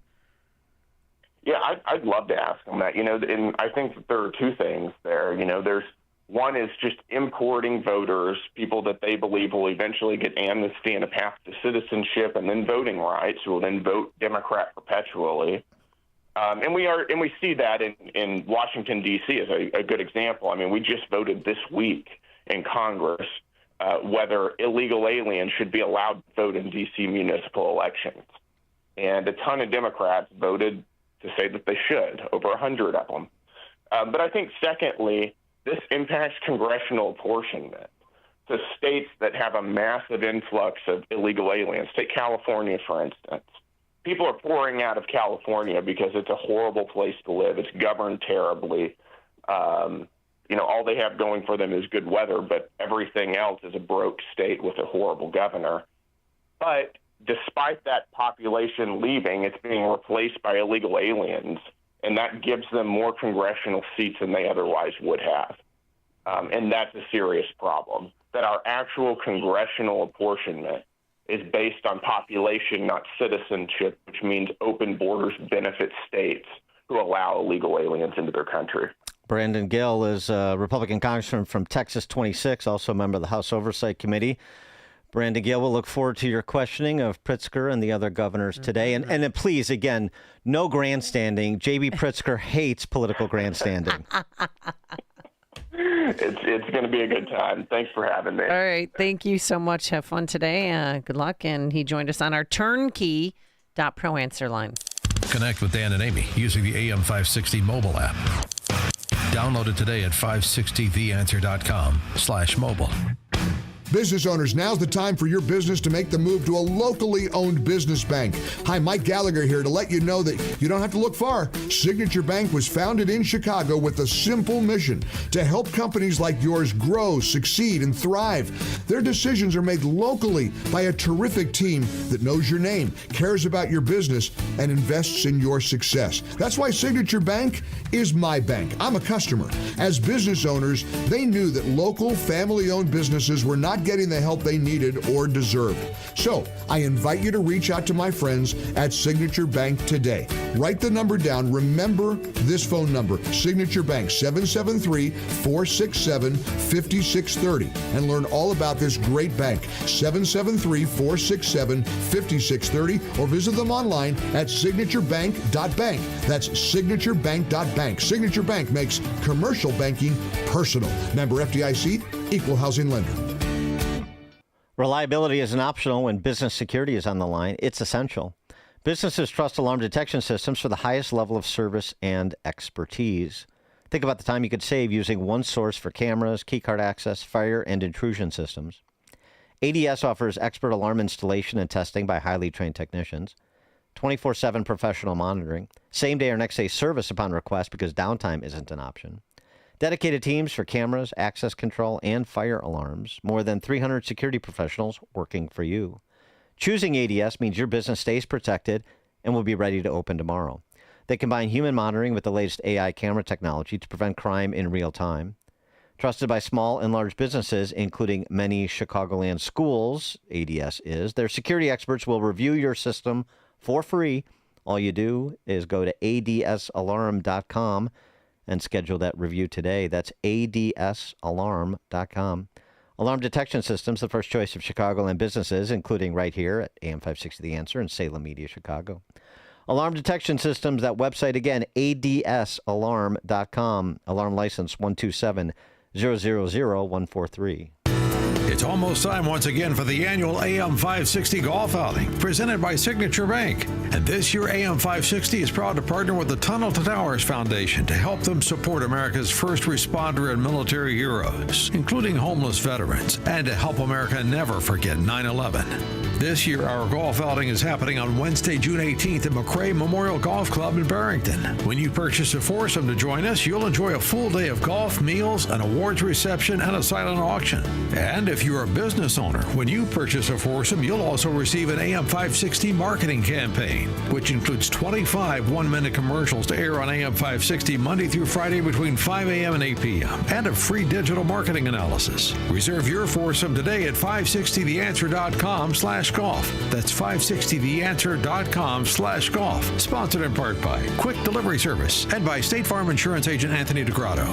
Yeah, I'd love to ask them that. And I think that there are two things there. There's one is just importing voters, people that they believe will eventually get amnesty and a path to citizenship and then voting rights, who will then vote Democrat perpetually. And we see that in Washington, D.C. as a good example. I mean, we just voted this week in Congress whether illegal aliens should be allowed to vote in D.C. municipal elections. And a ton of Democrats voted to say that they should, over 100 of them. But I think, secondly, this impacts congressional apportionment to states that have a massive influx of illegal aliens. Take California, for instance. People are pouring out of California because it's a horrible place to live. It's governed terribly. All they have going for them is good weather, but everything else is a broke state with a horrible governor. But despite that population leaving, it's being replaced by illegal aliens, and that gives them more congressional seats than they otherwise would have. And that's a serious problem, that our actual congressional apportionment is based on population, not citizenship, which means open borders benefit states who allow illegal aliens into their country. Brandon Gil is a Republican congressman from Texas 26, also a member of the House Oversight Committee. Brandon Gil, we'll look forward to your questioning of Pritzker and the other governors today. And then please, again, no grandstanding. J.B. Pritzker hates political grandstanding. It's going to be a good time. Thanks for having me. All right. Thank you so much. Have fun today. Good luck. And he joined us on our turnkey.pro answer line. Connect with Dan and Amy using the AM 560 mobile app. Download it today at 560theanswer.com/mobile. Business owners, now's the time for your business to make the move to a locally owned business bank. Hi, Mike Gallagher here to let you know that you don't have to look far. Signature Bank was founded in Chicago with a simple mission to help companies like yours grow, succeed, and thrive. Their decisions are made locally by a terrific team that knows your name, cares about your business, and invests in your success. That's why Signature Bank is my bank. I'm a customer. As business owners, they knew that local family-owned businesses were not getting the help they needed or deserved. So I invite you to reach out to my friends at Signature Bank today. Write the number down. Remember this phone number, Signature Bank, 773-467-5630, and learn all about this great bank, 773-467-5630, or visit them online at signaturebank.bank. That's signaturebank.bank. Signature Bank makes commercial banking personal. Member FDIC, equal housing lender. Reliability isn't optional when business security is on the line. It's essential. Businesses trust alarm detection systems for the highest level of service and expertise. Think about the time you could save using one source for cameras, keycard access, fire, and intrusion systems. ADS offers expert alarm installation and testing by highly trained technicians, 24/7 professional monitoring, same-day or next-day service upon request because downtime isn't an option. Dedicated teams for cameras, access control, and fire alarms. More than 300 security professionals working for you. Choosing ADS means your business stays protected and will be ready to open tomorrow. They combine human monitoring with the latest AI camera technology to prevent crime in real time. Trusted by small and large businesses, including many Chicagoland schools, ADS is. Their security experts will review your system for free. All you do is go to adsalarm.com and schedule that review today. That's adsalarm.com. Alarm detection systems, the first choice of Chicagoland businesses, including right here at AM 560 The Answer and Salem Media Chicago. Alarm detection systems, that website again, adsalarm.com. Alarm license 127-000-143. It's almost time once again for the annual AM 560 Golf Outing, presented by Signature Bank. And this year, AM 560 is proud to partner with the Tunnel to Towers Foundation to help them support America's first responder and military heroes, including homeless veterans, and to help America never forget 9/11. This year, our golf outing is happening on Wednesday, June 18th at McRae Memorial Golf Club in Barrington. When you purchase a foursome to join us, you'll enjoy a full day of golf, meals, an awards reception, and a silent auction. And if you're a business owner, when you purchase a foursome, you'll also receive an AM 560 marketing campaign, which includes 25 one-minute commercials to air on AM 560 Monday through Friday between 5 a.m. and 8 p.m., and a free digital marketing analysis. Reserve your foursome today at 560theanswer.com/golf. That's 560theanswer.com/golf. Sponsored in part by Quick Delivery Service and by State Farm Insurance Agent Anthony DeGrotto.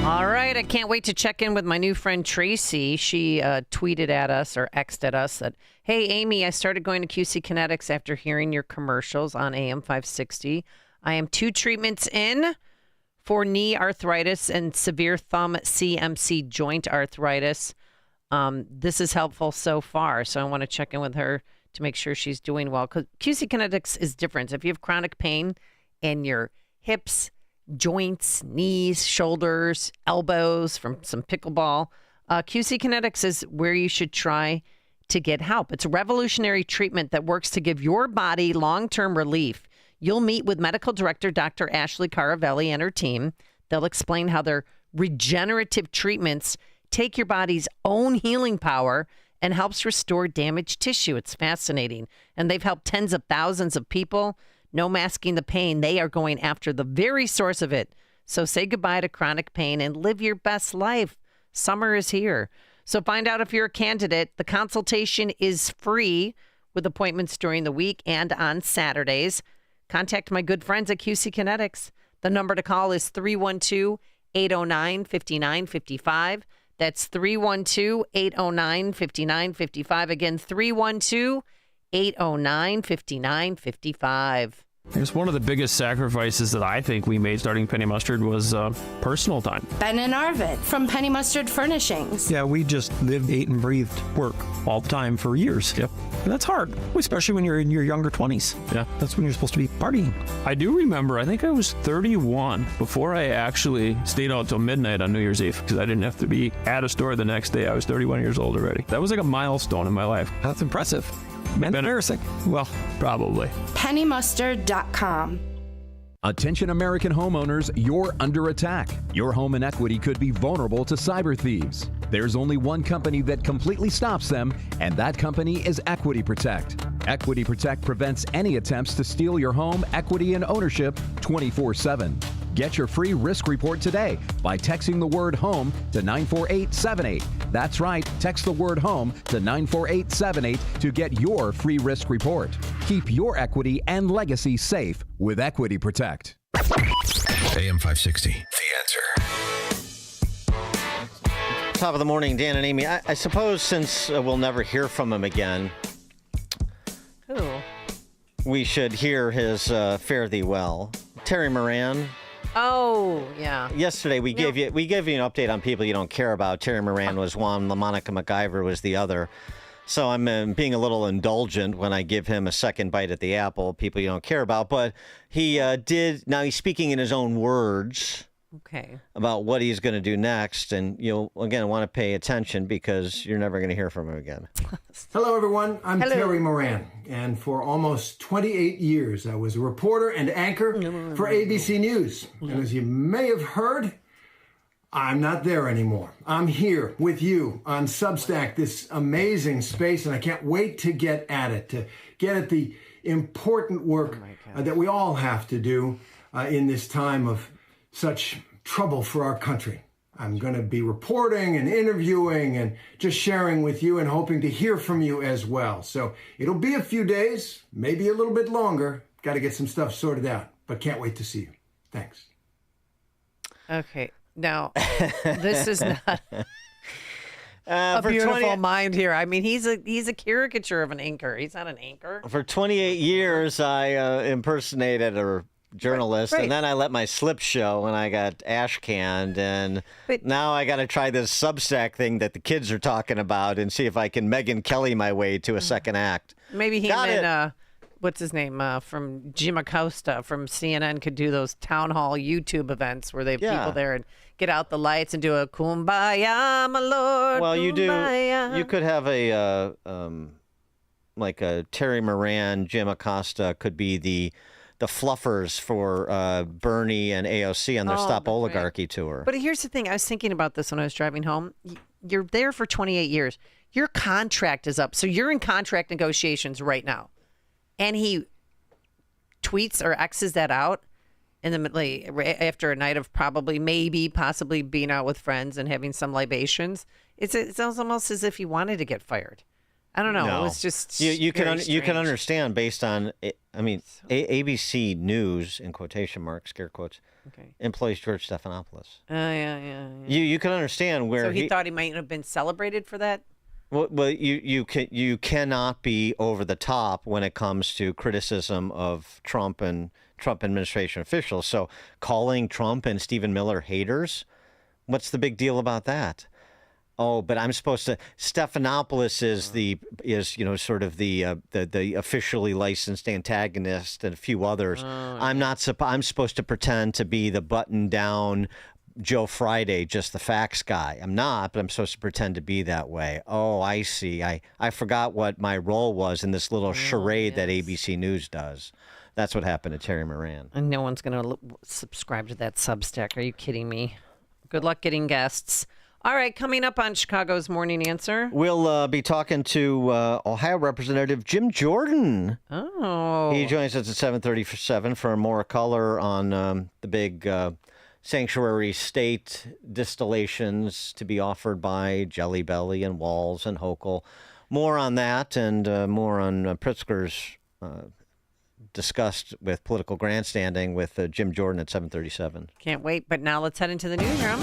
All right, I can't wait to check in with my new friend Tracy. She tweeted at us or X'd at us that, hey, Amy, I started going to QC Kinetics after hearing your commercials on AM 560. I am 2 treatments in for knee arthritis and severe thumb CMC joint arthritis. This is helpful so far, so I want to check in with her to make sure she's doing well. Because QC Kinetics is different. If you have chronic pain in your hips, joints, knees, shoulders, elbows from some pickleball, QC Kinetics is where you should try to get help. It's a revolutionary treatment that works to give your body long-term relief. You'll meet with medical director Dr. Ashley Caravelli and her team. They'll explain how their regenerative treatments take your body's own healing power and helps restore damaged tissue. It's fascinating. And they've helped tens of thousands of people. No masking the pain. They are going after the very source of it. So say goodbye to chronic pain and live your best life. Summer is here. So find out if you're a candidate. The consultation is free with appointments during the week and on Saturdays. Contact my good friends at QC Kinetics. The number to call is 312-809-5955. That's 312-809-5955. Again, 312-809-5955. I guess one of the biggest sacrifices that I think we made starting Penny Mustard was personal time. Ben and Arvid from Penny Mustard Furnishings. Yeah, we just lived, ate, and breathed work all the time for years. Yep. And that's hard, especially when you're in your younger 20s. Yeah. That's when you're supposed to be partying. I do remember, I think I was 31 before I actually stayed out till midnight on New Year's Eve because I didn't have to be at a store the next day. I was 31 years old already. That was like a milestone in my life. That's impressive. Embarrassing. Well, probably. PennyMustard.com. Attention American homeowners, you're under attack. Your home and equity could be vulnerable to cyber thieves. There's only one company that completely stops them, and that company is Equity Protect. Equity Protect prevents any attempts to steal your home, equity, and ownership 24/7. Get your free risk report today by texting the word HOME to 94878. That's right, text the word HOME to 94878 to get your free risk report. Keep your equity and legacy safe with Equity Protect. AM 560. The Answer. Top of the morning, Dan and Amy. I suppose since we'll never hear from him again, we should hear his fare thee well. Terry Moran. Oh, yeah. Yesterday we gave you an update on people you don't care about. Terry Moran was one, LaMonica MacGyver was the other. So I'm being a little indulgent when I give him a second bite at the apple, people you don't care about. But he did, now he's speaking in his own words. Okay. About what he's going to do next. And you'll, again, want to pay attention because you're never going to hear from him again. Hello, everyone. I'm Terry Moran. And for almost 28 years, I was a reporter and anchor for ABC News. And as you may have heard, I'm not there anymore. I'm here with you on Substack, this amazing space, and I can't wait to get at it, to get at the important work that we all have to do in this time of such trouble for our country. I'm going to be reporting and interviewing and just sharing with you and hoping to hear from you as well. So it'll be a few days, maybe a little bit longer. Got to get some stuff sorted out, but can't wait to see you. Thanks. Okay. Now, this is not a beautiful mind here. I mean, he's a caricature of an anchor. He's not an anchor. For 28 years, I impersonated a journalist, and then I let my slip show and I got ash canned, and now I got to try this Substack thing that the kids are talking about and see if I can Megyn Kelly my way to a second act. Maybe him and what's his name from Jim Acosta from CNN could do those town hall YouTube events where they have people there and get out the lights and do a kumbaya, my lord. Well, kumbaya. you could have a like a Terry Moran, Jim Acosta could be the fluffers for Bernie and AOC on their Stop Oligarchy tour. But here's the thing. I was thinking about this when I was driving home. You're there for 28 years. Your contract is up. So you're in contract negotiations right now. And he tweets or X's that out in the middle after a night of possibly being out with friends and having some libations. It's almost as if he wanted to get fired. I don't know. No. It was just you can strange. understand based on ABC News in quotation marks, scare quotes, employs George Stephanopoulos. Yeah. You can understand where so he thought he might have been celebrated for that. Well, you cannot be over the top when it comes to criticism of Trump and Trump administration officials. So calling Trump and Stephen Miller haters, what's the big deal about that? Oh, but I'm supposed to. Stephanopoulos is sort of the officially licensed antagonist and a few others. I'm supposed to pretend to be the button down Joe Friday, just the facts guy. I'm not, but I'm supposed to pretend to be that way. Oh, I see. I forgot what my role was in this little charade that ABC News does. That's what happened to Terry Moran. And no one's going to subscribe to that Substack. Are you kidding me? Good luck getting guests. All right, coming up on Chicago's Morning Answer. We'll be talking to Ohio Representative Jim Jordan. Oh. He joins us at 7:37 for more color on the big sanctuary state distillations to be offered by Jelly Belly and Walls and Hochul. More on that and more on Pritzker's discussed with political grandstanding with Jim Jordan at 7:37. Can't wait, but now let's head into the newsroom.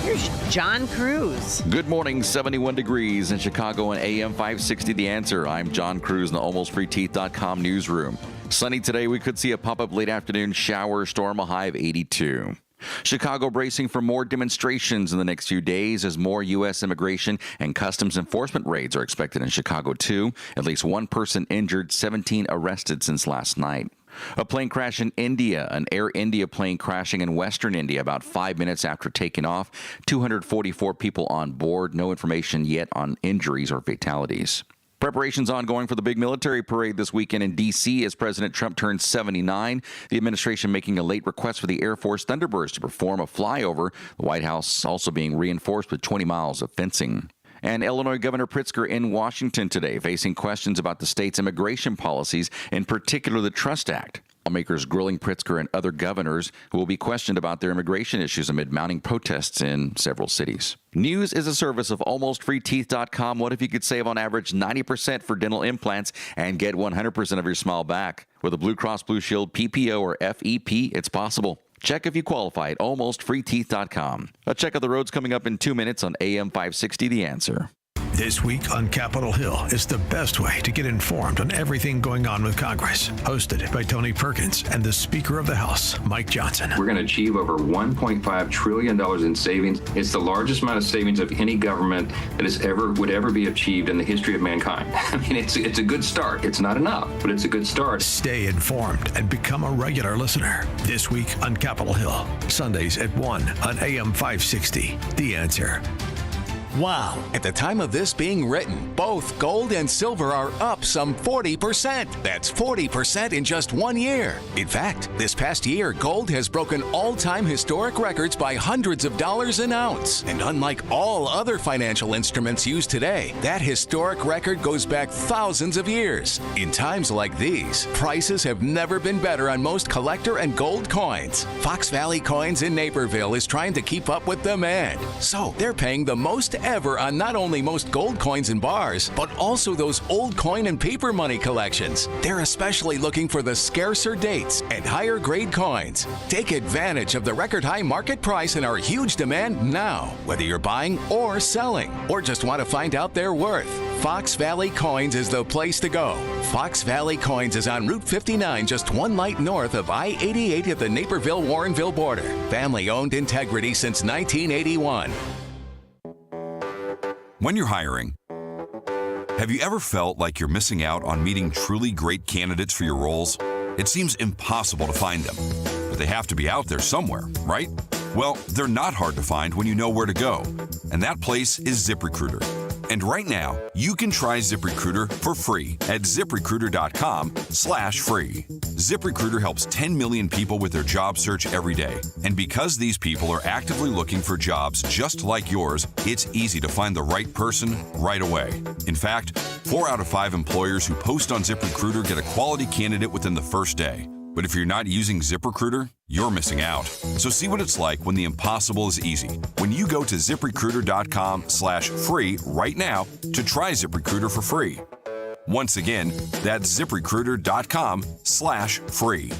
Here's John Cruz. Good morning, 71 degrees in Chicago and AM 560 The Answer. I'm John Cruz in the AlmostFreeTeeth.com newsroom. Sunny today, we could see a pop-up late afternoon shower, storm, a high of 82. Chicago bracing for more demonstrations in the next few days as more U.S. immigration and customs enforcement raids are expected in Chicago, too. At least one person injured, 17 arrested since last night. A plane crash in India, an Air India plane crashing in western India about 5 minutes after taking off. 244 people on board. No information yet on injuries or fatalities. Preparations ongoing for the big military parade this weekend in D.C. as President Trump turns 79. The administration making a late request for the Air Force Thunderbirds to perform a flyover. The White House also being reinforced with 20 miles of fencing. And Illinois Governor Pritzker in Washington today, facing questions about the state's immigration policies, in particular the Trust Act. Lawmakers grilling Pritzker and other governors who will be questioned about their immigration issues amid mounting protests in several cities. News is a service of AlmostFreeTeeth.com. What if you could save on average 90% for dental implants and get 100% of your smile back? With a Blue Cross Blue Shield PPO or FEP, it's possible. Check if you qualify at AlmostFreeTeeth.com. A check of the roads coming up in 2 minutes on AM 560 The Answer. This week on Capitol Hill is the best way to get informed on everything going on with Congress. Hosted by Tony Perkins and the Speaker of the House, Mike Johnson. We're going to achieve over $1.5 trillion in savings. It's the largest amount of savings of any government that would ever be achieved in the history of mankind. I mean, it's a good start. It's not enough, but it's a good start. Stay informed and become a regular listener. This week on Capitol Hill, Sundays at 1 on AM 560. The Answer. Wow. At the time of this being written, both gold and silver are up some 40%. That's 40% in just 1 year. In fact, this past year, gold has broken all-time historic records by hundreds of dollars an ounce. And unlike all other financial instruments used today, that historic record goes back thousands of years. In times like these, prices have never been better on most collector and gold coins. Fox Valley Coins in Naperville is trying to keep up with demand. So they're paying the most ever on not only most gold coins and bars, but also those old coin and paper money collections. They're especially looking for the scarcer dates and higher grade coins. Take advantage of the record high market price and our huge demand now, whether you're buying or selling, or just want to find out their worth. Fox Valley Coins is the place to go. Fox Valley Coins is on Route 59, just one light north of I-88 at the Naperville-Warrenville border. Family-owned integrity since 1981. When you're hiring, Have you ever felt like you're missing out on meeting truly great candidates for your roles? It seems impossible to find them, but they have to be out there somewhere, right? Well, they're not hard to find when you know where to go, and that place is ZipRecruiter. And right now, you can try ZipRecruiter for free at ZipRecruiter.com/free. ZipRecruiter helps 10 million people with their job search every day. And because these people are actively looking for jobs just like yours, it's easy to find the right person right away. In fact, 4 out of 5 employers who post on ZipRecruiter get a quality candidate within the first day. But if you're not using ZipRecruiter, you're missing out. So see what it's like when the impossible is easy. When you go to ZipRecruiter.com/free right now to try ZipRecruiter for free. Once again, that's ZipRecruiter.com/free.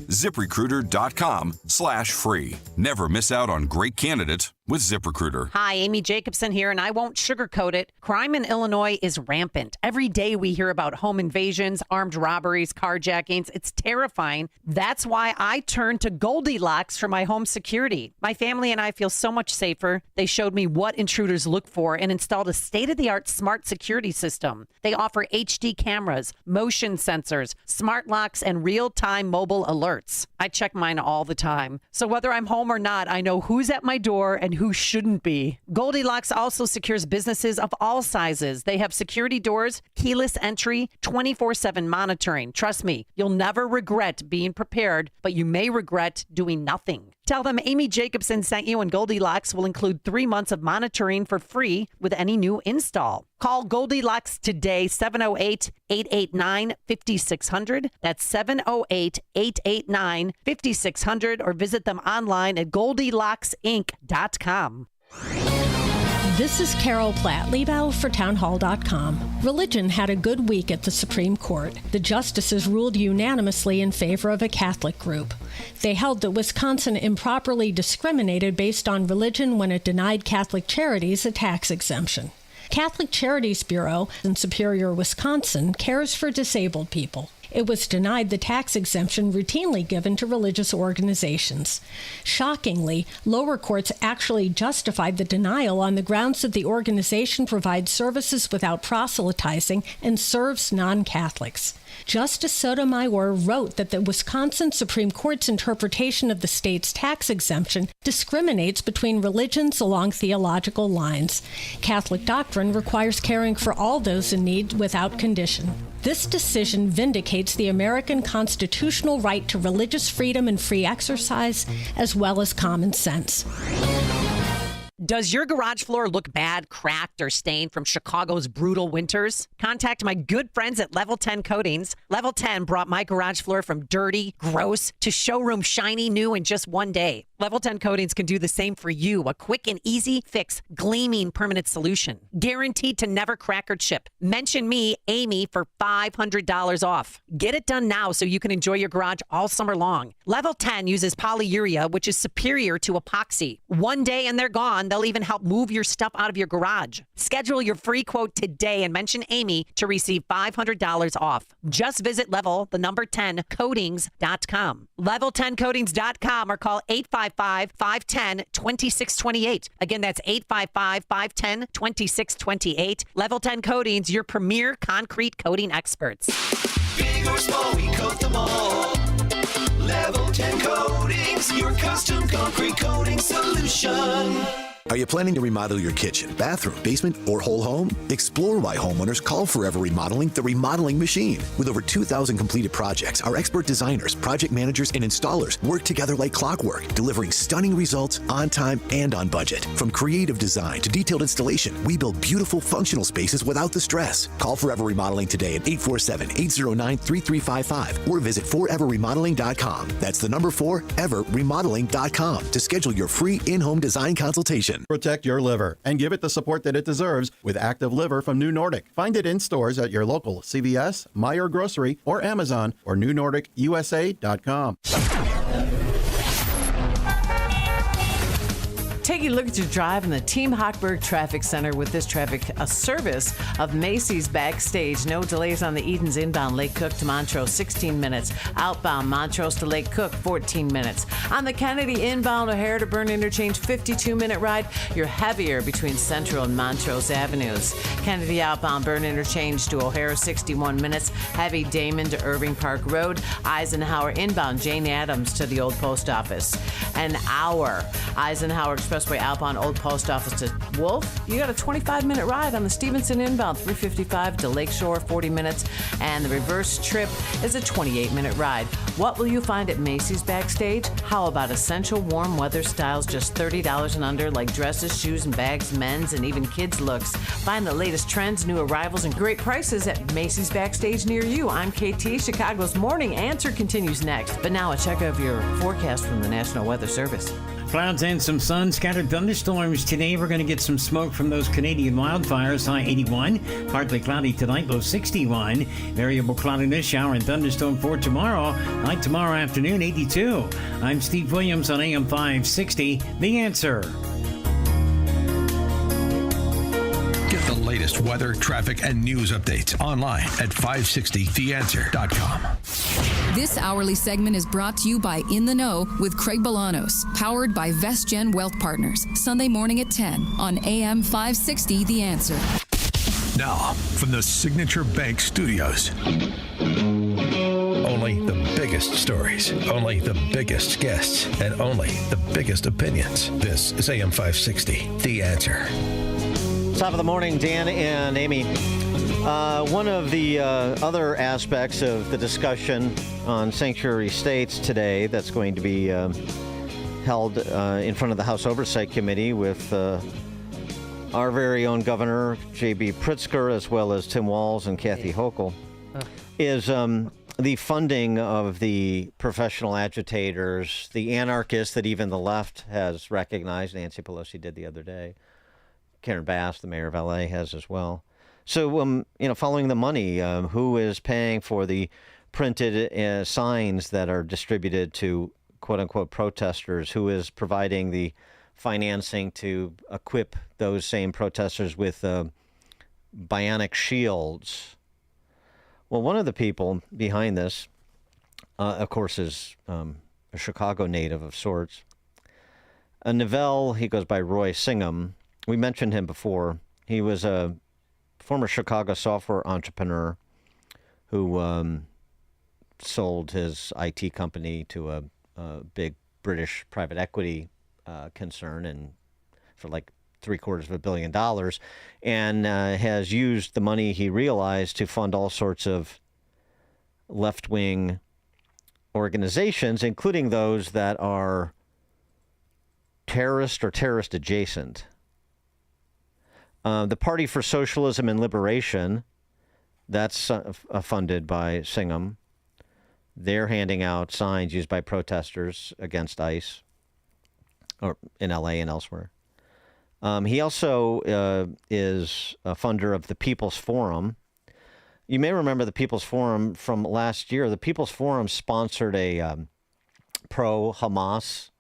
ZipRecruiter.com/free. Never miss out on great candidates with ZipRecruiter. Hi, Amy Jacobson here, and I won't sugarcoat it. Crime in Illinois is rampant. Every day we hear about home invasions, armed robberies, carjackings. It's terrifying. That's why I turned to Goldilocks for my home security. My family and I feel so much safer. They showed me what intruders look for and installed a state-of-the-art smart security system. They offer HD cameras, motion sensors, smart locks, and real-time mobile alerts. I check mine all the time. So whether I'm home or not, I know who's at my door and who shouldn't be. Goldilocks also secures businesses of all sizes. They have security doors, keyless entry, 24/7 monitoring. Trust me, you'll never regret being prepared, but you may regret doing nothing. Tell them Amy Jacobson sent you, and Goldilocks will include 3 months of monitoring for free with any new install. Call Goldilocks today, 708-889-5600. That's 708-889-5600, or visit them online at GoldilocksInc.com. This is Carol Platt, Liebau for townhall.com. Religion had a good week at the Supreme Court. The justices ruled unanimously in favor of a Catholic group. They held that Wisconsin improperly discriminated based on religion when it denied Catholic charities a tax exemption. Catholic Charities Bureau in Superior, Wisconsin cares for disabled people. It was denied the tax exemption routinely given to religious organizations. Shockingly, lower courts actually justified the denial on the grounds that the organization provides services without proselytizing and serves non-Catholics. Justice Sotomayor wrote that the Wisconsin Supreme Court's interpretation of the state's tax exemption discriminates between religions along theological lines. Catholic doctrine requires caring for all those in need without condition. This decision vindicates the American constitutional right to religious freedom and free exercise, as well as common sense. Does your garage floor look bad, cracked, or stained from Chicago's brutal winters? Contact my good friends at Level 10 Coatings. Level 10 brought my garage floor from dirty, gross, to showroom shiny new in just one day. Level 10 Coatings can do the same for you. A quick and easy fix, gleaming permanent solution. Guaranteed to never crack or chip. Mention me, Amy, for $500 off. Get it done now so you can enjoy your garage all summer long. Level 10 uses polyurea, which is superior to epoxy. One day and they're gone. They'll even help move your stuff out of your garage. Schedule your free quote today and mention Amy to receive $500 off. Just visit level10coatings.com. Level10coatings.com, or call 855-510-2628. Again, that's 855-510-2628. Level 10 Coatings, your premier concrete coating experts. Big or small, we coat them all. Level 10 Coatings, your custom concrete coating solution. Are you planning to remodel your kitchen, bathroom, basement, or whole home? Explore why homeowners call Forever Remodeling the remodeling machine. With over 2,000 completed projects, our expert designers, project managers, and installers work together like clockwork, delivering stunning results on time and on budget. From creative design to detailed installation, we build beautiful, functional spaces without the stress. Call Forever Remodeling today at 847-809-3355 or visit foreverremodeling.com. That's the number 4everremodeling.com to schedule your free in-home design consultation. Protect your liver and give it the support that it deserves with Active Liver from New Nordic. Find it in stores at your local CVS, Meijer Grocery, or Amazon, or newnordicusa.com. Take Taking a look at your drive in the Team Hochberg Traffic Center with this traffic, a service of Macy's Backstage. No delays on the Edens inbound Lake Cook to Montrose, 16 minutes. Outbound Montrose to Lake Cook, 14 minutes. On the Kennedy inbound O'Hare to Byrne Interchange, 52-minute ride. You're heavier between Central and Montrose Avenues. Kennedy outbound Byrne Interchange to O'Hare, 61 minutes. Heavy Damon to Irving Park Road. Eisenhower inbound Jane Addams to the Old Post Office. An hour. Eisenhower Expressway outbound Old Post Office to Wolf. You got a 25-minute ride on the Stevenson inbound 355 to Lakeshore, 40 minutes. And the reverse trip is a 28-minute ride. What will you find at Macy's Backstage? How about essential warm weather styles just $30 and under, like dresses, shoes, and bags, men's, and even kids' looks. Find the latest trends, new arrivals, and great prices at Macy's Backstage near you. I'm KT. Chicago's Morning Answer continues next. But now a check of your forecast from the National Weather Service. Clouds and some sun, scattered thunderstorms today. We're going to get some smoke from those Canadian wildfires. High 81, partly cloudy tonight, low 61. Variable cloudiness, shower and thunderstorm for tomorrow. Night tomorrow afternoon, 82. I'm Steve Williams on AM 560. The Answer. Get the latest weather, traffic, and news updates online at 560theanswer.com. This hourly segment is brought to you by In the Know with Craig Bolanos, powered by VestGen Wealth Partners, Sunday morning at 10 on AM 560 The Answer. Now, from the Signature Bank Studios. Only the biggest stories, only the biggest guests, and only the biggest opinions. This is AM 560, The Answer. Top of the morning, Dan and Amy. One of the other aspects of the discussion on sanctuary states today that's going to be held in front of the House Oversight Committee with our very own Governor J.B. Pritzker, as well as Tim Walz and Kathy Hochul, is the funding of the professional agitators, the anarchists that even the left has recognized. Nancy Pelosi did the other day. Karen Bass, the mayor of L.A., has as well. So, following the money, who is paying for the printed signs that are distributed to quote-unquote protesters? Who is providing the financing to equip those same protesters with bionic shields? Well, one of the people behind this, of course, is a Chicago native of sorts. Nivelle, he goes by Roy Singham. We mentioned him before. He was a former Chicago software entrepreneur who sold his IT company to a big British private equity concern and for like $750 million, and has used the money he realized to fund all sorts of left-wing organizations, including those that are terrorist or terrorist adjacent. The Party for Socialism and Liberation, that's funded by Singham. They're handing out signs used by protesters against ICE, or in LA and elsewhere. He also is a funder of the People's Forum. You may remember the People's Forum from last year. The People's Forum sponsored a pro-Hamas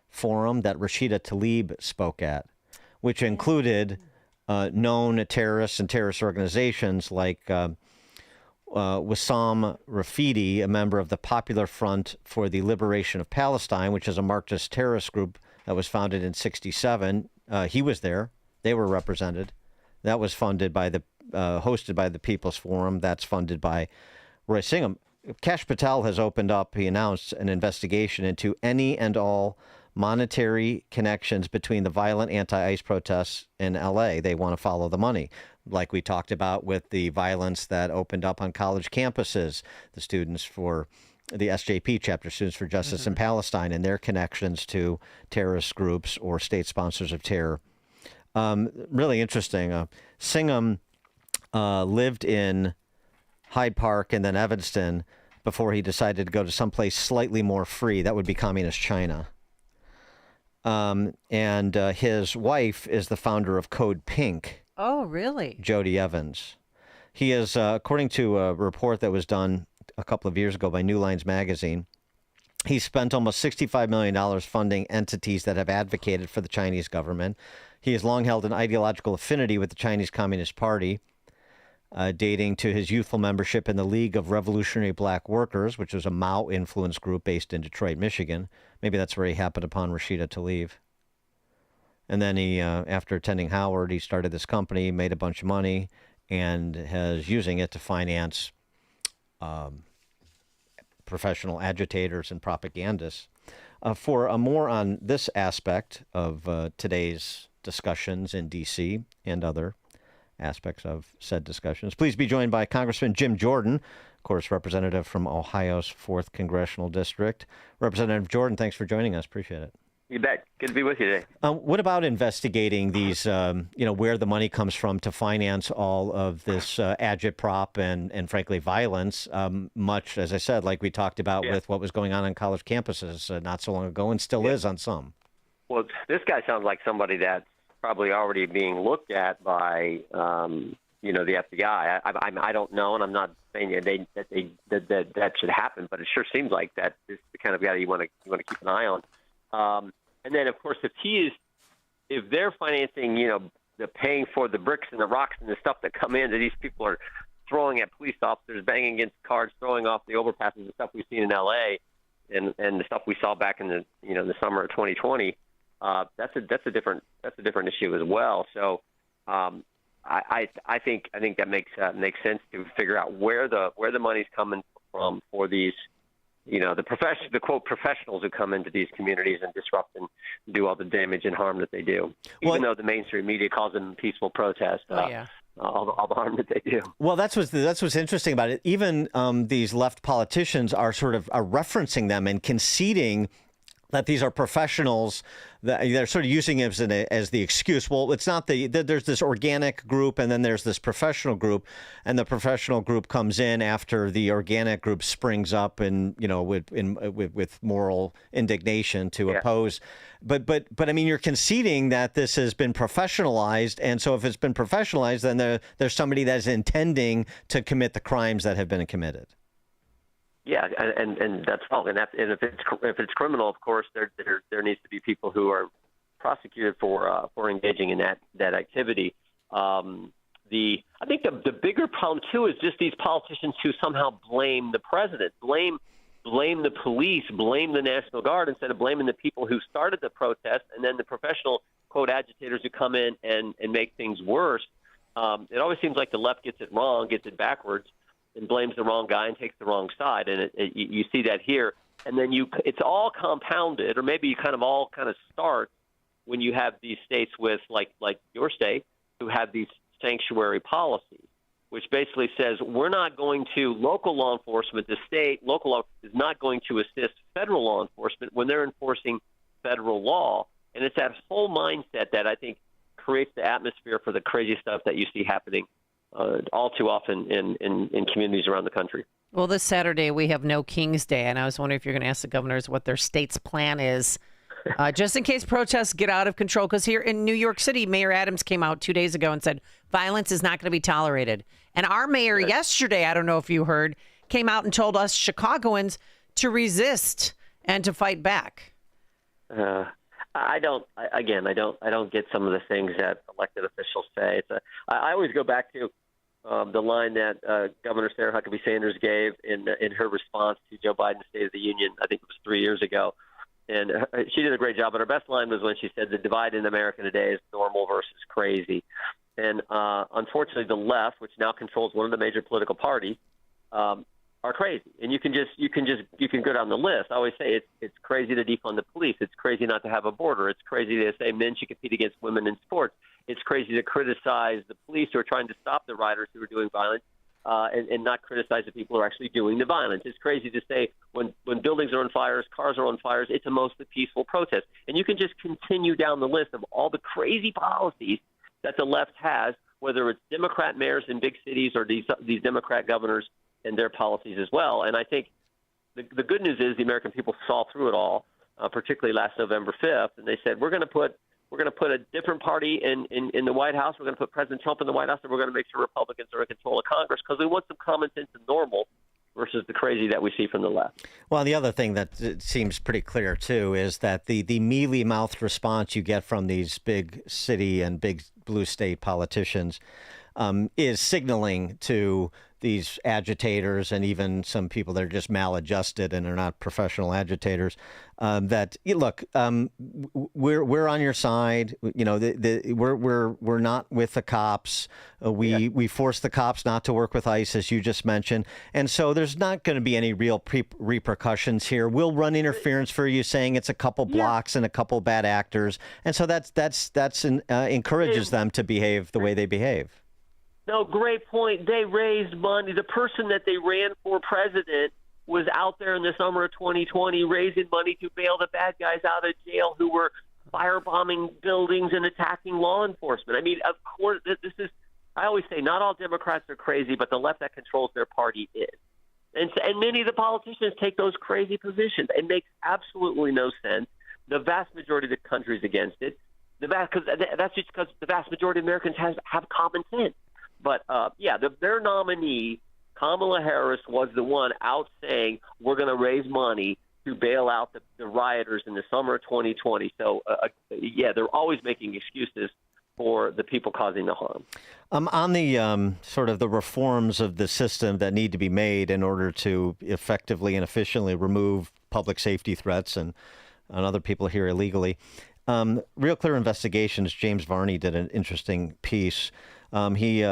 forum that Rashida Tlaib spoke at, which included known terrorists and terrorist organizations like Wissam Rafidi, a member of the Popular Front for the Liberation of Palestine, which is a Marxist terrorist group that was founded in '67. He was there. They were represented. That was funded by hosted by the People's Forum. That's funded by Roy Singham. Kash Patel has opened up, he announced, an investigation into any and all monetary connections between the violent anti-ICE protests in L.A. They want to follow the money, like we talked about with the violence that opened up on college campuses, the students for the SJP chapter, Students for Justice in Palestine, and their connections to terrorist groups or state sponsors of terror. Really interesting. Singham lived in Hyde Park and then Evanston before he decided to go to someplace slightly more free. That would be communist China. And his wife is the founder of Code Pink. Oh, really? Jody Evans. He is, according to a report that was done a couple of years ago by New Lines Magazine, He spent almost $65 million funding entities that have advocated for the Chinese government. He has long held an ideological affinity with the Chinese Communist Party, dating to his youthful membership in the League of Revolutionary Black Workers, which was a Mao-influenced group based in Detroit, Michigan. Maybe that's where he happened upon Rashida Tlaib. And then he, after attending Howard, he started this company, made a bunch of money, and has using it to finance professional agitators and propagandists. For more on this aspect of today's discussions in D.C. and other aspects of said discussions, please be joined by Congressman Jim Jordan, of course, representative from Ohio's 4th Congressional District. Representative Jordan, thanks for joining us. Appreciate it. You bet. Good to be with you today. What about investigating these, where the money comes from to finance all of this agitprop and frankly, violence, much, as I said, like we talked about with what was going on college campuses not so long ago and still is on some? Well, this guy sounds like somebody that's probably already being looked at by, the FBI. I don't know, and I'm not saying that should happen, but it sure seems like that is the kind of guy you want to keep an eye on. And then, of course, if they're financing, the paying for the bricks and the rocks and the stuff that come in that these people are throwing at police officers, banging against cars, throwing off the overpasses, the stuff we've seen in L.A. and the stuff we saw back in the summer of 2020, that's a different issue as well. So I think that makes sense to figure out where the money's coming from for these. The quote professionals who come into these communities and disrupt and do all the damage and harm that they do, even though the mainstream media calls them peaceful protest. All the harm that they do. Well, that's what's interesting about it. Even these left politicians are sort of referencing them and conceding that these are professionals, that they're sort of using it as the excuse. Well, it's not there's this organic group and then there's this professional group, and the professional group comes in after the organic group springs up and with moral indignation to oppose. But I mean, you're conceding that this has been professionalized, and so if it's been professionalized, then there's somebody that's intending to commit the crimes that have been committed. Yeah, and that's wrong. And if it's criminal, of course, there needs to be people who are prosecuted for engaging in that activity. I think the bigger problem too is just these politicians who somehow blame the president, blame the police, blame the National Guard instead of blaming the people who started the protest, and then the professional quote agitators who come in and make things worse. It always seems like the left gets it wrong, gets it backwards, and blames the wrong guy and takes the wrong side. And you see that here. And then it's all compounded, or maybe you kind of start when you have these states with, like your state, who have these sanctuary policies, which basically says we're not going to, local law enforcement, local law is not going to assist federal law enforcement when they're enforcing federal law. And it's that whole mindset that I think creates the atmosphere for the crazy stuff that you see happening all too often in communities around the country. Well, this Saturday we have No King's Day, and I was wondering if you're going to ask the governors what their state's plan is, just in case protests get out of control. Because here in New York City, Mayor Adams came out 2 days ago and said violence is not going to be tolerated. And our mayor yesterday, I don't know if you heard, came out and told us Chicagoans to resist and to fight back. I don't get some of the things that elected officials say. I always go back to the line that Governor Sarah Huckabee Sanders gave in her response to Joe Biden's State of the Union. I think it was 3 years ago, and she did a great job. But her best line was when she said, "The divide in America today is normal versus crazy." And unfortunately, the left, which now controls one of the major political parties, are crazy. And you can go down the list. I always say it's crazy to defund the police. It's crazy not to have a border. It's crazy to say men should compete against women in sports. It's crazy to criticize the police who are trying to stop the rioters who are doing violence and not criticize the people who are actually doing the violence. It's crazy to say when buildings are on fire, cars are on fire, it's a mostly peaceful protest. And you can just continue down the list of all the crazy policies that the left has, whether it's Democrat mayors in big cities or these Democrat governors and their policies as well. And I think the good news is the American people saw through it all, particularly last November 5th, and they said, we're going to put a different party in the White House. We're going to put President Trump in the White House, and we're going to make sure Republicans are in control of Congress because we want some common sense and normal versus versus the crazy that we see from the left. Well, the other thing that seems pretty clear, too, is that the mealy-mouthed response you get from these big city and big blue state politicians is signaling to these agitators and even some people that are just maladjusted and are not professional agitators that look, we're on your side. You know, we're not with the cops. We force the cops not to work with ICE, as you just mentioned, and so there's not going to be any real repercussions here. We'll run interference for you, saying it's a couple blocks and a couple bad actors, and so that's encourages them to behave the way they behave. No, great point. They raised money. The person that they ran for president was out there in the summer of 2020 raising money to bail the bad guys out of jail who were firebombing buildings and attacking law enforcement. I mean, of course, this is, I always say, not all Democrats are crazy, but the left that controls their party is. And many of the politicians take those crazy positions. It makes absolutely no sense. The vast majority of the country is against it. That's just because the vast majority of Americans have common sense. But, their nominee, Kamala Harris, was the one out saying we're going to raise money to bail out the rioters in the summer of 2020. So, they're always making excuses for the people causing the harm. On the sort of the reforms of the system that need to be made in order to effectively and efficiently remove public safety threats and other people here illegally, Real Clear Investigations, James Varney did an interesting piece. He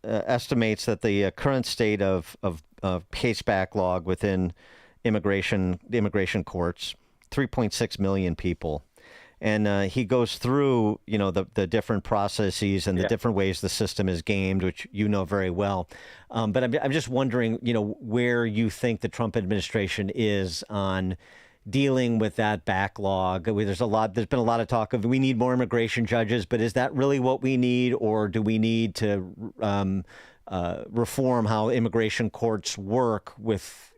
estimates that the current state of case backlog within the immigration courts, 3.6 million people. And he goes through, the different processes and the different ways the system is gamed, which you know very well. But I'm just wondering, where you think the Trump administration is on dealing with that backlog. There's been a lot of talk of we need more immigration judges, but is that really what we need, or do we need to reform how immigration courts work with,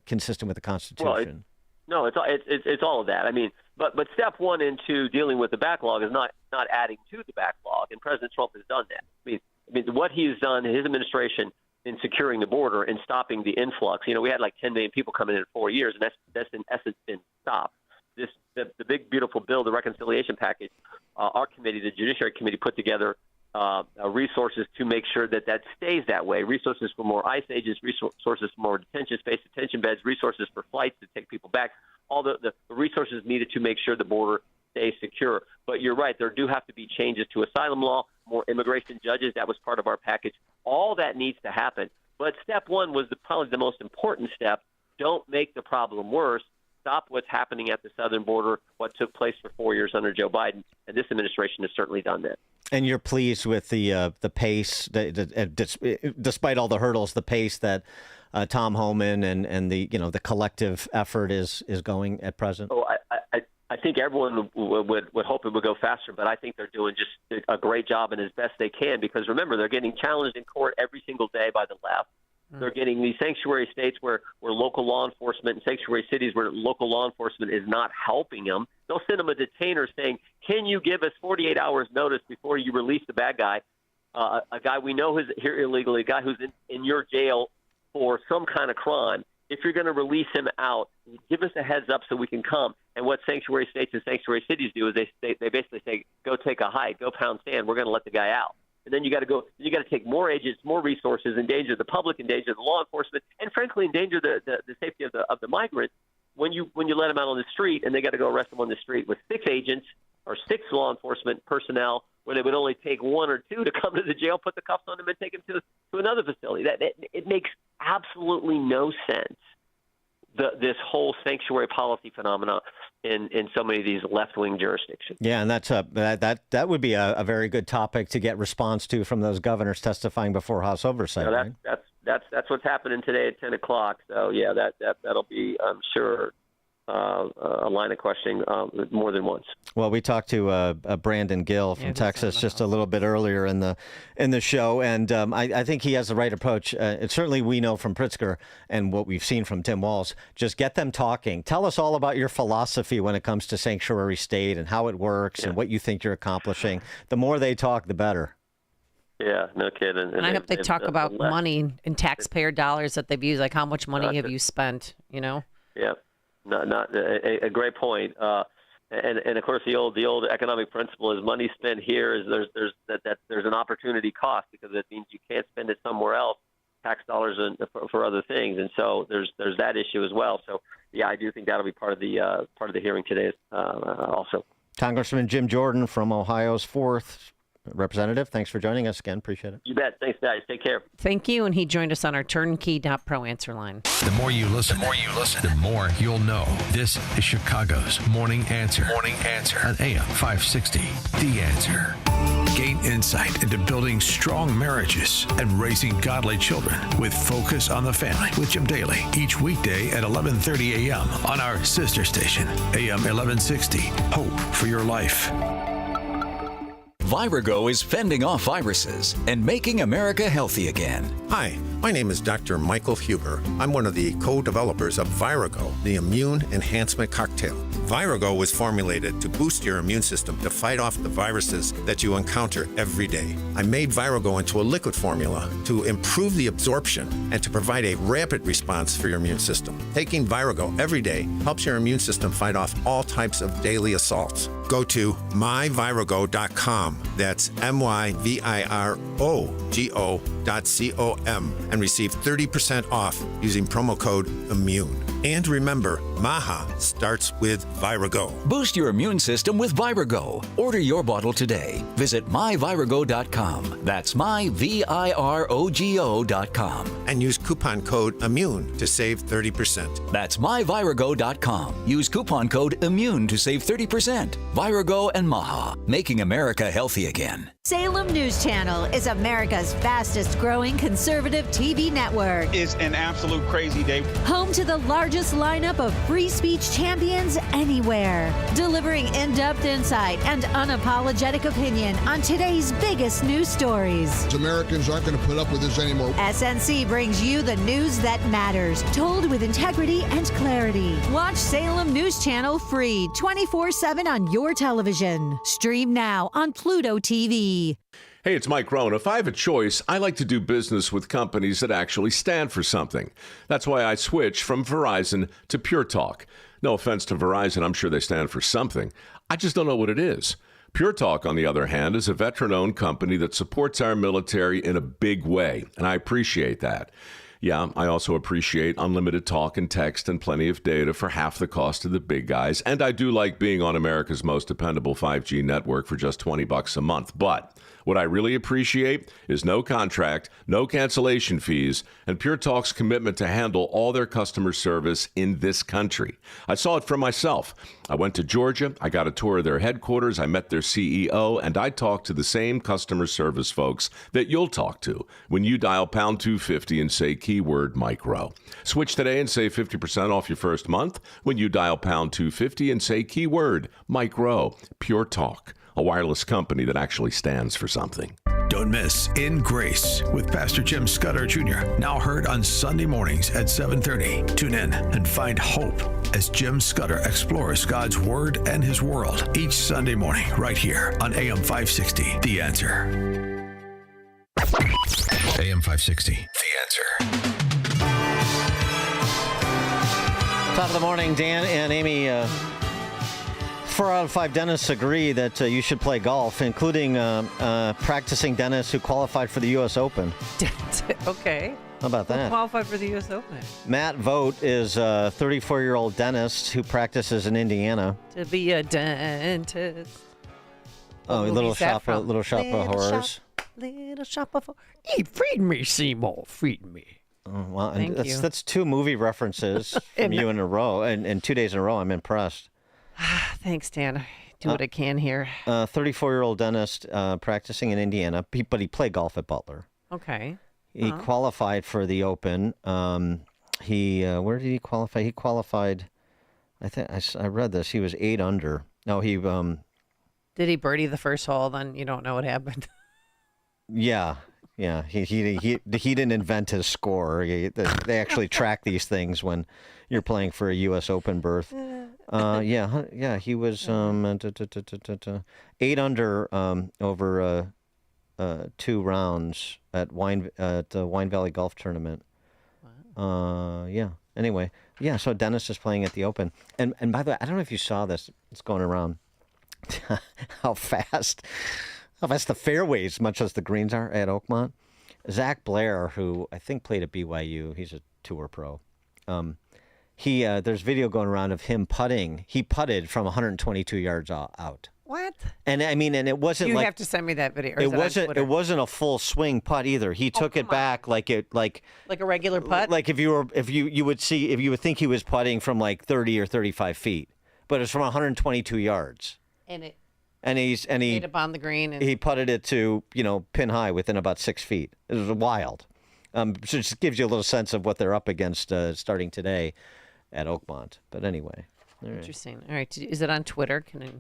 consistent with the Constitution? Well, it's all of that. I mean, but step one into dealing with the backlog is not adding to the backlog, and President Trump has done that. I mean, what he's done, his administration, in securing the border and stopping the influx. We had like 10 million people coming in 4 years, and that's in essence been stopped. The big, beautiful bill, the reconciliation package, our committee, the Judiciary Committee, put together resources to make sure that stays that way. Resources for more ICE agents, resources for more detention space, detention beds, resources for flights to take people back, all the resources needed to make sure the border stays secure. But you're right, there do have to be changes to asylum law, more immigration judges. That was part of our package. All that needs to happen. But step one was probably the most important step. Don't make the problem worse. Stop what's happening at the southern border, what took place for 4 years under Joe Biden. And this administration has certainly done that. And you're pleased with the pace, despite all the hurdles, the pace that Tom Homan and the collective effort is going at present? Oh, I think everyone would hope it would go faster, but I think they're doing just a great job and as best they can, because remember, they're getting challenged in court every single day by the left. They're getting these sanctuary states where local law enforcement, and sanctuary cities where local law enforcement is not helping them. They'll send them a detainer saying, can you give us 48 hours notice before you release the bad guy, a guy we know who's here illegally, a guy who's in your jail for some kind of crime. If you're going to release him out, give us a heads up so we can come. And what sanctuary states and sanctuary cities do is they basically say, go take a hike, go pound sand, we're going to let the guy out. And then you got to take more agents, more resources, endanger the public, endanger the law enforcement, and frankly endanger the safety of the migrant when you let them out on the street, and they got to go arrest them on the street with 6 agents or 6 law enforcement personnel, when it would only take 1 or 2 to come to the jail, put the cuffs on them, and take them to another facility. It makes absolutely no sense. This whole sanctuary policy phenomenon in so many of these left-wing jurisdictions. Yeah, and that would be a very good topic to get response to from those governors testifying before House Oversight. Right? That's what's happening today at 10 o'clock. So yeah, that'll be, I'm sure, a line of questioning more than once. Well, we talked to Brandon Gil from Texas just a little bit earlier in the show, and I think he has the right approach. Certainly we know from Pritzker and what we've seen from Tim Walz, just get them talking. Tell us all about your philosophy when it comes to sanctuary state and how it works and what you think you're accomplishing. The more they talk, the better. Yeah, no kidding. And I hope they talk about money and taxpayer dollars that they've used. Like, how much money have you spent? You know? Yeah, not a great point. And of course, the old economic principle is money spent here is there's an opportunity cost, because it means you can't spend it somewhere else, tax dollars for other things, and so there's that issue as well. So yeah, I do think that'll be part of the hearing today also. Congressman Jim Jordan from Ohio's 4th Representative, thanks for joining us again. Appreciate it. You bet. Thanks, guys. Take care. Thank you. And he joined us on our turnkey.pro answer line. The more you listen, the more you'll know. This is Chicago's Morning Answer. Morning Answer on AM 560. The Answer. Gain insight into building strong marriages and raising godly children with Focus on the Family with Jim Daly. Each weekday at 11:30 a.m. on our sister station, AM 1160. Hope for your life. Virago is fending off viruses and making America healthy again. Hi, my name is Dr. Michael Huber. I'm one of the co-developers of Virago, the immune enhancement cocktail. Virago was formulated to boost your immune system to fight off the viruses that you encounter every day. I made Virago into a liquid formula to improve the absorption and to provide a rapid response for your immune system. Taking Virago every day helps your immune system fight off all types of daily assaults. Go to myvirago.com. That's myvirogo.com and receive 30% off using promo code IMMUNE. And remember, Maha starts with Virago. Boost your immune system with Virago. Order your bottle today. Visit myvirago.com. That's myvirogo.com. And use coupon code IMMUNE to save 30%. That's myvirago.com. Use coupon code IMMUNE to save 30%. Virago and Maha, making America healthy again. Salem News Channel is America's fastest growing conservative TV network. It's an absolute crazy day. Home to the largest lineup of free speech champions anywhere. Delivering in-depth insight and unapologetic opinion on today's biggest news stories. Americans aren't going to put up with this anymore. SNC brings you the news that matters, told with integrity and clarity. Watch Salem News Channel free 24/7 on your television. Stream now on Pluto TV. Hey, it's Mike Rohn. If I have a choice, I like to do business with companies that actually stand for something. That's why I switched from Verizon to Pure Talk. No offense to Verizon, I'm sure they stand for something. I just don't know what it is. Pure Talk, on the other hand, is a veteran-owned company that supports our military in a big way, and I appreciate that. Yeah, I also appreciate unlimited talk and text and plenty of data for half the cost of the big guys, and I do like being on America's most dependable 5G network for just $20 a month. But what I really appreciate is no contract, no cancellation fees, and Pure Talk's commitment to handle all their customer service in this country. I saw it for myself. I went to Georgia, I got a tour of their headquarters, I met their CEO, and I talked to the same customer service folks that you'll talk to when you dial pound 250 and say keyword micro. Switch today and save 50% off your first month when you dial pound 250 and say keyword micro. Pure Talk, a wireless company that actually stands for something. Don't miss In Grace with Pastor Jim Scudder Jr., now heard on Sunday mornings at 7:30. Tune in and find hope as Jim Scudder explores God's Word and His world each Sunday morning right here on AM 560, The Answer. AM 560, The Answer. Top of the morning, Dan and Amy. 4 out of 5 dentists agree that you should play golf, including practicing dentists who qualified for the U.S. Open. Okay. How about that? Who qualified for the U.S. Open? Matt Vogt is a 34-year-old dentist who practices in Indiana. To be a dentist. Oh, little shop of horrors. Little shop of horrors. Feed me, Seymour. Feed me. Oh, well, and Thank you. That's 2 movie references from you in a row, and 2 days in a row. I'm impressed. Thanks, Dan. I do what I can here. 34-year-old dentist practicing in Indiana, but he played golf at Butler. Okay. He qualified for the Open. Where did he qualify? He qualified, I think, I read this, he was 8 under. No, he... Did he birdie the first hole? Then you don't know what happened. Yeah. He didn't invent his score. They actually track these things when you're playing for a U.S. Open berth. He was 8 under over 2 rounds at the Wine Valley Golf Tournament. Wow. Yeah. Anyway, yeah. So Dennis is playing at the Open, and by the way, I don't know if you saw this. It's going around. How fast the fairways, much as the greens are at Oakmont. Zach Blair, who I think played at BYU, he's a tour pro. There's video going around of him putting. He putted from 122 yards out. What? And I mean, and it wasn't You like have to send me that video. Or it is wasn't. on Twitter? It wasn't a full swing putt either. He took it back like a regular putt. Like if you would think he was putting from like 30 or 35 feet, but it's from 122 yards. And he made up on the green. And he putted it to pin high within about 6 feet. It was wild. So it just gives you a little sense of what they're up against starting today at Oakmont. But anyway, interesting. All right, is it on Twitter? Tweet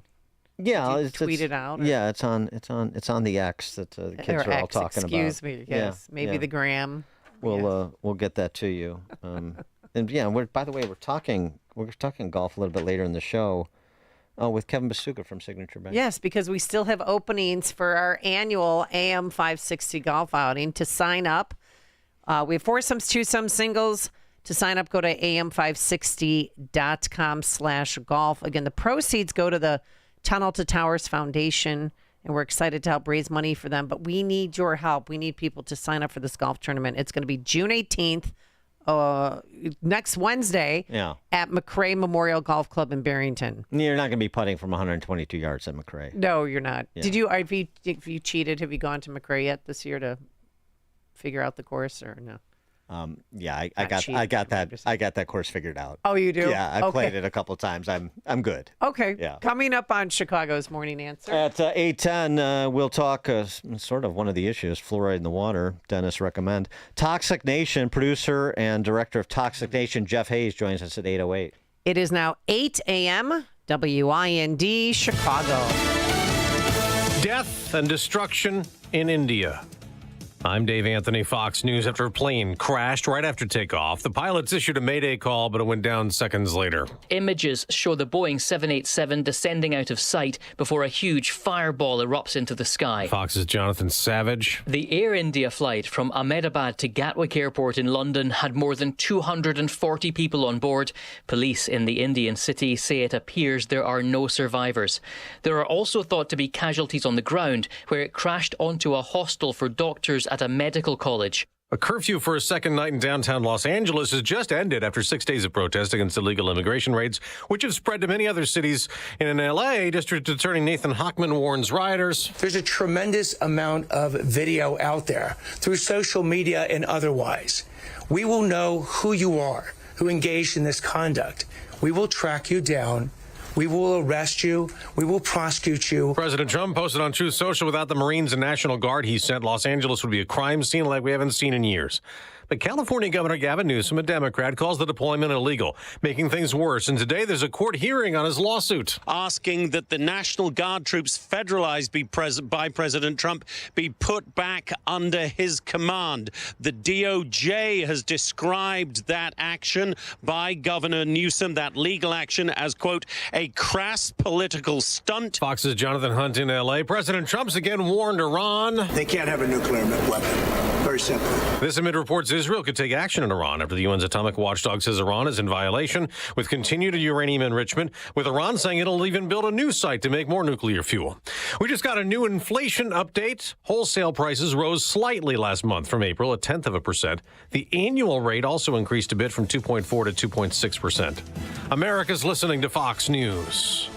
it out? Or? Yeah, it's on the X that the kids are all talking about. Excuse me. Yes, maybe the gram. We'll get that to you. And yeah, by the way, we're talking golf a little bit later in the show. With Kevin Basuka from Signature Bank. Yes, because we still have openings for our annual AM 560 golf outing. To sign up, we have foursomes, twosomes, singles. To sign up, go to am560.com/golf. Again, the proceeds go to the Tunnel to Towers Foundation, and we're excited to help raise money for them. But we need your help. We need people to sign up for this golf tournament. It's going to be June 18th. Next Wednesday at McRae Memorial Golf Club in Barrington. You're not going to be putting from 122 yards at McRae. No, you're not. Yeah. Did you? If you cheated, have you gone to McRae yet this year to figure out the course or no? Yeah, I got that course figured out. Oh, you do? Yeah, I played it a couple times. I'm good. Okay. Yeah. Coming up on Chicago's Morning Answer. At 8:10, we'll talk sort of one of the issues, fluoride in the water. Dennis recommend. Toxic Nation producer and director of Toxic Nation, Jeff Hayes, joins us at 8:08. It is now 8 a.m. WIND Chicago. Death and destruction in India. I'm Dave Anthony, Fox News. After a plane crashed right after takeoff, the pilots issued a mayday call, but it went down seconds later. Images show the Boeing 787 descending out of sight before a huge fireball erupts into the sky. Fox's Jonathan Savage. The Air India flight from Ahmedabad to Gatwick Airport in London had more than 240 people on board. Police in the Indian city say it appears there are no survivors. There are also thought to be casualties on the ground, where it crashed onto a hostel for doctors at a medical college. A curfew for a second night in downtown Los Angeles has just ended after 6 days of protest against illegal immigration raids, which have spread to many other cities. In L.A., District Attorney Nathan Hochman warns rioters. There's a tremendous amount of video out there through social media and otherwise. We will know who you are, who engaged in this conduct. We will track you down. We will arrest you. We will prosecute you. President Trump posted on Truth Social, without the Marines and National Guard he sent, Los Angeles would be a crime scene like we haven't seen in years. But California Governor Gavin Newsom, a Democrat, calls the deployment illegal, making things worse. And today there's a court hearing on his lawsuit, asking that the National Guard troops federalized by President Trump be put back under his command. The DOJ has described that action by Governor Newsom, that legal action, as, quote, a crass political stunt. Fox's Jonathan Hunt in L.A. President Trump's again warned Iran. They can't have a nuclear weapon. Very simple. This amid reports Israel could take action in Iran after the UN's atomic watchdog says Iran is in violation with continued uranium enrichment, with Iran saying it'll even build a new site to make more nuclear fuel. We just got a new inflation update. Wholesale prices rose slightly last month from April, 0.1%. The annual rate also increased a bit from 2.4 to 2.6%. America's listening to Fox News.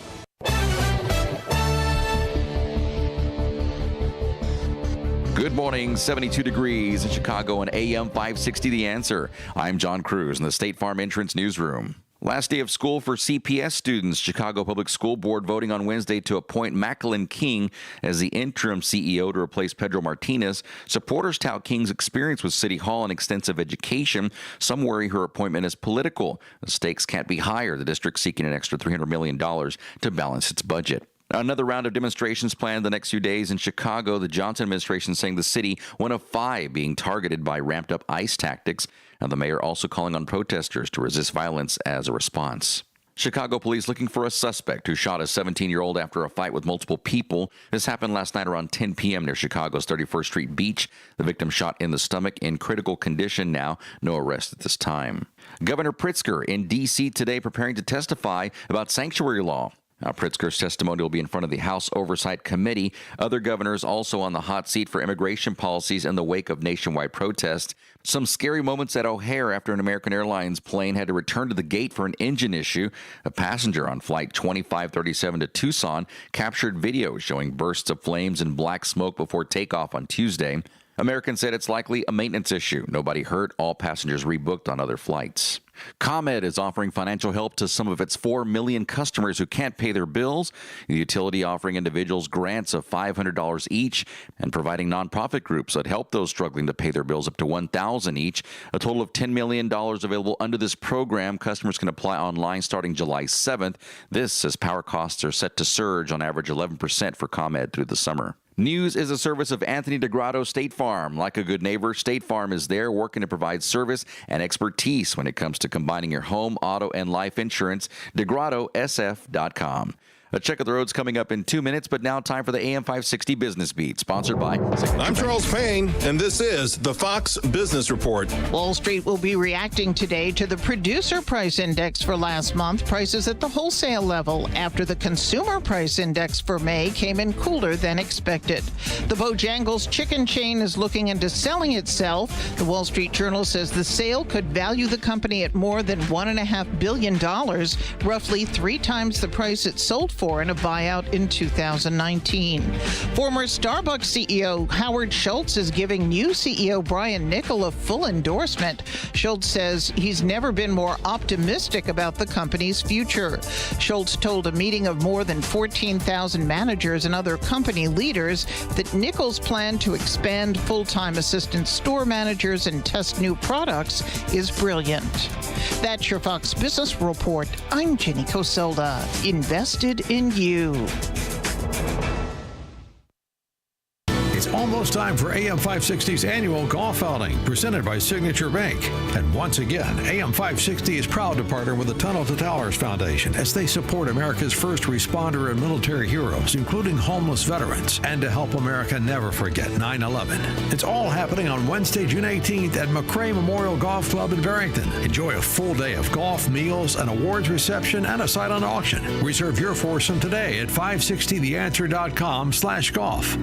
Good morning, 72 degrees in Chicago and AM 560 The Answer. I'm John Cruz in the State Farm Entrance Newsroom. Last day of school for CPS students. Chicago Public School Board voting on Wednesday to appoint Macklin King as the interim CEO to replace Pedro Martinez. Supporters tout King's experience with City Hall and extensive education. Some worry her appointment is political. The stakes can't be higher. The district seeking an extra $300 million to balance its budget. Another round of demonstrations planned the next few days in Chicago. The Johnson administration saying the city, one of 5 being targeted by ramped up ICE tactics. And the mayor also calling on protesters to resist violence as a response. Chicago police looking for a suspect who shot a 17-year-old after a fight with multiple people. This happened last night around 10 p.m. near Chicago's 31st Street Beach. The victim shot in the stomach, in critical condition now. No arrest at this time. Governor Pritzker in D.C. today preparing to testify about sanctuary law. Now, Pritzker's testimony will be in front of the House Oversight Committee. Other governors also on the hot seat for immigration policies in the wake of nationwide protests. Some scary moments at O'Hare after an American Airlines plane had to return to the gate for an engine issue. A passenger on Flight 2537 to Tucson captured video showing bursts of flames and black smoke before takeoff on Tuesday. Americans said it's likely a maintenance issue. Nobody hurt. All passengers rebooked on other flights. ComEd is offering financial help to some of its 4 million customers who can't pay their bills. The utility offering individuals grants of $500 each and providing nonprofit groups that help those struggling to pay their bills up to $1,000 each. A total of $10 million available under this program. Customers can apply online starting July 7th. This as power costs are set to surge on average 11% for ComEd through the summer. News is a service of Anthony DeGrotto State Farm. Like a good neighbor, State Farm is there working to provide service and expertise when it comes to combining your home, auto, and life insurance. DeGrottoSF.com. A check of the roads coming up in 2 minutes, but now time for the AM 560 Business Beat, sponsored by I'm Charles Payne, and this is the Fox Business Report. Wall Street will be reacting today to the producer price index for last month, prices at the wholesale level, after the consumer price index for May came in cooler than expected. The Bojangles chicken chain is looking into selling itself. The Wall Street Journal says the sale could value the company at more than $1.5 billion, roughly 3 times the price it sold for in a buyout in 2019. Former Starbucks CEO Howard Schultz is giving new CEO Brian Niccol a full endorsement. Schultz says he's never been more optimistic about the company's future. Schultz told a meeting of more than 14,000 managers and other company leaders that Niccol's plan to expand full-time assistant store managers and test new products is brilliant. That's your Fox Business Report. I'm Jenny Coselda. Invested in you. It's almost time for AM 560's annual golf outing, presented by Signature Bank. And once again, AM 560 is proud to partner with the Tunnel to Towers Foundation as they support America's first responder and military heroes, including homeless veterans, and to help America never forget 9/11. It's all happening on Wednesday, June 18th at McRae Memorial Golf Club in Barrington. Enjoy a full day of golf, meals, an awards reception, and a silent auction. Reserve your foursome today at 560theanswer.com/golf.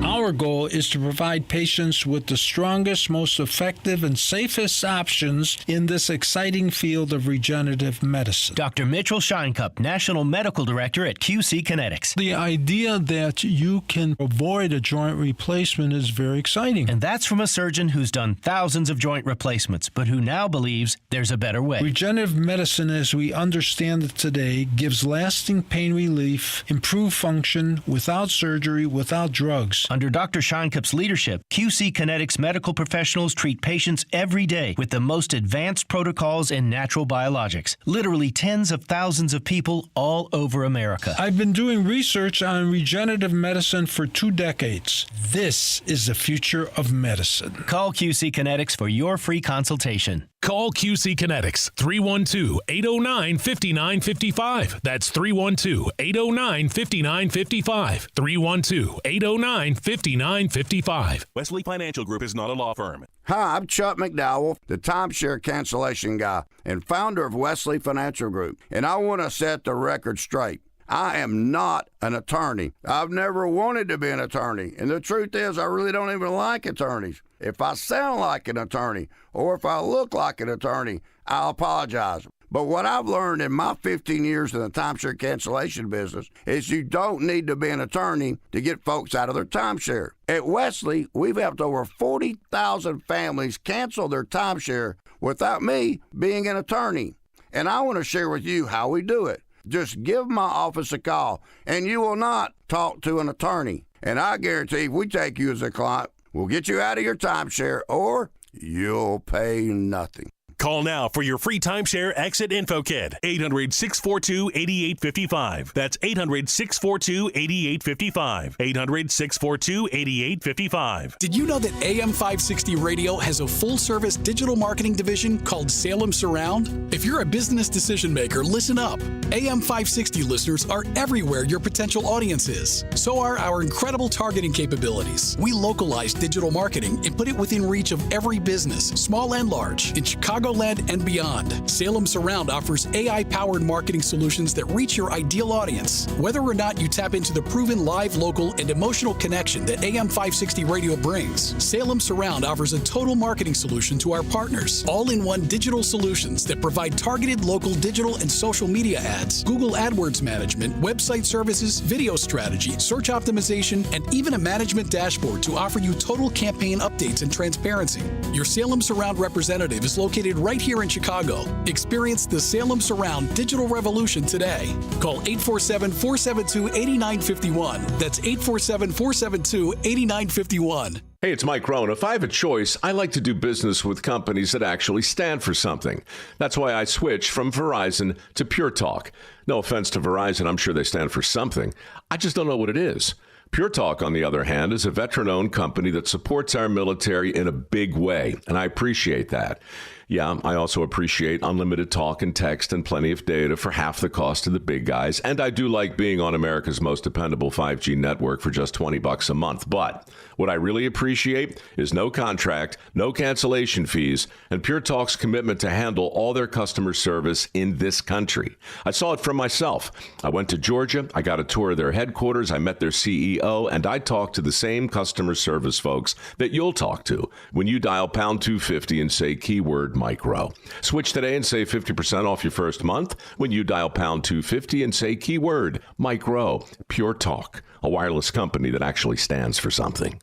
Our goal is to provide patients with the strongest, most effective, and safest options in this exciting field of regenerative medicine. Dr. Mitchell Shinecup, National Medical Director at QC Kinetics. The idea that you can avoid a joint replacement is very exciting. And that's from a surgeon who's done thousands of joint replacements, but who now believes there's a better way. Regenerative medicine, as we understand it today, gives lasting pain relief, improved function, without surgery, without drugs. Under Dr. Shinekup's leadership, QC Kinetics medical professionals treat patients every day with the most advanced protocols in natural biologics. Literally tens of thousands of people all over America. I've been doing research on regenerative medicine for 2 decades. This is the future of medicine. Call QC Kinetics for your free consultation. Call QC Kinetics, 312-809-5955. That's 312-809-5955. 312-809-5955. Wesley Financial Group is not a law firm. Hi, I'm Chuck McDowell, the timeshare cancellation guy and founder of Wesley Financial Group, and I want to set the record straight. I am not an attorney. I've never wanted to be an attorney, and the truth is I really don't even like attorneys. If I sound like an attorney or if I look like an attorney, I'll apologize. But what I've learned in my 15 years in the timeshare cancellation business is you don't need to be an attorney to get folks out of their timeshare. At Wesley, we've helped over 40,000 families cancel their timeshare without me being an attorney. And I want to share with you how we do it. Just give my office a call, and you will not talk to an attorney. And I guarantee if we take you as a client, we'll get you out of your timeshare, or you'll pay nothing. Call now for your free timeshare exit info kit. 800-642-8855. That's 800-642-8855. 800-642-8855. Did you know that AM 560 Radio has a full-service digital marketing division called Salem Surround? If you're a business decision maker, listen up. AM 560 listeners are everywhere your potential audience is. So are our incredible targeting capabilities. We localize digital marketing and put it within reach of every business, small and large, in Chicagoland and beyond. Salem Surround offers AI-powered marketing solutions that reach your ideal audience. Whether or not you tap into the proven live, local, and emotional connection that AM 560 Radio brings, Salem Surround offers a total marketing solution to our partners. All-in-one digital solutions that provide targeted local digital and social media ads, Google AdWords management, website services, video strategy, search optimization, and even a management dashboard to offer you total campaign updates and transparency. Your Salem Surround representative is located right here in Chicago. Experience the Salem Surround digital revolution today. Call 847-472-8951. That's 847-472-8951. Hey, it's Mike Rohn. If I have a choice, I like to do business with companies that actually stand for something. That's why I switched from Verizon to Pure Talk. No offense to Verizon, I'm sure they stand for something. I just don't know what it is. Pure Talk, on the other hand, is a veteran-owned company that supports our military in a big way, and I appreciate that. Yeah, I also appreciate unlimited talk and text and plenty of data for half the cost of the big guys, and I do like being on America's most dependable 5G network for just $20 a month. But what I really appreciate is no contract, no cancellation fees, and Pure Talk's commitment to handle all their customer service in this country. I saw it for myself. I went to Georgia, I got a tour of their headquarters, I met their CEO, and I talked to the same customer service folks that you'll talk to when you dial pound 250 and say keyword micro. Switch today and save 50% off your first month when you dial pound 250 and say keyword micro. Pure Talk, a wireless company that actually stands for something.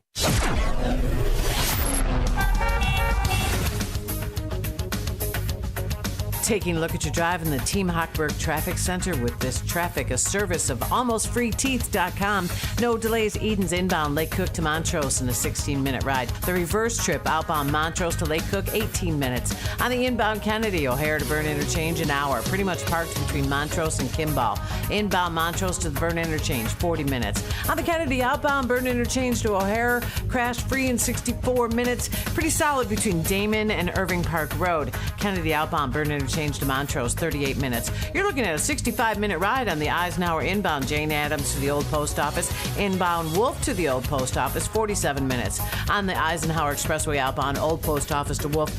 Taking a look at your drive in the Team Hochberg Traffic Center with this traffic, a service of almostfreeteeth.com. No delays, Eden's inbound Lake Cook to Montrose in a 16-minute ride. The reverse trip outbound Montrose to Lake Cook, 18 minutes. On the inbound Kennedy, O'Hare to Burn Interchange, an hour. Pretty much parked between Montrose and Kimball. Inbound Montrose to the Burn Interchange, 40 minutes. On the Kennedy outbound Burn Interchange to O'Hare, crash free in 64 minutes. Pretty solid between Damon and Irving Park Road. Kennedy outbound Burn Interchange to Montrose, 38 minutes. You're looking at a 65-minute ride on the Eisenhower inbound Jane Addams to the Old Post Office. Inbound Wolf to the Old Post Office, 47 minutes. On the Eisenhower Expressway outbound Old Post Office to Wolf,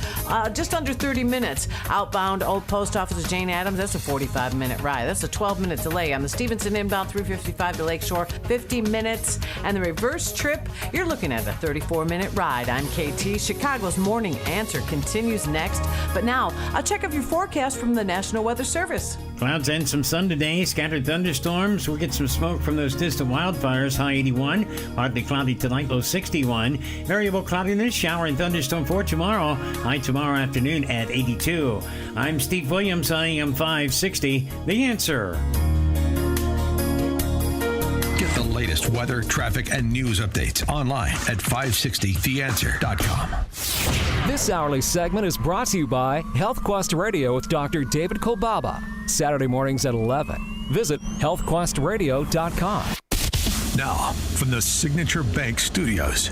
just under 30 minutes. Outbound Old Post Office to Jane Addams, that's a 45-minute ride. That's a 12-minute delay. On the Stevenson inbound 355 to Lakeshore, 50 minutes. And the reverse trip, you're looking at a 34-minute ride. I'm KT. Chicago's Morning Answer continues next. But now, a check of your forecast from the National Weather Service. Clouds and some sun today, scattered thunderstorms. We'll get some smoke from those distant wildfires, high 81. Partly cloudy tonight, low 61. Variable cloudiness, shower and thunderstorm for tomorrow, high tomorrow afternoon at 82. I'm Steve Williams, AM 560, The Answer. Get the latest weather, traffic, and news updates online at 560theanswer.com. This hourly segment is brought to you by HealthQuest Radio with Dr. David Kolbaba. Saturday mornings at 11. Visit healthquestradio.com. Now, from the Signature Bank Studios,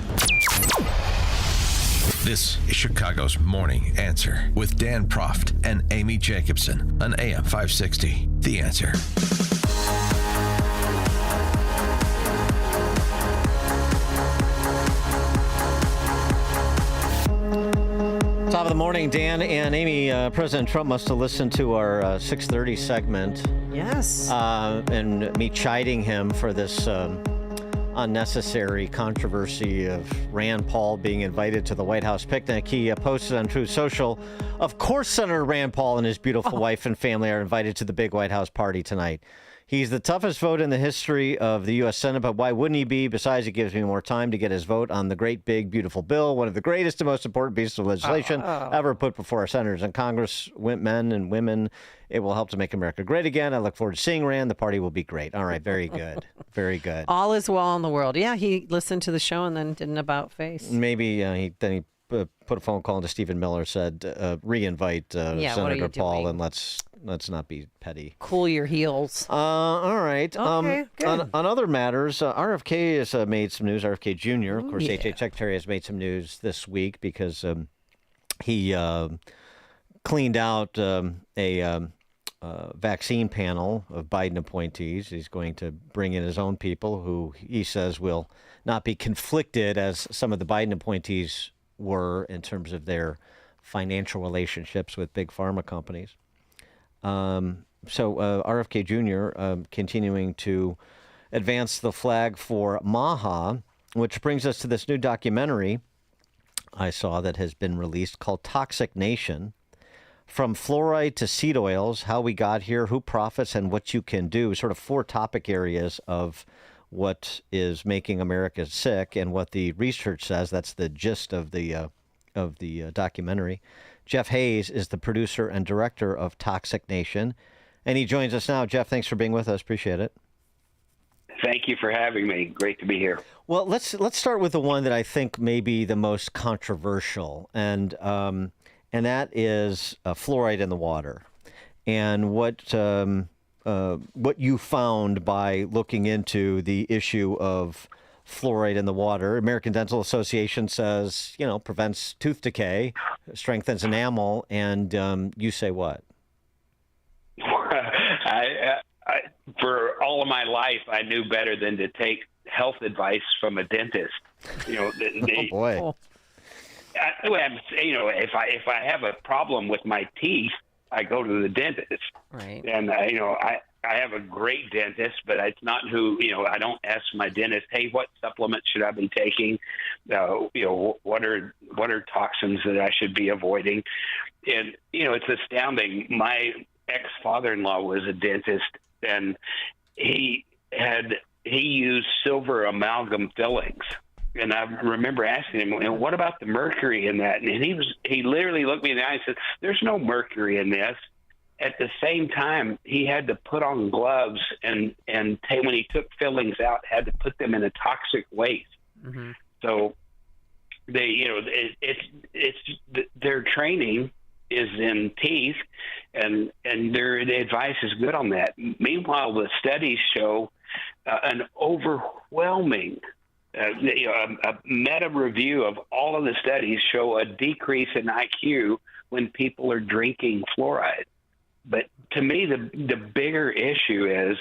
this is Chicago's Morning Answer with Dan Proft and Amy Jacobson on AM 560. The Answer. Top of the morning, Dan and Amy. President Trump must have listened to our 6:30 segment. Yes. And me chiding him for this unnecessary controversy of Rand Paul being invited to the White House picnic. He posted on Truth Social, of course Senator Rand Paul and his beautiful wife and family are invited to the big White House party tonight. He's the toughest vote in the history of the U.S. Senate, but why wouldn't he be? Besides, it gives me more time to get his vote on the great, big, beautiful bill, one of the greatest and most important pieces of legislation ever put before our senators and Congress, men and women. It will help to make America great again. I look forward to seeing Rand. The party will be great. All right, very good. Very good. All is well in the world. Yeah, he listened to the show and then did an about face. Maybe he put a phone call into Stephen Miller, said re-invite Senator Paul, and let's not be petty. Cool your heels. All right. Okay, good. On other matters, RFK has made some news. RFK Jr., of course, HH Secretary, has made some news this week because he cleaned out a vaccine panel of Biden appointees. He's going to bring in his own people who he says will not be conflicted as some of the Biden appointees were in terms of their financial relationships with big pharma companies. So RFK Jr. Continuing to advance the flag for MAHA, which brings us to this new documentary I saw that has been released called Toxic Nation. From fluoride to seed oils, how we got here, who profits, and what you can do. Sort of 4 topic areas of what is making America sick and what the research says. That's the gist of the documentary. Jeff Hayes is the producer and director of Toxic Nation, and he joins us now. Jeff, thanks for being with us. Appreciate it. Thank you for having me. Great to be here. Well, let's start with the one that I think may be the most controversial, and that is fluoride in the water, and what you found by looking into the issue of fluoride in the water. American Dental Association says, prevents tooth decay, strengthens enamel, and you say what? For all of my life, I knew better than to take health advice from a dentist. Oh boy. If I have a problem with my teeth, I go to the dentist. Right. And I have a great dentist, but it's not who I don't ask my dentist, hey, what supplements should I be taking? What are toxins that I should be avoiding? And it's astounding. My ex-father-in-law was a dentist, and he used silver amalgam fillings. And I remember asking him, what about the mercury in that? And he literally looked me in the eye and said, there's no mercury in this. At the same time, he had to put on gloves and when he took fillings out, had to put them in a toxic waste. Mm-hmm. So their training is in teeth, and their advice is good on that. Meanwhile, the studies show an overwhelming a meta review of all of the studies show a decrease in IQ when people are drinking fluoride. But to me, the bigger issue is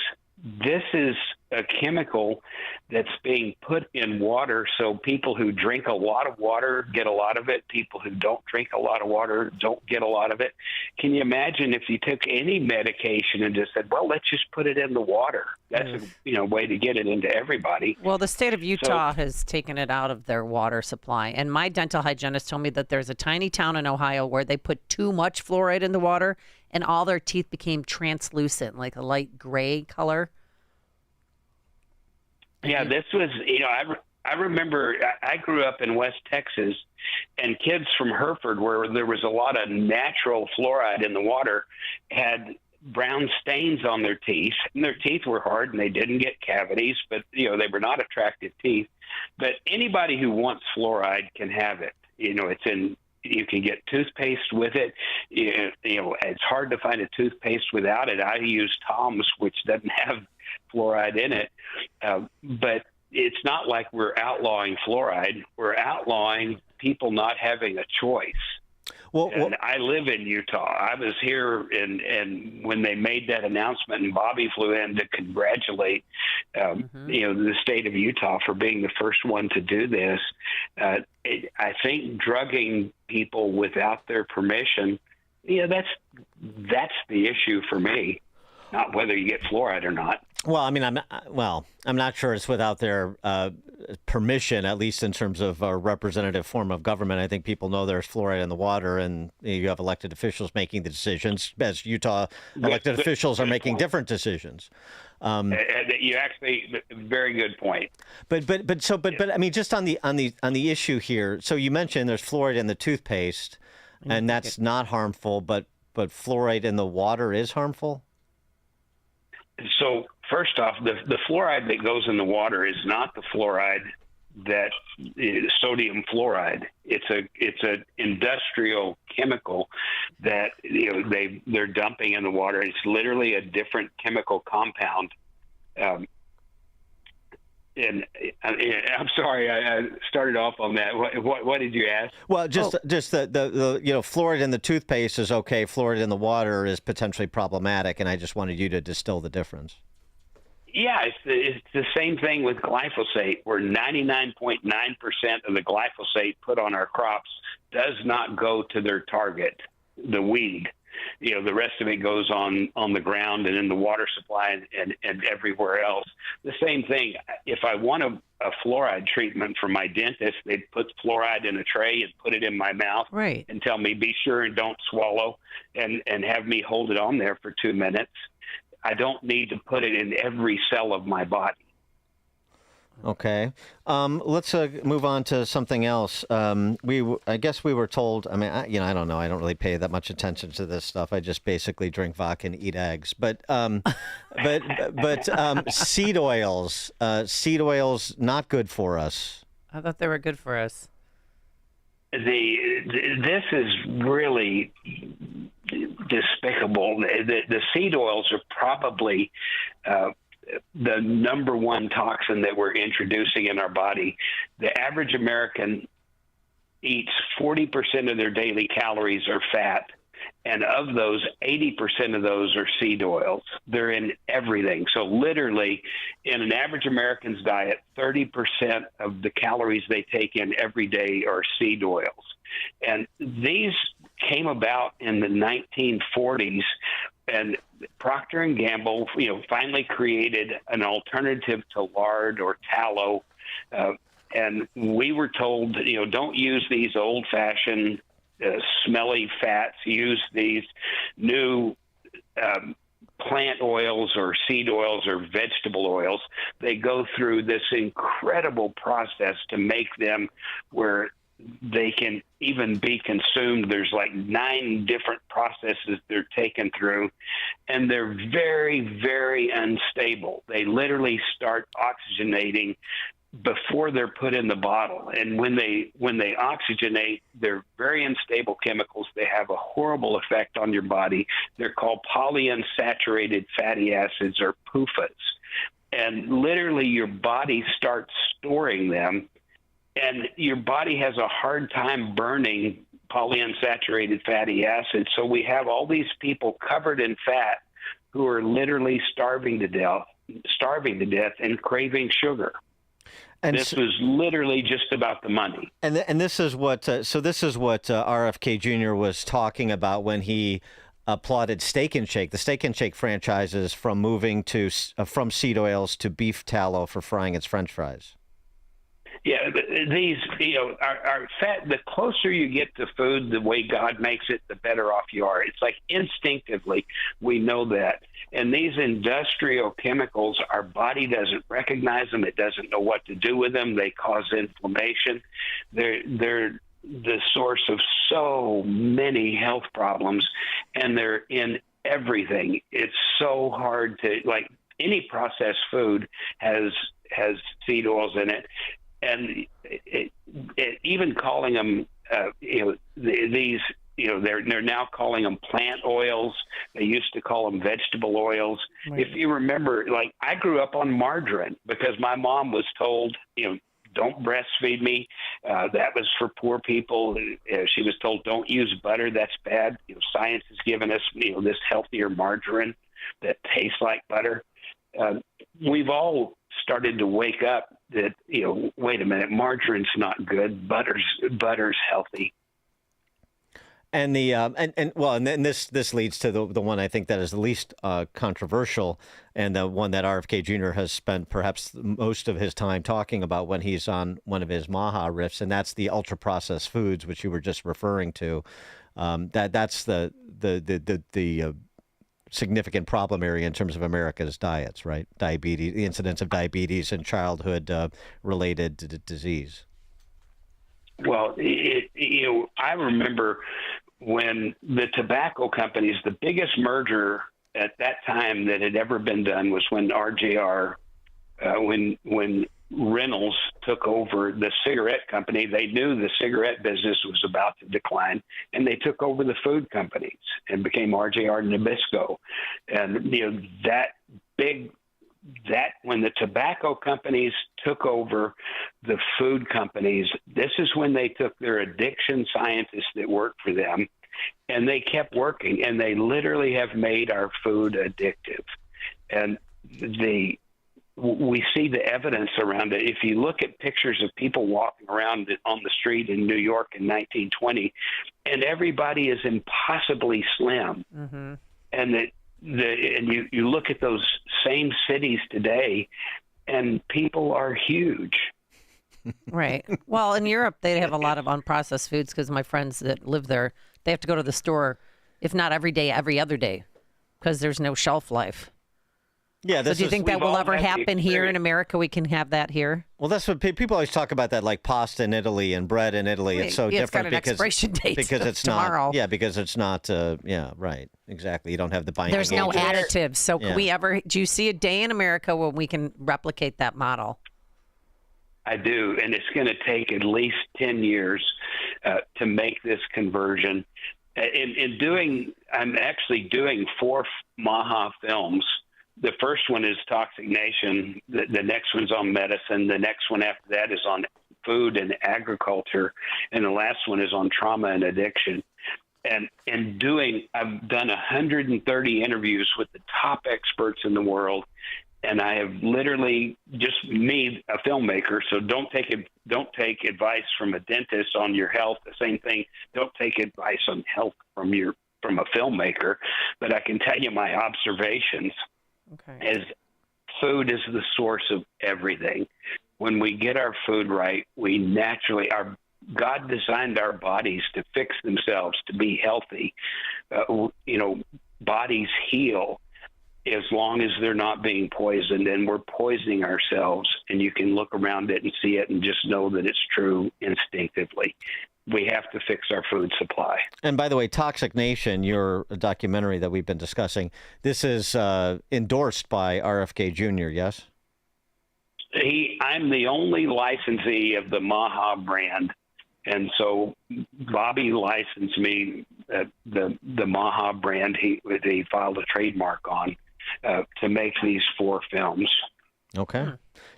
this is a chemical that's being put in water, so people who drink a lot of water get a lot of it. People who don't drink a lot of water don't get a lot of it. Can you imagine if you took any medication and just said, well, let's just put it in the water? That's a way to get it into everybody. Well, the state of Utah has taken it out of their water supply. And my dental hygienist told me that there's a tiny town in Ohio where they put too much fluoride in the water, and all their teeth became translucent, like a light gray color. Yeah, this was, I remember I grew up in West Texas, and kids from Hereford, where there was a lot of natural fluoride in the water, had brown stains on their teeth, and their teeth were hard and they didn't get cavities, but they were not attractive teeth. But anybody who wants fluoride can have it. You can get toothpaste with it. It's hard to find a toothpaste without it. I use Tom's, which doesn't have fluoride in it. But it's not like we're outlawing fluoride. We're outlawing people not having a choice. And I live in Utah. I was here and when they made that announcement, and Bobby flew in to congratulate the state of Utah for being the first one to do this. I think drugging people without their permission, that's the issue for me, not whether you get fluoride or not. Well, I mean, I'm not sure it's without their permission, at least in terms of a representative form of government. I think people know there's fluoride in the water, and you have elected officials making the decisions. As Utah elected officials are making different decisions. You actually, very good point. But I mean, just on the issue here. So you mentioned there's fluoride in the toothpaste, and that's not harmful, but fluoride in the water is harmful. So first off, the fluoride that goes in the water is not the fluoride that sodium fluoride. It's an industrial chemical that they're dumping in the water. It's literally a different chemical compound. And I'm sorry, I started off on that. What did you ask? Well, just the fluoride in the toothpaste is okay. Fluoride in the water is potentially problematic, and I just wanted you to distill the difference. Yeah, it's the same thing with glyphosate, where 99.9% of the glyphosate put on our crops does not go to their target, the weed. The rest of it goes on the ground and in the water supply and everywhere else. The same thing, if I want a fluoride treatment from my dentist, they'd put fluoride in a tray and put it in my mouth and tell me, be sure and don't swallow, and have me hold it on there for 2 minutes. I don't need to put it in every cell of my body. Okay. Let's move on to something else. I guess we were told, I mean, I don't know. I don't really pay that much attention to this stuff. I just basically drink vodka and eat eggs. But seed oils not good for us. I thought they were good for us. This is really despicable. The seed oils are probably the number one toxin that we're introducing in our body. The average American eats 40% of their daily calories are fat, and of those, 80% of those are seed oils. They're in everything. So literally, in an average American's diet, 30% of the calories they take in every day are seed oils. And these came about in the 1940s, and Procter & Gamble, finally created an alternative to lard or tallow. And we were told, don't use these old-fashioned smelly fats. Use these new plant oils or seed oils or vegetable oils. They go through this incredible process to make them where they can even be consumed. There's like 9 different processes they're taken through, and they're very, very unstable. They literally start oxygenating before they're put in the bottle. And when they oxygenate, they're very unstable chemicals. They have a horrible effect on your body. They're called polyunsaturated fatty acids, or PUFAs. And literally your body starts storing them, and your body has a hard time burning polyunsaturated fatty acids. So we have all these people covered in fat who are literally starving to death and craving sugar. And this was literally just about the money. And this is what RFK Jr. was talking about when he applauded Steak and Shake, the Steak and Shake franchises, from moving to from seed oils to beef tallow for frying its French fries. Yeah, these, our fat, the closer you get to food, the way God makes it, the better off you are. It's like instinctively we know that. And these industrial chemicals, our body doesn't recognize them. It doesn't know what to do with them. They cause inflammation. They're the source of so many health problems, and they're in everything. It's so hard to, like, any processed food has seed oils in it. And even calling them, these, they're now calling them plant oils. They used to call them vegetable oils. Right. If you remember, like, I grew up on margarine because my mom was told, don't breastfeed me. That was for poor people. She was told, don't use butter. That's bad. Science has given us, this healthier margarine that tastes like butter. We've all started to wake up that, wait a minute, margarine's not good. Butter's healthy. And this leads to the one I think that is the least controversial, and the one that RFK Jr. has spent perhaps most of his time talking about when he's on one of his Maha riffs, and that's the ultra processed foods, which you were just referring to. That's the significant problem area in terms of America's diets, right? Diabetes, the incidence of diabetes and childhood related disease. Well, I remember when the tobacco companies, the biggest merger at that time that had ever been done was when RJR, when Reynolds took over the cigarette company, they knew the cigarette business was about to decline, and they took over the food companies and became RJR Nabisco. And, when the tobacco companies took over the food companies, this is when they took their addiction scientists that worked for them, and they kept working, and they literally have made our food addictive. And we see the evidence around it. If you look at pictures of people walking around on the street in New York in 1920, and everybody is impossibly slim, and you look at those same cities today, and people are huge. Right. Well, in Europe, they have a lot of unprocessed foods because my friends that live there, they have to go to the store, if not every day, every other day, because there's no shelf life. Yeah. So do you think that will ever happen here in America? We can have that here? Well, that's what people always talk about, that like pasta in Italy and bread in Italy. It's so different got an expiration date because it's tomorrow. not. Yeah, because it's not. Yeah, right. Exactly. You don't have the binding. There's no agent. additives. So can we ever? Do you see a day in America when we can replicate that model? I do, and it's going to take at least 10 years to make this conversion. I'm actually doing 4 Maha films. The first one is Toxic Nation. The next one's on medicine. The next one after that is on food and agriculture. And the last one is on trauma and addiction. And I've done 130 interviews with the top experts in the world. And I have literally, just me, a filmmaker, so don't take advice from a dentist on your health. The same thing, don't take advice on health from a filmmaker. But I can tell you my observations. As food is the source of everything. When we get our food right, God designed our bodies to fix themselves, to be healthy. Bodies heal as long as they're not being poisoned, and we're poisoning ourselves, and you can look around it and see it and just know that it's true instinctively. We have to fix our food supply. And by the way, Toxic Nation, your documentary that we've been discussing, this is endorsed by RFK Jr., yes? I'm the only licensee of the Maha brand. And so Bobby licensed me the Maha brand he filed a trademark on to make these 4 films. Okay.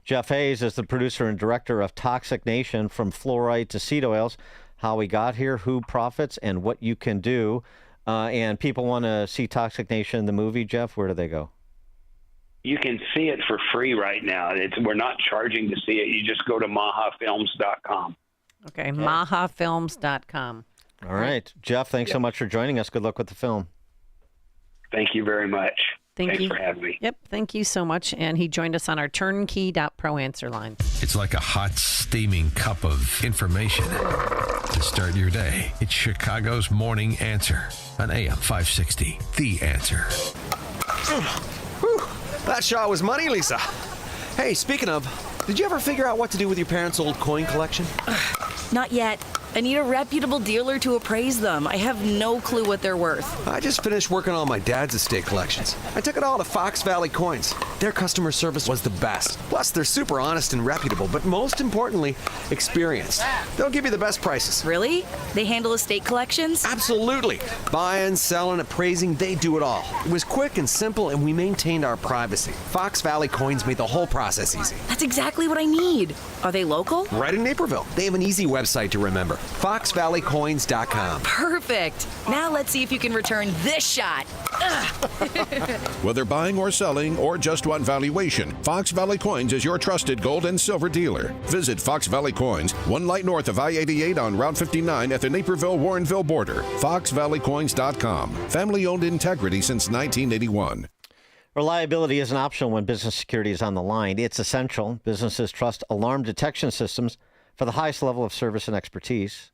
Jeff Hayes is the producer and director of Toxic Nation, From Fluoride to Seed Oils, How We Got Here, Who Profits, and What You Can Do. And people want to see Toxic Nation, the movie, Jeff, where do they go? You can see it for free right now. We're not charging to see it. You just go to mahafilms.com. Okay, mahafilms.com. All right. Jeff, thanks so much for joining us. Good luck with the film. Thank you very much. Thanks for having me. Yep, thank you so much. And he joined us on our turnkey.pro answer line. It's like a hot, steaming cup of information to start your day. It's Chicago's Morning Answer on AM 560. The Answer. Whew, that shot was money, Lisa. Hey, speaking of, did you ever figure out what to do with your parents' old coin collection? Not yet. I need a reputable dealer to appraise them. I have no clue what they're worth. I just finished working on my dad's estate collections. I took it all to Fox Valley Coins. Their customer service was the best. Plus, they're super honest and reputable, but most importantly, experienced. They'll give you the best prices. Really? They handle estate collections? Absolutely. Buying, selling, appraising, they do it all. It was quick and simple, and we maintained our privacy. Fox Valley Coins made the whole process easy. That's exactly what I need. Are they local? Right in Naperville. They have an easy website to remember. FoxValleyCoins.com. Perfect. Now let's see if you can return this shot. Whether buying or selling or just want valuation, Fox Valley Coins is your trusted gold and silver dealer. Visit Fox Valley Coins, 1 light north of I-88 on Route 59 at the Naperville-Warrenville border. FoxValleyCoins.com. Family-owned integrity since 1981. Reliability isn't optional when business security is on the line. It's essential. Businesses trust alarm detection systems for the highest level of service and expertise.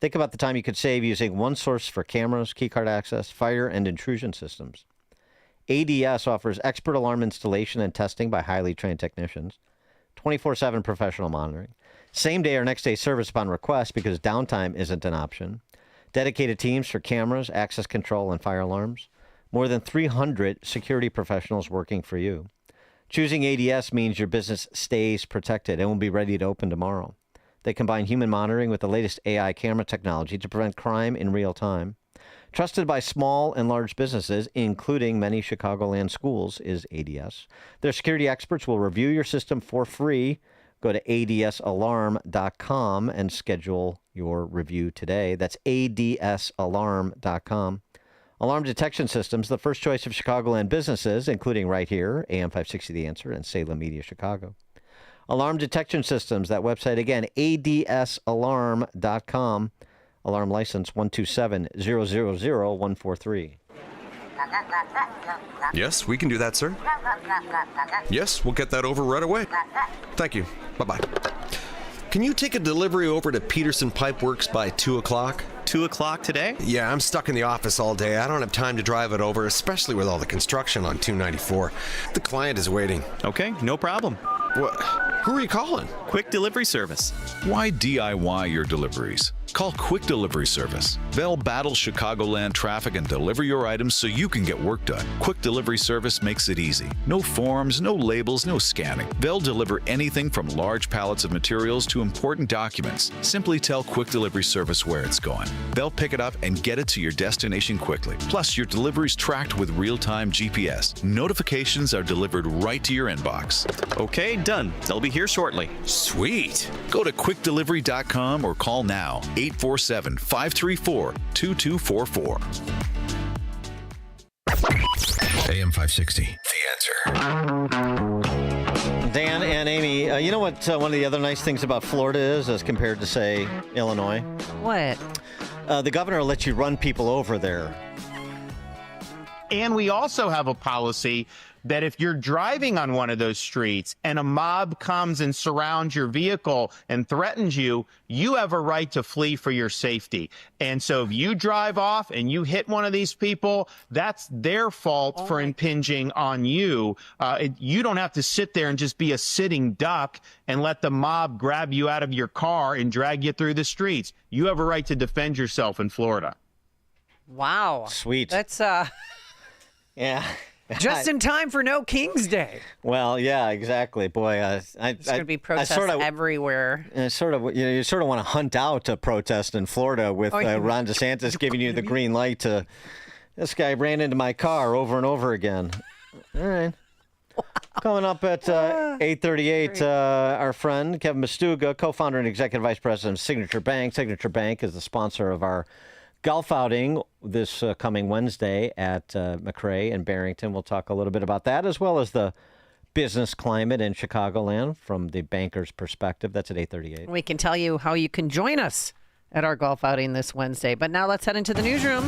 Think about the time you could save using one source for cameras, keycard access, fire, and intrusion systems. ADS offers expert alarm installation and testing by highly trained technicians, 24/7 professional monitoring, same-day or next-day service upon request because downtime isn't an option, dedicated teams for cameras, access control, and fire alarms, more than 300 security professionals working for you. Choosing ADS means your business stays protected and will be ready to open tomorrow. They combine human monitoring with the latest AI camera technology to prevent crime in real time. Trusted by small and large businesses, including many Chicagoland schools, is ADS. Their security experts will review your system for free. Go to adsalarm.com and schedule your review today. That's adsalarm.com. Alarm detection systems, the first choice of Chicagoland businesses, including right here, AM 560 The Answer, and Salem Media Chicago. Alarm detection systems, that website again, adsalarm.com. Alarm license 127000143. Yes, we can do that, sir. Yes, we'll get that over right away. Thank you. Bye-bye. Can you take a delivery over to Peterson Pipe Works by 2 o'clock? 2 o'clock today? Yeah, I'm stuck in the office all day. I don't have time to drive it over, especially with all the construction on 294. The client is waiting. Okay, no problem. What? Who are you calling? Quick Delivery Service. Why DIY your deliveries? Call Quick Delivery Service. They'll battle Chicagoland traffic and deliver your items so you can get work done. Quick Delivery Service makes it easy. No forms, no labels, no scanning. They'll deliver anything from large pallets of materials to important documents. Simply tell Quick Delivery Service where it's going. They'll pick it up and get it to your destination quickly. Plus, your delivery's tracked with real-time GPS. Notifications are delivered right to your inbox. Okay, done. They'll be here shortly. Sweet. Go to quickdelivery.com or call now. 847-534-2244. AM 560, The Answer. Dan and Amy, you know what one of the other nice things about Florida is as compared to, say, Illinois? What? The governor lets you run people over there. And we also have a policy that if you're driving on one of those streets and a mob comes and surrounds your vehicle and threatens you, you have a right to flee for your safety. And so if you drive off and you hit one of these people, that's their fault for impinging on you. You don't have to sit there and just be a sitting duck and let the mob grab you out of your car and drag you through the streets. You have a right to defend yourself in Florida. Wow. Sweet. That's yeah. Just in time for No King's Day. Well, yeah, exactly. Boy, There's going to be protests everywhere. You sort of want to hunt out a protest in Florida with Ron DeSantis giving you the green light to. This guy ran into my car over and over again. All right. Wow. Coming up at 8:38, our friend Kevin Mastuga, co-founder and executive vice president of Signature Bank. Signature Bank is the sponsor of our golf outing this coming Wednesday at McRae and Barrington. We'll talk a little bit about that, as well as the business climate in Chicagoland from the banker's perspective. That's at 8:38. We can tell you how you can join us at our golf outing this Wednesday. But now let's head into the newsroom.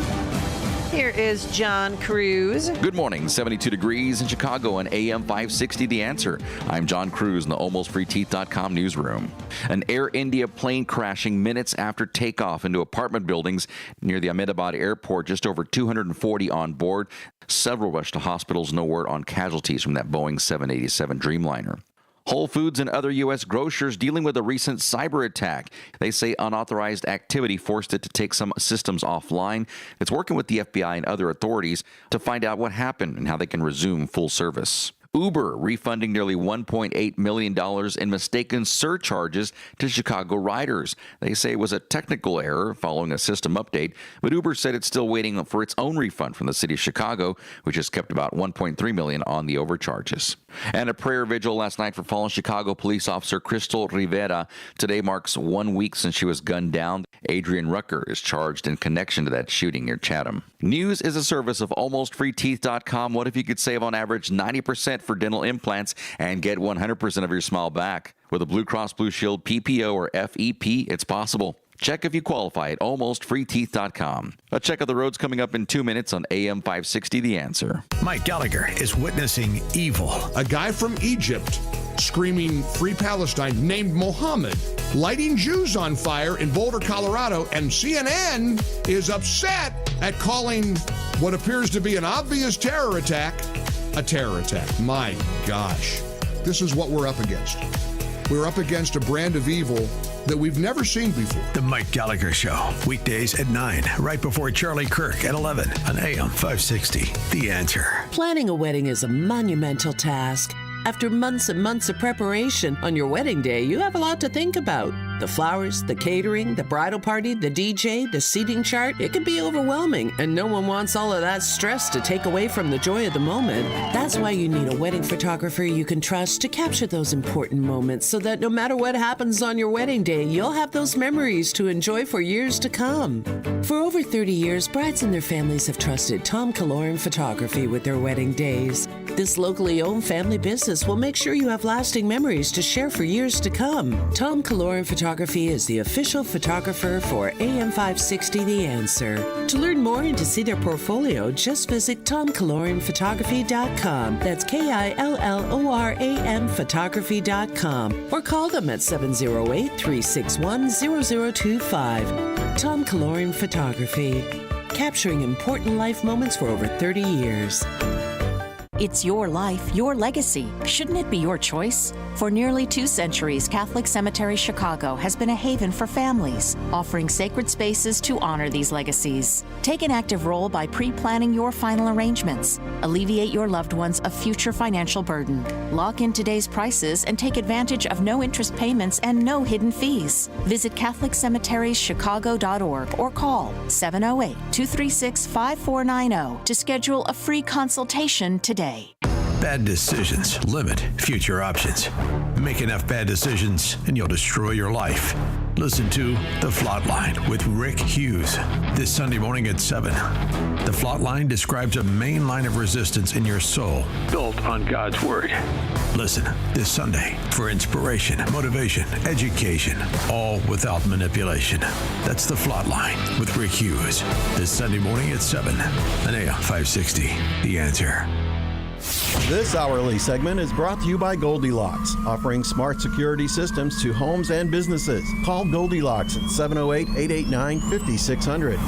Here is John Cruz. Good morning. 72 degrees in Chicago and AM 560 The Answer. I'm John Cruz in the AlmostFreeTeeth.com newsroom. An Air India plane crashing minutes after takeoff into apartment buildings near the Ahmedabad airport. Just over 240 on board. Several rushed to hospitals. No word on casualties from that Boeing 787 Dreamliner. Whole Foods and other U.S. grocers dealing with a recent cyber attack. They say unauthorized activity forced it to take some systems offline. It's working with the FBI and other authorities to find out what happened and how they can resume full service. Uber refunding nearly $1.8 million in mistaken surcharges to Chicago riders. They say it was a technical error following a system update, but Uber said it's still waiting for its own refund from the city of Chicago, which has kept about $1.3 million on the overcharges. And a prayer vigil last night for fallen Chicago police officer Crystal Rivera. Today marks 1 week since she was gunned down. Adrian Rucker is charged in connection to that shooting near Chatham. News is a service of AlmostFreeTeeth.com. What if you could save on average 90% for dental implants and get 100% of your smile back? With a Blue Cross Blue Shield PPO or FEP, it's possible. Check if you qualify at AlmostFreeTeeth.com. A check of the roads coming up in 2 minutes on AM 560 The Answer. Mike Gallagher is witnessing evil. A guy from Egypt screaming Free Palestine named Mohammed, lighting Jews on fire in Boulder, Colorado, and CNN is upset at calling what appears to be an obvious terror attack a terror attack. My gosh, this is what we're up against. We're up against a brand of evil that we've never seen before. The Mike Gallagher Show, weekdays at 9, right before Charlie Kirk at 11 on AM 560. The Answer. Planning a wedding is a monumental task. After months and months of preparation, on your wedding day, you have a lot to think about. The flowers, the catering, the bridal party, the DJ, the seating chart. It can be overwhelming, and no one wants all of that stress to take away from the joy of the moment. That's why you need a wedding photographer you can trust to capture those important moments so that no matter what happens on your wedding day, you'll have those memories to enjoy for years to come. For over 30 years, brides and their families have trusted Tom Kaloran Photography with their wedding days. This locally owned family business will make sure you have lasting memories to share for years to come. Tom Kaloran Photography is the official photographer for AM 560 The Answer. To learn more and to see their portfolio, just visit TomKaloranPhotography.com. That's KILLORAN Photography.com. Or call them at 708-361-0025. Tom Kaloran Photography, capturing important life moments for over 30 years. It's your life, your legacy. Shouldn't it be your choice? For nearly 2 centuries, Catholic Cemetery Chicago has been a haven for families, offering sacred spaces to honor these legacies. Take an active role by pre-planning your final arrangements. Alleviate your loved ones a future financial burden. Lock in today's prices and take advantage of no interest payments and no hidden fees. Visit CatholicCemeteriesChicago.org or call 708-236-5490 to schedule a free consultation today. Bad decisions limit future options. Make enough bad decisions and you'll destroy your life. Listen to The Flot Line with Rick Hughes this Sunday morning at 7. The Flot Line describes a main line of resistance in your soul built on God's Word. Listen this Sunday for inspiration, motivation, education, all without manipulation. That's The Flot Line with Rick Hughes this Sunday morning at 7 on AM 560. The Answer. This hourly segment is brought to you by Goldilocks, offering smart security systems to homes and businesses. Call Goldilocks at 708-889-5600.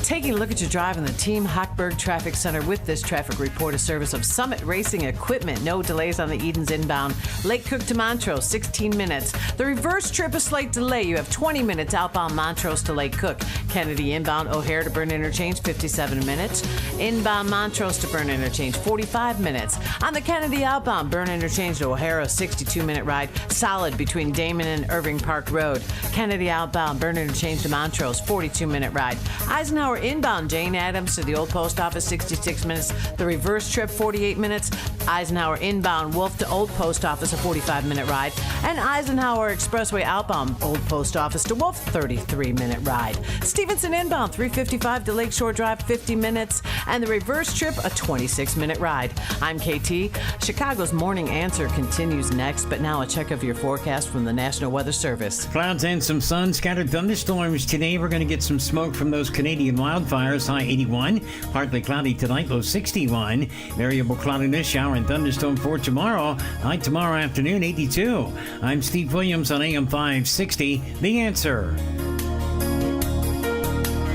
Taking a look at your drive in the Team Hochberg Traffic Center with this traffic report, a service of Summit Racing Equipment. No delays on the Edens inbound. Lake Cook to Montrose, 16 minutes. The reverse trip, a slight delay. You have 20 minutes outbound Montrose to Lake Cook. Kennedy inbound O'Hare to Burn Interchange, 57 minutes. Inbound Montrose to Burn Interchange, 45 minutes. On the Kennedy outbound, Burn Interchange to O'Hara, 62-minute ride. Solid between Damon and Irving Park Road. Kennedy outbound, Burn Interchange to Montrose, 42-minute ride. Eisenhower inbound Jane Addams to the Old Post Office, 66 minutes. The reverse trip, 48 minutes. Eisenhower inbound Wolf to Old Post Office, a 45-minute ride. And Eisenhower Expressway outbound Old Post Office to Wolf, 33-minute ride. Stevenson inbound 355 to Lakeshore Drive, 50 minutes. And the reverse trip, a 26-minute ride. I'm KT. Chicago's Morning Answer continues next, but now a check of your forecast from the National Weather Service. Clouds and some sun, scattered thunderstorms today. We're going to get some smoke from those Canadian wildfires, high 81. Partly cloudy tonight, low 61. Variable cloudiness, shower and thunderstorm for tomorrow. High tomorrow afternoon, 82. I'm Steve Williams on AM 560, The Answer.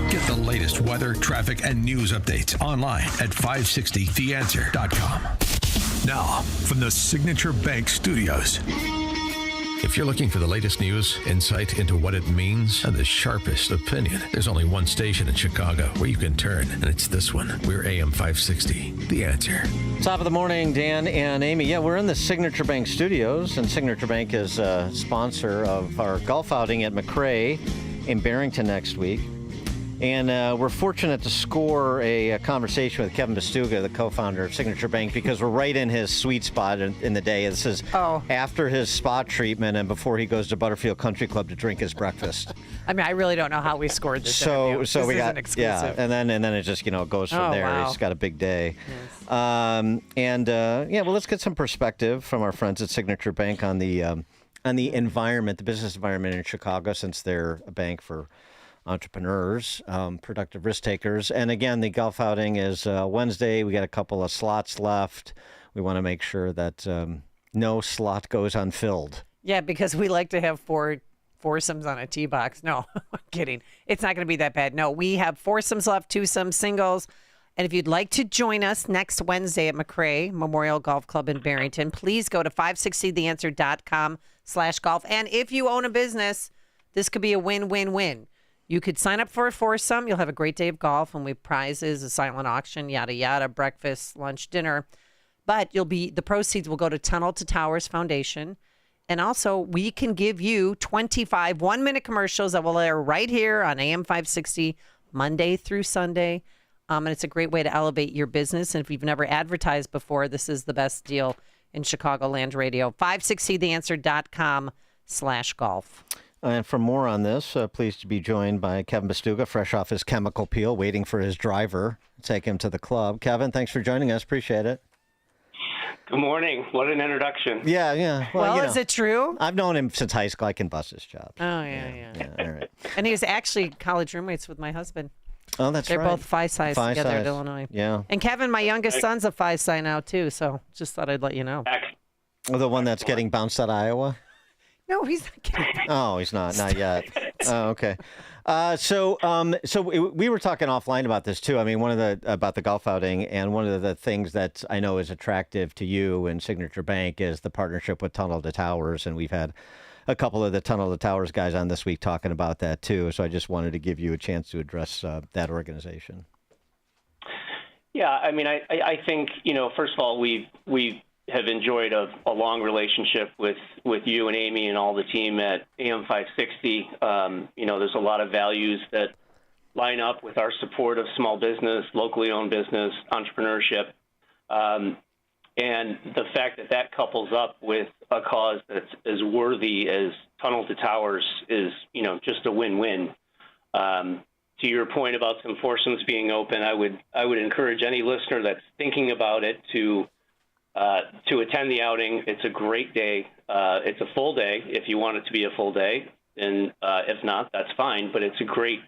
Get the latest weather, traffic, and news updates online at 560theanswer.com. Now, from the Signature Bank Studios. If you're looking for the latest news, insight into what it means, and the sharpest opinion, there's only one station in Chicago where you can turn, and it's this one. We're AM 560, The Answer. Top of the morning, Dan and Amy. Yeah, we're in the Signature Bank Studios, and Signature Bank is a sponsor of our golf outing at McRae in Barrington next week. And we're fortunate to score a conversation with Kevin Bastuga, the co-founder of Signature Bank, because we're right in his sweet spot in the day. This is after his spa treatment and before he goes to Butterfield Country Club to drink his breakfast. I mean, I really don't know how we scored this interview. So this we is got an exclusive. and then it just goes from there. Wow. He's got a big day. Yes. Well, let's get some perspective from our friends at Signature Bank on the environment, the business environment in Chicago, since they're a bank for entrepreneurs, productive risk takers. And again, the golf outing is Wednesday. We got a couple of slots left. We want to make sure that no slot goes unfilled. Yeah, because we like to have foursomes on a tee box. No, I'm kidding. It's not going to be that bad. No, we have foursomes left, twosomes, singles. And if you'd like to join us next Wednesday at McRae Memorial Golf Club in Barrington, please go to 560theanswer.com/golf. And if you own a business, this could be a win-win-win. You could sign up for a foursome. You'll have a great day of golf, and we have prizes, a silent auction, yada, yada, breakfast, lunch, dinner. But the proceeds will go to Tunnel to Towers Foundation. And also, we can give you 25 one-minute commercials that will air right here on AM 560, Monday through Sunday. And it's a great way to elevate your business. And if you've never advertised before, this is the best deal in Chicagoland radio. 560theanswer.com/golf. And for more on this, pleased to be joined by Kevin Bastuga, fresh off his chemical peel, waiting for his driver to take him to the club. Kevin, thanks for joining us. Appreciate it. Good morning. What an introduction. Yeah. Well, is it true? I've known him since high school. I can bust his chops. Oh, yeah. All right. And he was actually college roommates with my husband. Oh, that's They're right. both Phi-Sci together at Illinois. Yeah. And Kevin, my youngest son's a Phi-Sci now, too, so just thought I'd let you know. The one that's getting bounced out of Iowa? No, he's not kidding. Oh, he's not yet. Oh, okay. So we were talking offline about this too. I mean, about the golf outing, and one of the things that I know is attractive to you and Signature Bank is the partnership with Tunnel to Towers, and we've had a couple of the Tunnel to Towers guys on this week talking about that too. So I just wanted to give you a chance to address that organization. Yeah, I mean, I think, first of all, we have enjoyed a long relationship with you and Amy and all the team at AM 560. There's a lot of values that line up with our support of small business, locally owned business, entrepreneurship. And the fact that couples up with a cause that's as worthy as Tunnel to Towers is, just a win-win. To your point about some foursomes being open, I would encourage any listener that's thinking about it to attend the outing. It's a great day. It's a full day if you want it to be a full day, and if not, that's fine. But it's a great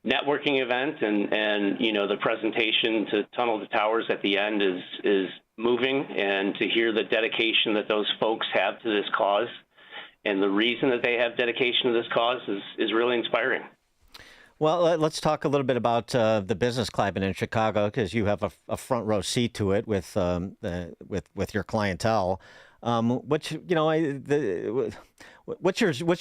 networking event, and the presentation to Tunnel to Towers at the end is moving, and to hear the dedication that those folks have to this cause, and the reason that they have dedication to this cause is really inspiring. Well, let's talk a little bit about the business climate in Chicago, because you have a front row seat to it with your clientele. What's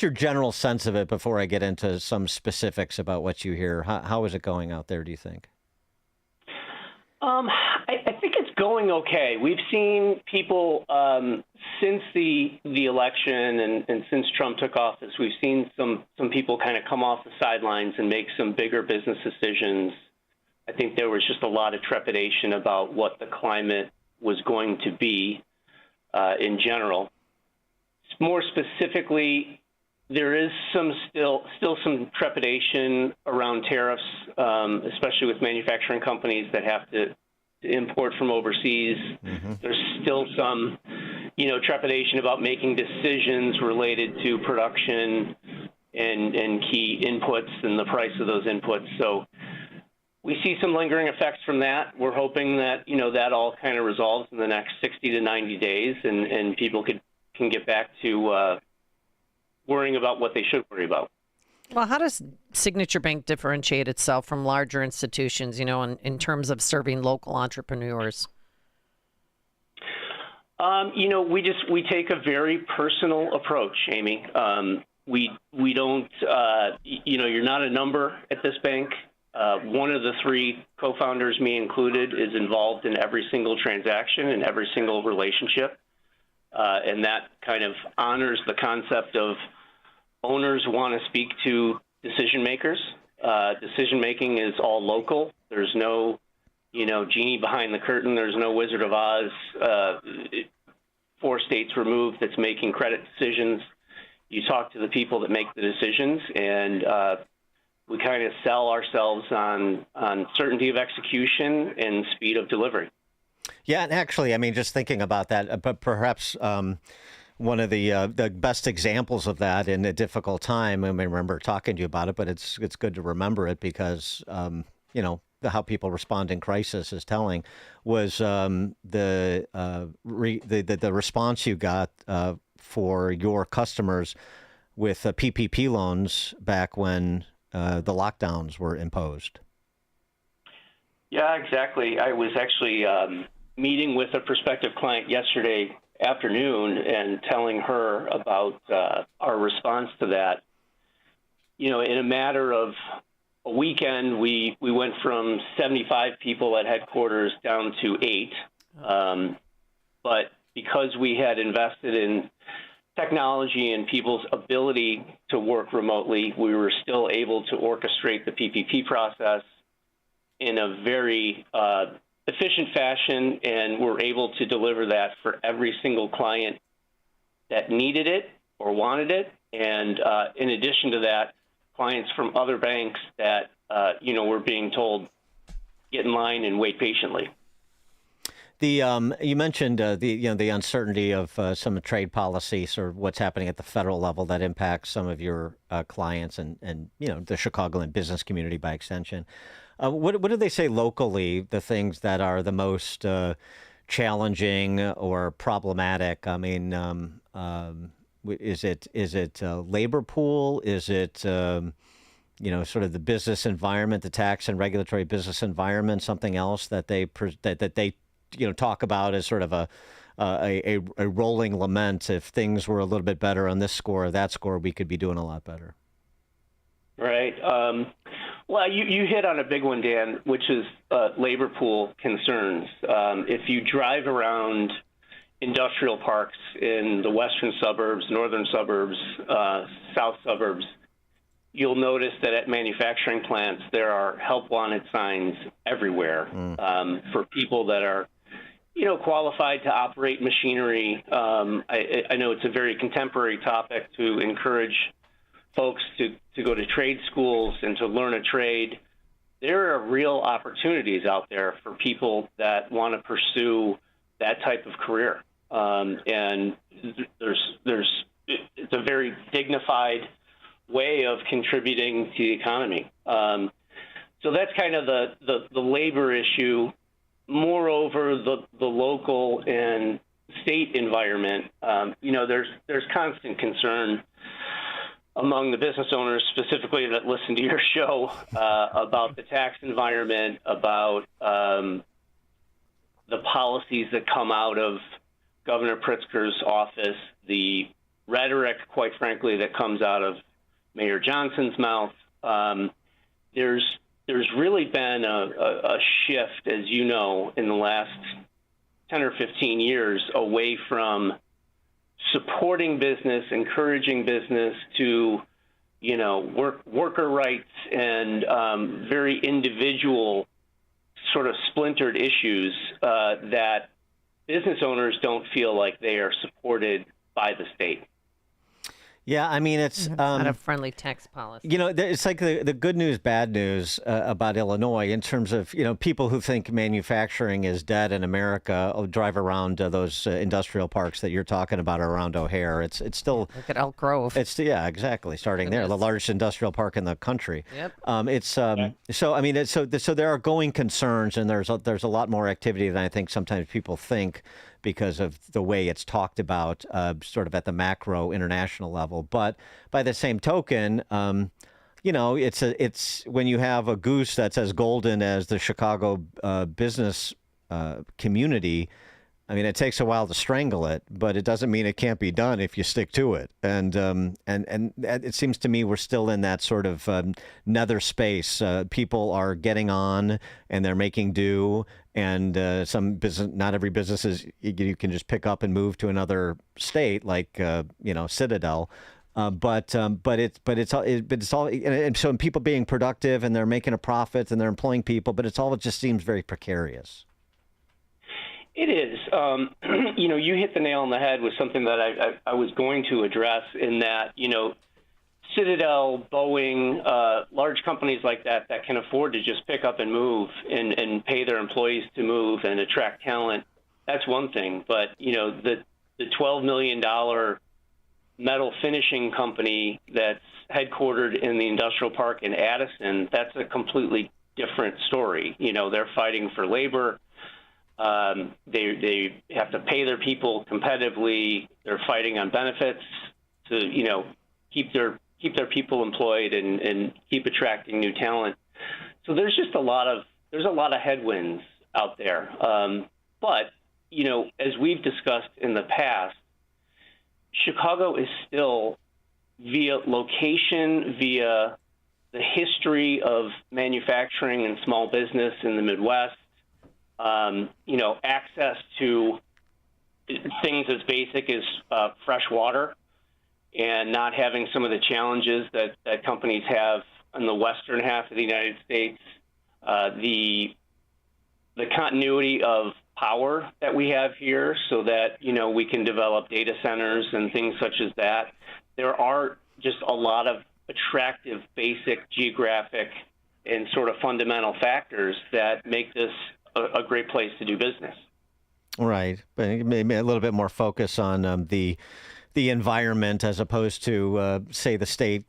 your general sense of it before I get into some specifics about what you hear? How is it going out there, do you think? I think it's going okay. We've seen people since the election and since Trump took office, we've seen some people kind of come off the sidelines and make some bigger business decisions. I think there was just a lot of trepidation about what the climate was going to be in general. More specifically, there is still some trepidation around tariffs, especially with manufacturing companies that have to import from overseas. Mm-hmm. There's still some, trepidation about making decisions related to production and key inputs and the price of those inputs. So we see some lingering effects from that. We're hoping that, that all kind of resolves in the next 60 to 90 days and people can get back to worrying about what they should worry about. Well, how does Signature Bank differentiate itself from larger institutions, in terms of serving local entrepreneurs? We take a very personal approach, Amy. We don't, you're not a number at this bank. One of the three co-founders, me included, is involved in every single transaction and every single relationship. And that kind of honors the concept of owners want to speak to decision makers. Decision making is all local. There's no, genie behind the curtain. There's no Wizard of Oz, 4 states removed that's making credit decisions. You talk to the people that make the decisions, and we kind of sell ourselves on certainty of execution and speed of delivery. Yeah, and actually, just thinking about that, but perhaps one of the best examples of that in a difficult time, I remember talking to you about it, but it's good to remember it because, how people respond in crisis is telling, was the response you got for your customers with PPP loans back when the lockdowns were imposed. Yeah, exactly. I was actually meeting with a prospective client yesterday afternoon and telling her about our response to that. in a matter of a weekend, we went from 75 people at headquarters down to 8. But because we had invested in technology and people's ability to work remotely, we were still able to orchestrate the PPP process in a very efficient fashion, and we're able to deliver that for every single client that needed it or wanted it. And in addition to that, clients from other banks that, were being told, get in line and wait patiently. You mentioned the uncertainty of some trade policies or what's happening at the federal level that impacts some of your clients and the Chicagoland business community by extension. What do they say locally? The things that are the most challenging or problematic? I mean, is it labor pool? Is it sort of the business environment, the tax and regulatory business environment? Something else that they talk about as sort of a rolling lament. If things were a little bit better on this score or that score, we could be doing a lot better. Right. Well, you hit on a big one, Dan, which is labor pool concerns. If you drive around industrial parks in the western suburbs, northern suburbs, south suburbs, you'll notice that at manufacturing plants, there are help wanted signs everywhere for people that are qualified to operate machinery. I know it's a very contemporary topic to encourage folks to go to trade schools and to learn a trade. There are real opportunities out there for people that want to pursue that type of career. And it's a very dignified way of contributing to the economy. So that's kind of the labor issue. Moreover, the local and state environment, there's constant concern among the business owners specifically that listen to your show about the tax environment, about the policies that come out of Governor Pritzker's office, the rhetoric, quite frankly, that comes out of Mayor Johnson's mouth. There's really been a shift, as you know, in the last 10 or 15 years away from supporting business, encouraging business to, worker rights and very individual sort of splintered issues that business owners don't feel like they are supported by the state. Yeah, I mean, it's not a friendly tax policy. It's like the good news, bad news about Illinois in terms of, people who think manufacturing is dead in America drive around those industrial parks that you're talking about around O'Hare. It's still look at Elk Grove. Exactly. Starting there, the largest industrial park in the country. Yep. So I mean, so there are going concerns, and there's a lot more activity than I think sometimes people think, because of the way it's talked about sort of at the macro international level. But by the same token, it's when you have a goose that's as golden as the Chicago business community, I mean, it takes a while to strangle it, but it doesn't mean it can't be done if you stick to it. And it seems to me we're still in that sort of nether space. People are getting on and they're making do. And some business, not every business is you can just pick up and move to another state like Citadel. But it's all and so people being productive and they're making a profit and they're employing people, but it just seems very precarious. It is. You hit the nail on the head with something that I was going to address in that, Citadel, Boeing, large companies like that can afford to just pick up and move and pay their employees to move and attract talent. That's one thing. But, the $12 million metal finishing company that's headquartered in the industrial park in Addison, that's a completely different story. They're fighting for labor. They have to pay their people competitively. They're fighting on benefits to, keep their people employed and keep attracting new talent. So there's just a lot of headwinds out there. But, as we've discussed in the past, Chicago is still via location, via the history of manufacturing and small business in the Midwest, access to things as basic as fresh water, and not having some of the challenges that companies have in the western half of the United States, the continuity of power that we have here so that, we can develop data centers and things such as that. There are just a lot of attractive, basic geographic and sort of fundamental factors that make this a great place to do business. Right, but maybe a little bit more focus on the environment as opposed to, say, the state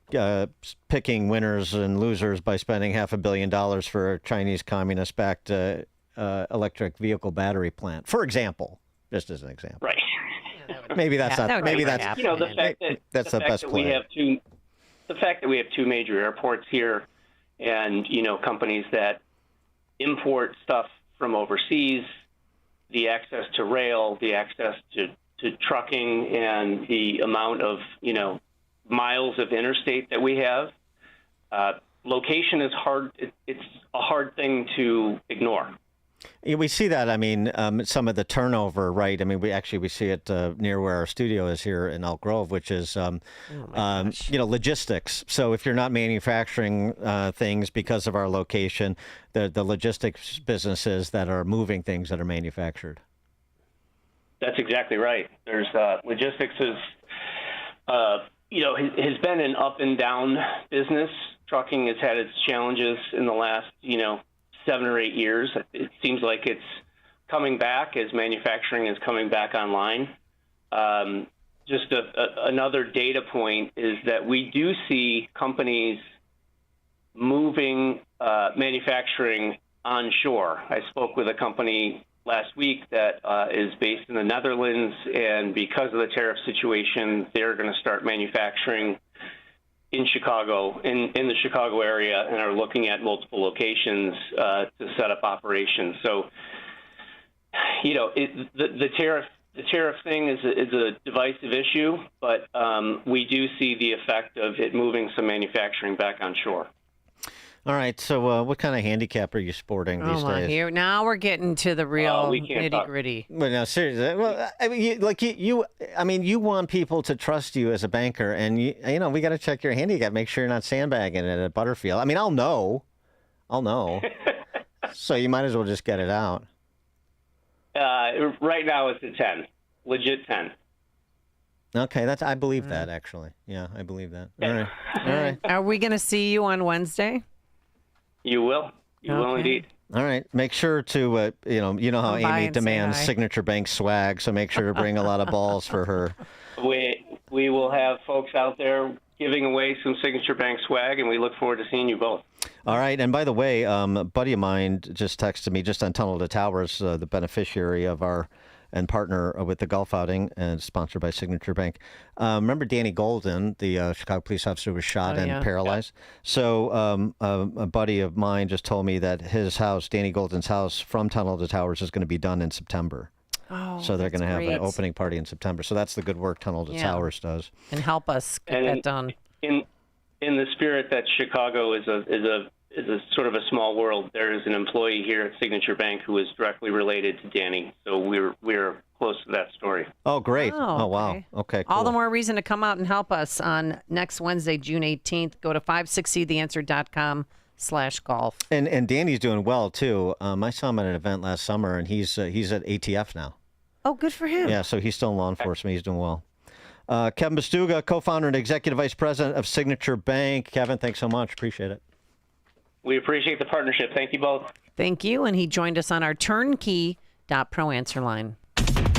picking winners and losers by spending $500 million for a Chinese communist-backed electric vehicle battery plant, for example, just as an example. Right. Maybe that's not. Maybe that's the fact that that's the best play. The fact that we have two major airports here, and companies that import stuff from overseas, the access to rail, the access to trucking, and the amount of miles of interstate that we have. Location is hard. It's a hard thing to ignore. Yeah, we see that. I mean, some of the turnover, right? I mean, we see it near where our studio is here in Elk Grove, which is, logistics. So if you're not manufacturing things because of our location, the logistics businesses that are moving things that are manufactured. That's exactly right. There's logistics has been an up and down business. Trucking has had its challenges in the last, 7 or 8 years. It seems like it's coming back as manufacturing is coming back online. Just another data point is that we do see companies moving manufacturing onshore. I spoke with a company last week that is based in the Netherlands, and because of the tariff situation, they're going to start manufacturing in Chicago, in the Chicago area, and are looking at multiple locations to set up operations. So, the tariff thing is a divisive issue, but we do see the effect of it moving some manufacturing back on shore. All right. So, what kind of handicap are you sporting these days? Here now we're getting to the real nitty gritty. Well, no, seriously. Well, I mean, you want people to trust you as a banker, and we got to check your handicap, make sure you're not sandbagging it at Butterfield. I mean, I'll know. So you might as well just get it out. Right now it's a 10, legit 10. Okay, I believe that actually. Yeah, I believe that. All right. Are we going to see you on Wednesday? You will. You will indeed. All right. Make sure to, you know how Amy demands Signature Bank swag, so make sure to bring a lot of balls for her. We will have folks out there giving away some Signature Bank swag, and we look forward to seeing you both. All right. And by the way, a buddy of mine just texted me just on Tunnel to Towers, the beneficiary of our and partner with the golf outing and sponsored by Signature Bank. Remember Danny Golden, the Chicago police officer, was shot and paralyzed? Yeah. So a buddy of mine just told me that his house, Danny Golden's house, from Tunnel to Towers is going to be done in September. Oh, so they're going to have an opening party in September. So that's the good work Tunnel to Towers does. And help us get that done. In the spirit that Chicago is a sort of a small world, there is an employee here at Signature Bank who is directly related to Danny. So we're close to that story. Oh, great. Oh, wow. Okay, cool. All the more reason to come out and help us on next Wednesday, June 18th. Go to 560theanswer.com/golf. And Danny's doing well, too. I saw him at an event last summer, and he's at ATF now. Oh, good for him. Yeah, so he's still in law enforcement. He's doing well. Kevin Bastuga, co-founder and executive vice president of Signature Bank. Kevin, thanks so much. Appreciate it. We appreciate the partnership. Thank you both. Thank you. And he joined us on our turnkey.pro answer line.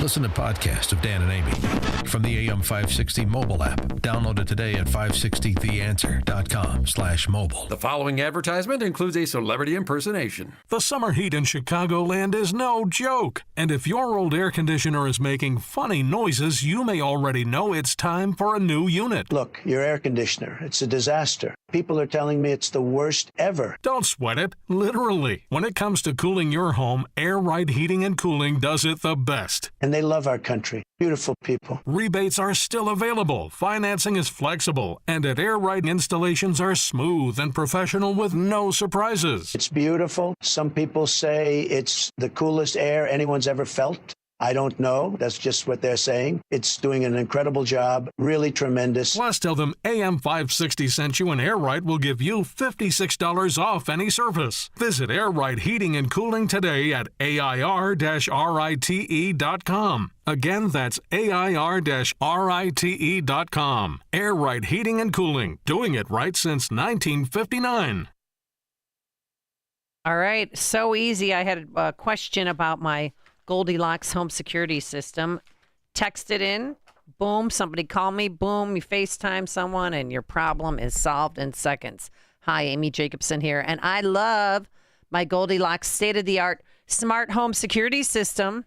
Listen to podcasts of Dan and Amy from the AM 560 mobile app. Download it today at 560theanswer.com/mobile. The following advertisement includes a celebrity impersonation. The summer heat in Chicagoland is no joke. And if your old air conditioner is making funny noises, you may already know it's time for a new unit. Look, your air conditioner, it's a disaster. People are telling me it's the worst ever. Don't sweat it, literally. When it comes to cooling your home, Air Right Heating and Cooling does it the best. And they love our country. Beautiful people. rebates are still available, financing is flexible, and at Air Rite, installations are smooth and professional with no surprises. It's beautiful. Some people say it's the coolest air anyone's ever felt. I don't know. That's just what they're saying. It's doing an incredible job. Really tremendous. Plus, tell them AM 560 sent you, and Air Rite will give you $56 off any service. Visit Air Rite Heating and Cooling today at AIR-RITE.com. Again, that's AIR-RITE.com. Air Rite Heating and Cooling, doing it right since 1959. All right, so easy. I had a question about my Goldilocks home security system. Text it in, boom, somebody call me, boom, you FaceTime someone, and your problem is solved in seconds. Hi, Amy Jacobson here, and I love my Goldilocks state-of-the-art smart home security system.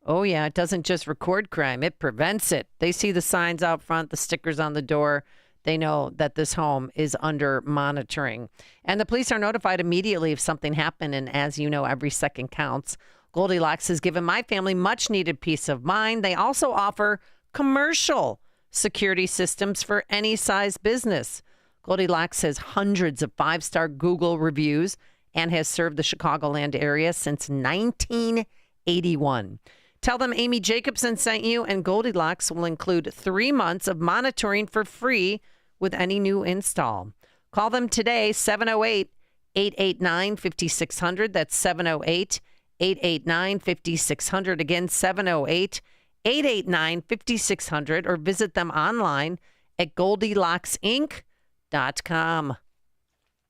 Oh, yeah, it doesn't just record crime, it prevents it. They see the signs out front, the stickers on the door. They know that this home is under monitoring. And the police are notified immediately if something happened, and as you know, every second counts. Goldilocks has given my family much needed peace of mind. They also offer commercial security systems for any size business. Goldilocks has hundreds of 5-star Google reviews and has served the Chicagoland area since 1981. Tell them Amy Jacobson sent you, and Goldilocks will include 3 months of monitoring for free with any new install. Call them today, 708-889-5600. That's 708-889-5600. Again, 708-889-5600, or visit them online at GoldilocksInc.com.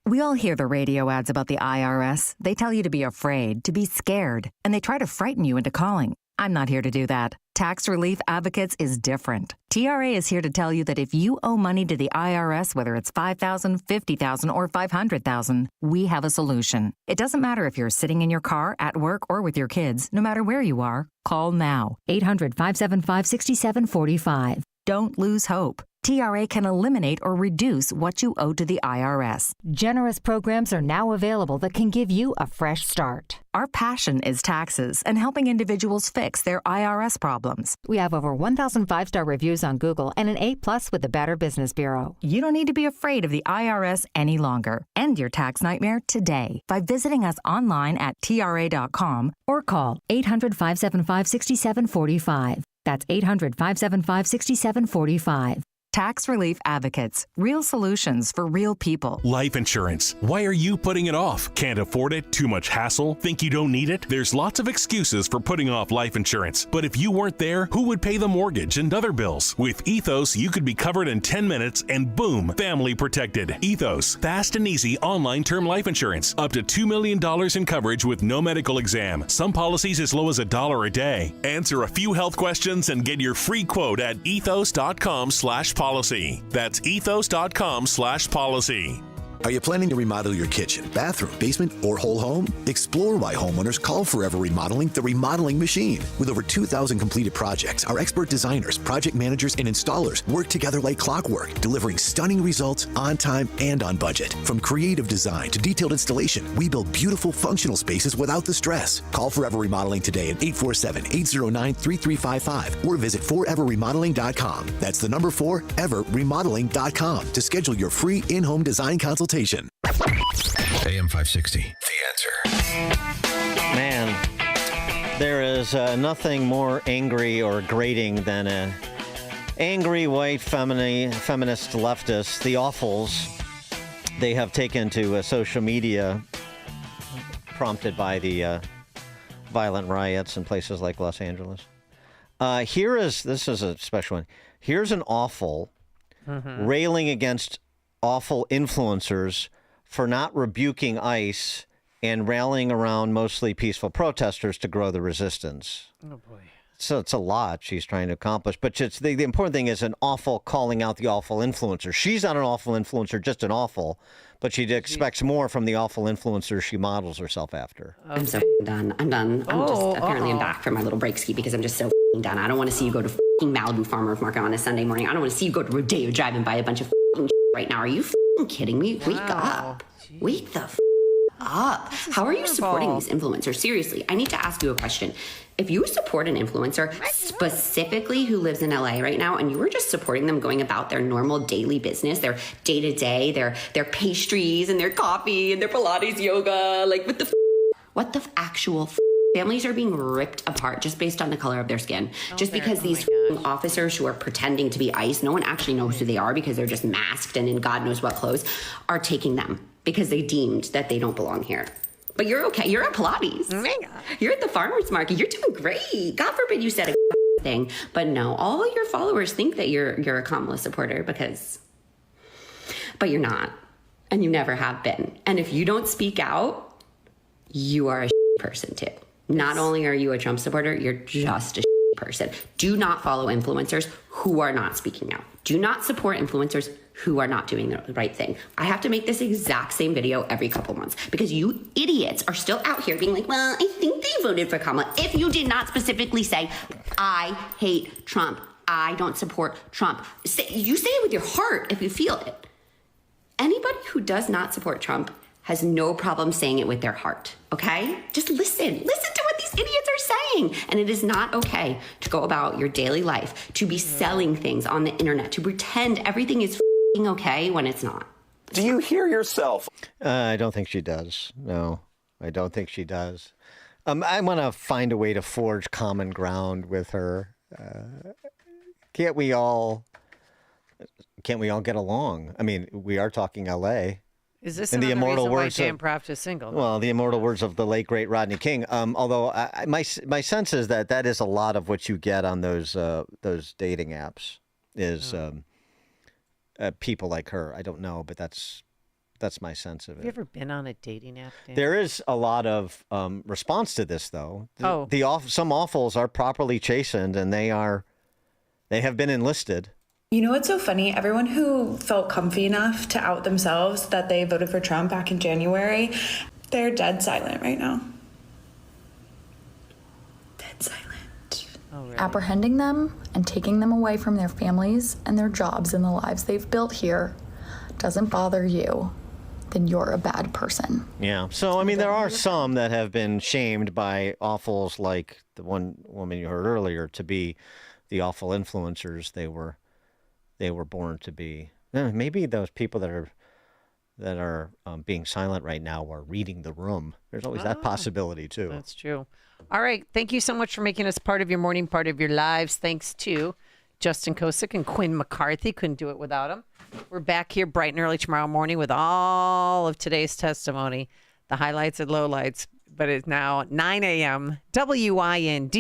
We all hear the radio ads about the IRS. They tell you to be afraid, to be scared, and they try to frighten you into calling. I'm not here to do that. Tax Relief Advocates is different. TRA is here to tell you that if you owe money to the IRS, whether it's $5,000, $50,000, or $500,000, we have a solution. It doesn't matter if you're sitting in your car, at work, or with your kids. No matter where you are, call now. 800-575-6745. Don't lose hope. TRA can eliminate or reduce what you owe to the IRS. Generous programs are now available that can give you a fresh start. Our passion is taxes and helping individuals fix their IRS problems. We have over 1,000 5-star reviews on Google and an A+ with the Better Business Bureau. You don't need to be afraid of the IRS any longer. End your tax nightmare today by visiting us online at TRA.com or call 800-575-6745. That's 800-575-6745. Tax Relief Advocates. Real solutions for real people. Life insurance. Why are you putting it off? Can't afford it? Too much hassle? Think you don't need it? There's lots of excuses for putting off life insurance. But if you weren't there, who would pay the mortgage and other bills? With Ethos, you could be covered in 10 minutes and boom, family protected. Ethos. Fast and easy online term life insurance. Up to $2 million in coverage with no medical exam. Some policies as low as $1 a day. Answer a few health questions and get your free quote at ethos.com/policy. That's ethos.com/policy. Are you planning to remodel your kitchen, bathroom, basement, or whole home? Explore why homeowners call Forever Remodeling the remodeling machine. With over 2,000 completed projects, our expert designers, project managers, and installers work together like clockwork, delivering stunning results on time and on budget. From creative design to detailed installation, we build beautiful, functional spaces without the stress. Call Forever Remodeling today at 847-809-3355 or visit foreverremodeling.com. That's the number 4, everremodeling.com to schedule your free in-home design consultation. AM 560. The answer. Man, there is nothing more angry or grating than an angry white feminist leftist. The Awfuls, they have taken to social media, prompted by the violent riots in places like Los Angeles. This is a special one. Here's an awful railing against awful influencers for not rebuking ICE and rallying around mostly peaceful protesters to grow the resistance. Oh, boy. So it's a lot she's trying to accomplish. But it's, the important thing is an awful calling out the awful influencer. She's not an awful influencer, just an awful. But she expects more from the awful influencer she models herself after. I'm so done. I'm done. I'm back from my little break ski because I'm just so done. I don't want to see you go to Malibu Farmers Market on a Sunday morning. I don't want to see you go to Rodeo Drive and buy a bunch of right now. Are you kidding me? Wake up. Wake the up? How are you supporting these influencers? Seriously, I need to ask you a question. If you support an influencer, specifically who lives in LA right now, and you were just supporting them going about their normal daily business, their day-to-day, their pastries and their coffee and their Pilates yoga, like what the actual families are being ripped apart just based on the color of their skin. Just because these officers who are pretending to be ICE, no one actually knows who they are because they're just masked and in God knows what clothes, are taking them because they deemed that they don't belong here. But you're okay. You're at Pilates. Oh my God. You're at the farmer's market. You're doing great. God forbid you said a thing. But no, all your followers think that you're a Kamala supporter but you're not. And you never have been. And if you don't speak out, you are a person too. Not only are you a Trump supporter, you're just a person. Do not follow influencers who are not speaking out. Do not support influencers who are not doing the right thing. I have to make this exact same video every couple months because you idiots are still out here being like, well, I think they voted for Kamala. If you did not specifically say, I hate Trump, I don't support Trump. You say it with your heart if you feel it. Anybody who does not support Trump has no problem saying it with their heart, okay? Just listen. Listen to what these idiots are saying. And it is not okay to go about your daily life, to be selling things on the internet, to pretend everything is okay when it's not. Do you hear yourself? I don't think she does. No, I don't think she does. I want to find a way to forge common ground with her. Can't we all get along? I mean, we are talking L.A. Is this in the immortal words Jan Proft is single? Well, the immortal words of the late great Rodney King. Although my sense is that is a lot of what you get on those dating apps is people like her. I don't know, but that's my sense of it. Have you ever been on a dating app, Dan? There is a lot of response to this, though. Some awfuls are properly chastened, and they have been enlisted. You know what's so funny? Everyone who felt comfy enough to out themselves that they voted for Trump back in January, they're dead silent right now. Dead silent. Oh, really? Apprehending them and taking them away from their families and their jobs and the lives they've built here doesn't bother you, then you're a bad person. Yeah. So, I mean, there are some that have been shamed by awfuls like the one woman you heard earlier to be the awful influencers they were born to be. Maybe those people that are being silent right now are reading the room. There's always that possibility, too. That's true. All right. Thank you so much for making us part of your morning, part of your lives. Thanks to Justin Kosick and Quinn McCarthy. Couldn't do it without them. We're back here bright and early tomorrow morning with all of today's testimony, the highlights and lowlights. But it's now 9 a.m. WIND.